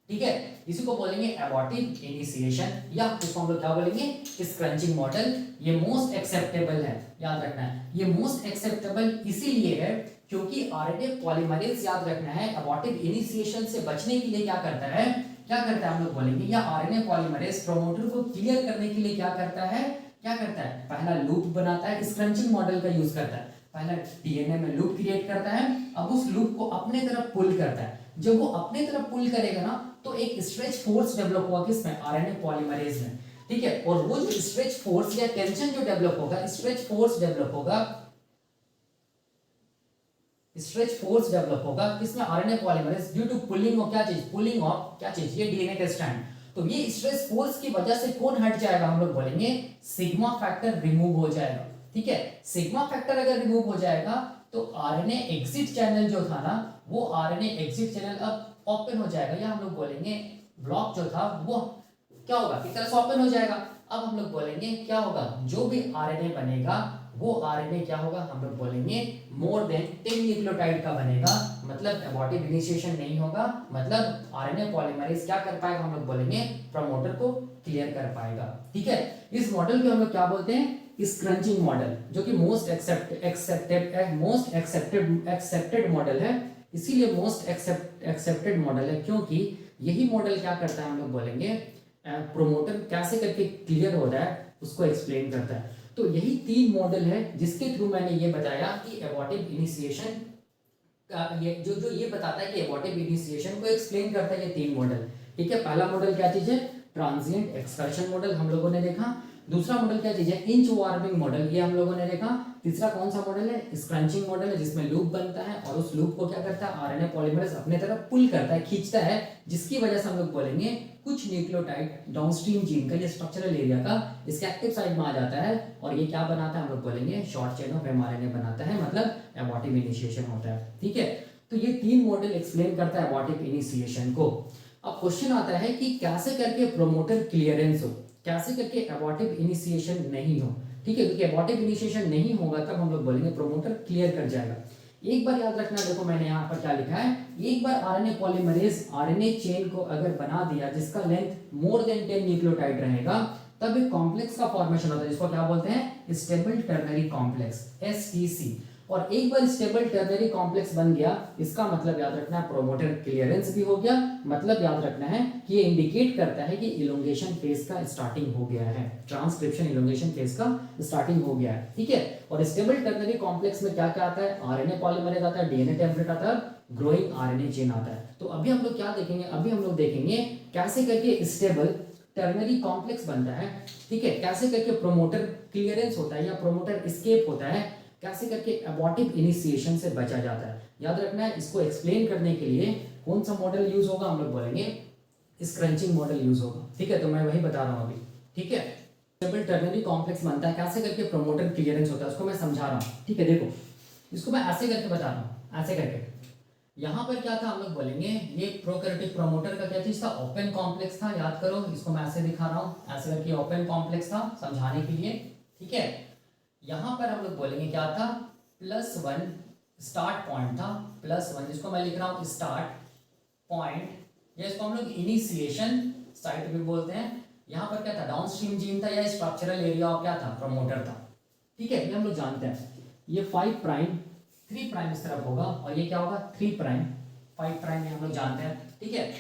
ठीक है, इसी को बोलेंगे एबॉर्टिव इनिशिएशन, या इसको हम लोग क्या बोलेंगे, स्क्रंचिंग मॉडल। ये मोस्ट एक्सेप्टेबल है, याद रखना है, ये मोस्ट एक्सेप्टेबल इसीलिए है क्योंकि आरएनए पॉलीमरेज, याद रखना है, एबॉर्टिव इनिशिएशन से बचने के लिए क्या करता है, क्या करता है, हम लोग बोलेंगे या आरएनए पॉलीमरेज प्रोमोटर को क्लियर करने के लिए क्या करता है, क्या करता है, पहला लूप बनाता है, स्क्रंचिंग मॉडल का यूज करता है, पहला डीएनए में लूप क्रिएट करता है, अब उस लूप को अपने तरफ पुल करता है। जब वो अपने तरफ पुल करेगा ना, तो एक स्ट्रेच फोर्स डेवलप होगा किसमें, आरएनए पॉलीमरेज में। ठीक है, और वो जो स्ट्रेच फोर्स या टेंशन जो डेवलप होगा, स्ट्रेच फोर्स डेवलप होगा, स्ट्रेच फोर्स डेवलप होगा किसमें, RNA polymerase, due to pulling of क्या चीज, पुलिंग ऑफ क्या चीज, ये डीएनए का स्ट्रैंड। तो ये स्ट्रेच फोर्स की वजह से कौन हट जाएगा, हम लोग बोलेंगे सिग्मा फैक्टर रिमूव हो जाएगा। ठीक है, सिग्मा फैक्टर अगर रिमूव हो जाएगा तो आरएनए एग्जिट चैनल जो था ना, वो आरएनए एग्जिट चैनल अब ओपन हो जाएगा, या हम लोग बोलेंगे ब्लॉक जो था वो क्या होगा, एक तरह से ओपन हो जाएगा। अब हम लोग बोलेंगे क्या होगा, जो भी आरएनए बनेगा वो आरएनए क्या होगा, हम लोग बोलेंगे मोर देन 10 न्यूक्लियोटाइड का बनेगा, मतलब एबॉर्टिव इनिशिएशन नहीं होगा, मतलब आरएनए पॉलीमरेज क्या कर पाएगा, हम लोग बोलेंगे प्रमोटर को क्लियर कर पाएगा। ठीक है, इस मॉडल को हम लोग क्या बोलते हैं, स्क्रंचिंग मॉडल, जो कि मोस्ट एक्सेप्टेड मॉडल है। इसीलिए मोस्ट एक्सेप्टेड मॉडल है क्योंकि यही मॉडल क्या करता है, हम लोग बोलेंगे प्रोमोटर कैसे करके क्लियर होता है उसको एक्सप्लेन करता है। तो यही 3 मॉडल है जिसके थ्रू मैंने ये बताया कि एबॉर्टिव इनिशिएशन का ये जो ये बताता है कि एबॉर्टिव इनिशिएशन को एक्सप्लेन करता है, ये 3 मॉडल। ठीक है, पहला मॉडल क्या चीज है, ट्रांजिएंट एक्सकर्शन मॉडल हम लोगों ने देखा। दूसरा मॉडल क्या चीज है, इंच वार्मिंग मॉडल, ये हम लोगों ने देखा। तीसरा कौन सा मॉडल है, स्क्रंचिंग मॉडल है, जिसमें लूप बनता है और उस लूप को क्या करता है, आरएनए पॉलीमरेज अपने तरफ पुल करता है, खींचता है, जिसकी वजह से हम लोग बोलेंगे कुछ न्यूक्लियोटाइड डाउनस्ट्रीम जीन का, ये स्ट्रक्चरल एरिया का इसके एक्टिव साइड में आ जाता है, और ये क्या बनाता है, हम लोग बोलेंगे शॉर्ट चेन ऑफ एमआरएनए बनाता है, मतलब एबॉर्टिव इनिशिएशन होता है। ठीक है, तो ये 3 मॉडल एक्सप्लेन करता है एबॉर्टिव इनिशिएशन को। अब क्वेश्चन आता है कि कैसे करके प्रोमोटर क्लियरेंस हो, कैसे करके एबॉर्टिव इनिशिएशन नहीं हो। ठीक है, क्योंकि एबॉर्टिव इनिशिएशन नहीं होगा तब हम लोग बोलेंगे प्रोमोटर क्लियर कर जाएगा। एक बार याद रखना, देखो मैंने यहाँ पर क्या लिखा है, एक बार आरएनए पॉलीमरेज आरएनए चेन को अगर बना दिया जिसका लेंथ मोर देन 10 न्यूक्लियोटाइड रहेगा, तब एक कॉम्प्लेक्स का फॉर्मेशन होता है, जिसको क्या बोलते हैं, स्टेबल टर्नरी कॉम्प्लेक्स, एसटीसी। और एक बार स्टेबल टर्नरी कॉम्प्लेक्स बन गया, इसका मतलब याद रखना है प्रोमोटर क्लियरेंस भी हो गया, मतलब याद रखना है कि ये इंडिकेट करता है कि इलोंगेशन फेज का स्टार्टिंग हो गया है, ट्रांसक्रिप्शन इलोंगेशन फेज का स्टार्टिंग हो गया है। ठीक है, और स्टेबल टर्नरी कॉम्प्लेक्स में क्या क्या आता है, आरएनए पॉलीमरेज आता है, डीएनए टेम्पलेट आता है, ग्रोइंग आरएनए चेन आता है। तो अभी हम लोग क्या देखेंगे, अभी हम लोग देखेंगे कैसे करके स्टेबल टर्नरी कॉम्प्लेक्स बनता है। ठीक है, कैसे करके प्रोमोटर क्लियरेंस होता है या प्रोमोटर एस्केप होता है, कैसे करके एबॉर्टिव इनिशिएशन से बचा जाता है। याद रखना है, इसको एक्सप्लेन करने के लिए कौन सा मॉडल यूज होगा, हम लोग बोलेंगे स्क्रंचिंग मॉडल यूज होगा। ठीक है, तो मैं वही बता रहा हूँ अभी। ठीक है, डबल टर्नरी कॉम्प्लेक्स बनता है, कैसे करके प्रोमोटर क्लियरेंस होता है उसको मैं समझा रहा हूँ। ठीक है, देखो इसको मैं ऐसे करके बता रहा हूँ, ऐसे करके। यहाँ पर क्या था, हम लोग बोलेंगे ये प्रोकैरियोटिक प्रमोटर का क्या चीज था, ओपन कॉम्प्लेक्स था। याद करो, इसको मैं ऐसे दिखा रहा हूँ, ऐसे करके ओपन कॉम्प्लेक्स था समझाने के लिए। ठीक है, यहाँ पर हम लोग बोलेंगे क्या था, +1 स्टार्ट पॉइंट था, +1 जिसको मैं लिख रहा हूँ स्टार्ट पॉइंट, या इसको हम लोग इनिशिएशन साइट भी बोलते हैं। यहाँ पर क्या था, डाउनस्ट्रीम जीन था या स्ट्रक्चरल एरिया ऑफ क्या था, प्रमोटर था। ठीक है, ये हम लोग जानते हैं। ये 5 प्राइम 3 प्राइम इस तरफ होगा, और ये क्या होगा 3 प्राइम 5 प्राइम, ये हम लोग जानते हैं। ठीक है,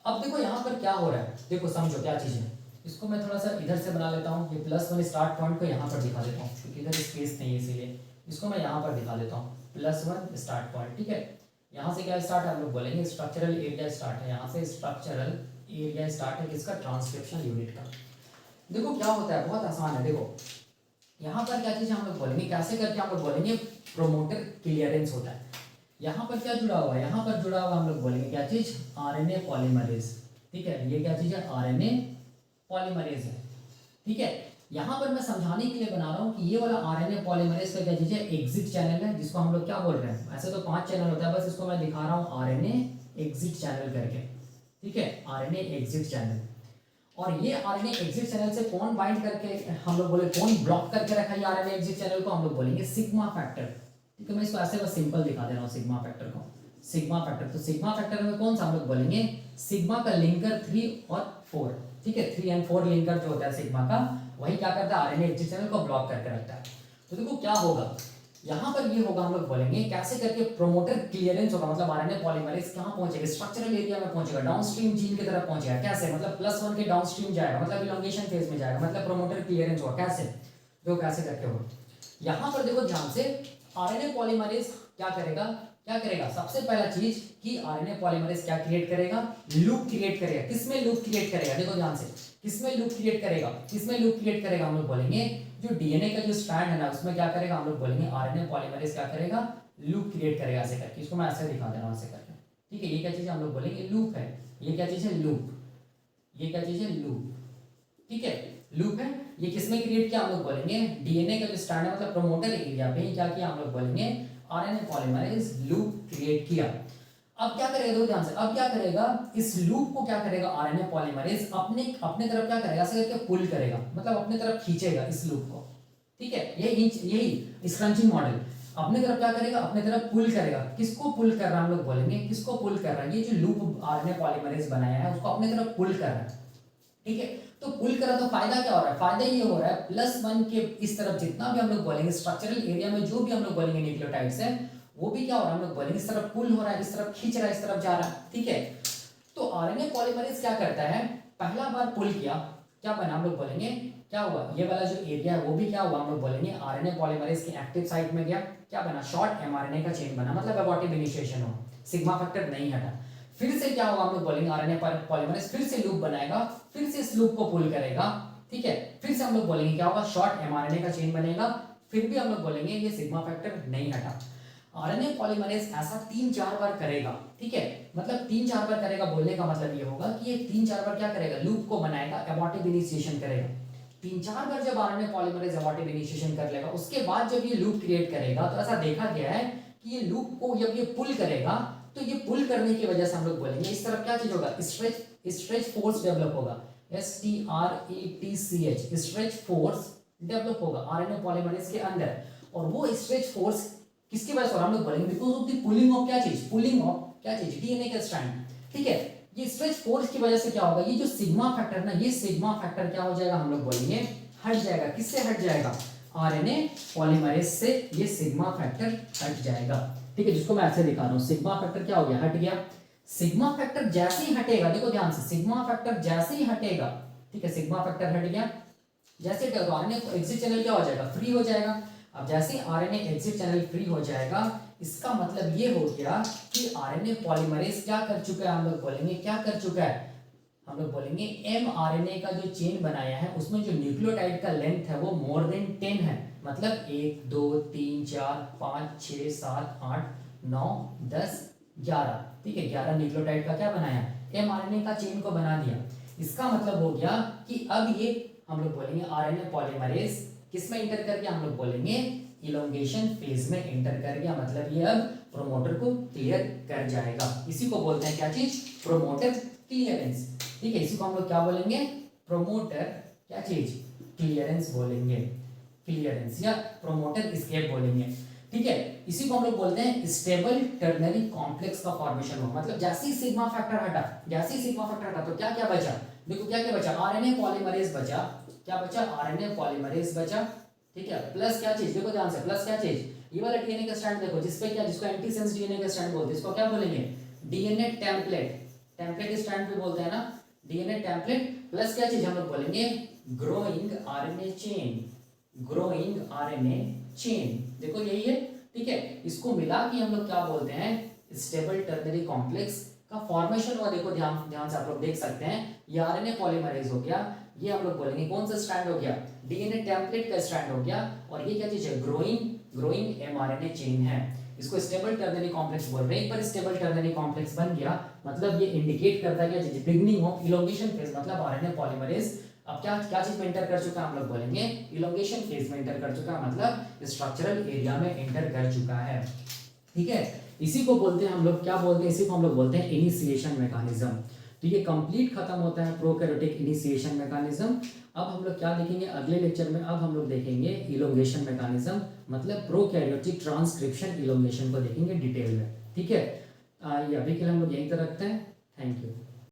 अब देखो यहाँ पर क्या हो रहा है, देखो समझो क्या चीज़ है। इसको मैं थोड़ा सा इधर से बना लेता हूँ, ये +1 स्टार्ट पॉइंट को यहाँ पर दिखा देता हूँ, क्योंकि इधर स्पेस नहीं है इसीलिए इसको मैं यहाँ पर दिखा देता हूँ, +1 स्टार्ट पॉइंट। ठीक है, यहाँ से क्या स्टार्ट है, हम लोग बोलेंगे स्ट्रक्चरल एरिया स्टार्ट है, यहाँ से स्ट्रक्चरल एरिया स्टार्ट है किसका, ट्रांसक्रिप्शन यूनिट का। देखो क्या होता है, बहुत आसान है। देखो यहाँ पर क्या चीज़ हम लोग बोलेंगे, कैसे करके हम लोग बोलेंगे प्रोमोटर क्लियरेंस होता है। यहाँ पर क्या जुड़ा हुआ है, यहाँ पर जुड़ा हुआ हम लोग बोलेंगे क्या चीज़, आरएनए पॉलीमरेज। ठीक है, ये क्या चीज़ है, आरएनए पॉलीमरेज है। ठीक है, यहाँ पर मैं समझाने के लिए बना रहा हूँ कि ये वाला आरएनए पॉलीमरेज का क्या चीज़ है, एग्जिट चैनल है, जिसको हम लोग क्या बोल रहे हैं, ऐसे तो 5 चैनल होता है, बस इसको मैं दिखा रहा हूँ आरएनए एग्जिट चैनल करके। ठीक है, आरएनए एग्जिट चैनल। और ये आरएनए एग्जिट चैनल से कौन बाइंड करके, हम लोग बोले कौन ब्लॉक करके रखा है आरएनए एग्जिट चैनल को, हम लोग बोलेंगे सिग्मा फैक्टर। ठीक है, मैं इसको ऐसे बस सिंपल दिखा दे रहा हूँ सिग्मा फैक्टर को। सिग्मा फैक्टर, तो सिग्मा फैक्टर में कौन सा हम लोग बोलेंगे, सिग्मा का लिंकर 3 और 4। ठीक है, 3 और 4 लिंकर जो होता है सिग्मा का, वही क्या करता है, आरएनए एग्जिट चैनल को ब्लॉक करके रखता है। तो देखो क्या होगा, यहाँ पर ये होगा, हम लोग बोलेंगे कैसे करके प्रोमोटर क्लियरेंस होगा, मतलब आरएनए पॉलीमरेज कहाँ पहुंचेगा, स्ट्रक्चरल एरिया में पहुंचेगा, डाउनस्ट्रीम जीन की तरफ पहुंचेगा। कैसे, मतलब +1 के डाउनस्ट्रीम जाएगा, मतलब इलोंगेशन फेज में जाएगा, मतलब प्रोमोटर क्लियरेंस होगा। कैसे, जो कैसे करके होगा, यहाँ पर देखो ध्यान से, आरएनए पॉलीमरेज क्या करेगा, क्या करेगा, सबसे पहला चीज कि आरएनए पॉलीमरेज क्या क्रिएट करेगा, लूप क्रिएट करेगा। किसमें लूप क्रिएट करेगा, देखो ध्यान से, किसमें लूप क्रिएट करेगा, किसमें लूप क्रिएट करेगा, हम लोग बोलेंगे जो डीएनए का जो स्ट्रैंड है ना, उसमें क्या करेगा, हम लोग बोलेंगे आरएनए पॉलीमरेज क्या करेगा, लूप क्रिएट करेगा ऐसे करके। इसको मैं ऐसे दिखा दे रहा हूं ऐसे करके। ठीक है, ये क्या चीज है, हम लोग बोलेंगे लूप है। ये क्या चीज है, लूप। ये क्या चीज है, लूप। ठीक है, लूप है। ये किसमें क्रिएट किया, हम लोग बोलेंगे डीएनए का जो स्ट्रैंड है, मतलब प्रोमोटर एरिया पे क्या किया, हम लोग बोलेंगे आरएनए पॉलीमरेज लूप क्रिएट किया। अब क्या करेगा, दो ध्यान से, अब क्या करेगा, इस लूप को क्या करेगा, आरएनए पॉलीमरेज अपने अपने तरफ क्या करेगा, ऐसे करके पुल करेगा, मतलब अपने तरफ खींचेगा इस लूप को। ठीक है, यही स्क्रंचिंग मॉडल, अपने तरफ क्या करेगा, अपने तरफ पुल करेगा। किसको पुल कर रहा है, हम लोग बोलेंगे किसको पुल कर रहा है, ये जो लूप आरएनए पॉलीमरेज बनाया है उसको अपने तरफ पुल कर रहा है। ठीक है, तो पुल करा तो फायदा क्या हो रहा है, फायदा ये हो रहा है +1 के इस तरफ जितना भी हम लोग बोलेंगे स्ट्रक्चरल एरिया में जो भी हम लोग बोलेंगे न्यूक्लियोटाइड्स है, वो भी क्या हो रहा है, हम लोग बोलेंगे इस तरफ पुल हो रहा है, इस तरफ खींच रहा है, इस तरफ जा रहा है। ठीक है, तो आरएनए पॉलीमरेज क्या करता है, पहला बार पुल किया, क्या बना, हम लोग बोलेंगे क्या हुआ, ये वाला जो एरिया है वो भी क्या हुआ, हम लोग बोलेंगे आरएनए पॉलीमरेज के एक्टिव साइट में गया, क्या बना, शॉर्ट एमआरएनए का चेन बना, मतलब एबॉर्टिव इनिशिएशन हो, सिग्मा फैक्टर नहीं हटा। फिर से क्या होगा, हम लोग बोलेंगे आरएनए पॉलीमरेज फिर से लूप बनाएगा, फिर से इस लूप को पुल करेगा। ठीक है, फिर से हम लोग बोलेंगे क्या होगा, शॉर्ट एमआरएनए का चेन बनेगा, फिर भी हम लोग बोलेंगे ये सिग्मा फैक्टर नहीं हटा। आरएनए पॉलीमरेज ऐसा 3-4 बार करेगा। ठीक है, मतलब 3-4 बार करेगा, बोलने का मतलब ये होगा कि ये 3-4 बार क्या करेगा, लूप को बनाएगा, एबॉर्टिव इनिशिएशन करेगा। 3-4 बार जब आरएनए पॉलीमरेज एबॉर्टिव इनिशिएशन कर लेगा, उसके बाद जब ये लूप क्रिएट करेगा, तो ऐसा देखा गया है कि ये लूप को जब ये पुल करेगा, तो ये पुल करने की वजह से हम लोग बोलेंगे इस तरफ क्या चीज होगा, स्ट्रेच फोर्स डेवलप होगा, STRETCH, स्ट्रेच फोर्स डेवलप होगा आरएनए पॉलीमरेज के अंदर। और वो स्ट्रेच फोर्स किसकी वजह से, हम लोग बोलेंगे because of the pulling of क्या चीज, पुलिंग ऑफ क्या चीज, डीएनए का स्ट्रैंड। ठीक है, ये स्ट्रेच फोर्स की वजह से क्या होगा, ये जो सिग्मा फैक्टर ना, ये सिग्मा फैक्टर क्या हो जाएगा, हम लोग बोलेंगे हट जाएगा। किससे हट जाएगा, आरएनए पॉलीमरेज से ये सिग्मा फैक्टर हट जाएगा। ठीक है, जिसको मैं ऐसे दिखा रहा हूं, सिग्मा फैक्टर क्या हो गया, हट गया। सिग्मा फैक्टर जैसे ही हटेगा, देखो ध्यान से, सिग्मा फैक्टर जैसे ही हटेगा, ठीक है, सिग्मा फैक्टर हट गया, जैसे आरएनए एग्जिट चैनल क्या हो जाएगा, फ्री हो जाएगा। अब जैसे आरएनए एग्जिट चैनल फ्री हो जाएगा, इसका मतलब ये हो गया कि आरएनए पॉलीमरेज क्या कर चुका है, हम लोग बोलेंगे क्या कर चुका है, हम लोग बोलेंगे mRNA का जो चेन बनाया है उसमें जो न्यूक्लियोटाइड का लेंथ है वो मोर देन 10 है, मतलब 1 2 3 4 5 6 7 8 9 10 11, ठीक है 11 न्यूक्लियोटाइड का क्या बनाया, mRNA का चेन को बना दिया। इसका मतलब हो गया कि अब ये हम लोग बोलेंगे आरएनए पॉलीमरेज किस में इंटर कर गया, हम लोग बोलेंगे इलोंगेशन फेज में इंटर कर गया, मतलब ये अब प्रोमोटर को क्लियर कर जाएगा। इसी को बोलते हैं क्या चीज, प्रोमोटर क्लियरेंस, ठीक है। इसी को हम लोग क्या बोलेंगे, प्रोमोटर क्या चीज, क्लियरेंस बोलेंगे, क्लियरेंस या प्रोमोटर एस्केप बोलेंगे, ठीक है। इसी को हम लोग बोलते हैं स्टेबल टर्नरी कॉम्प्लेक्स का फॉर्मेशन हो, मतलब जैसे ही सिग्मा फैक्टर हटा, जैसे ही सिग्मा फैक्टर हटा तो क्या क्या बचा, देखो क्या क्या बचा, आरएनए पॉलीमरेज बचा, क्या बचा, आरएनए पॉलीमरेज बचा, ठीक है, प्लस क्या चीज, देखो ध्यान से, प्लस क्या चीज, ये वाला डीएनए का स्ट्रैंड देखो जिसपे क्या, जिसको एंटीसेंस डीएनए का स्ट्रैंड बोलते हैं, इसको क्या बोलेंगे, डीएनए टेम्पलेट, टेम्पलेट स्ट्रैंड पे बोलते हैं ना, डीएनए टेम्पलेट, प्लस क्या चीज हम लोग बोलेंगे, growing RNA chain, growing RNA chain, देखो यही है, ठीक है। इसको मिला के हम लोग क्या बोलते हैं, स्टेबल टर्नरी कॉम्प्लेक्स का फॉर्मेशन हुआ। देखो ध्यान ध्यान से आप लोग देख सकते हैं, ये आरएनए पॉलीमरेज हो गया, ये हम लोग बोलेंगे कौन सा स्ट्रैंड हो गया, डीएनए टेम्पलेट का स्ट्रैंड हो गया, और ये क्या चीज है, ग्रोइंग एमआरएनए चेन है। इसको स्टेबल टर्नरी कॉम्प्लेक्स बोल रहे हैं। एक बार स्टेबल टर्नरी कॉम्प्लेक्स बन गया मतलब ये इंडिकेट करता है कि बिगनिंग ऑफ इलोंगेशन फेज, मतलब आरएनए पॉलीमरेज अब क्या क्या चीज में एंटर कर चुका है, हम लोग बोलेंगे इलोंगेशन फेज में एंटर कर चुका है, मतलब स्ट्रक्चरल एरिया में एंटर कर चुका है, ठीक है। इसी को बोलते हैं हम लोग, क्या बोलते हैं, इसी को हम लोग बोलते हैं इनिशिएशन मैकेनिज्म। तो ये कंप्लीट खत्म होता है प्रोकैरियोटिक इनिशिएशन मैकेनिज्म। अब हम लोग क्या देखेंगे अगले लेक्चर में, अब हम लोग देखेंगे इलोंगेशन मैकेनिज्म, मतलब प्रोकैरियोटिक ट्रांसक्रिप्शन इलोंगेशन को देखेंगे डिटेल में, ठीक है। ये अभी के लिए हम लोग यहीं तक रखते हैं, थैंक यू।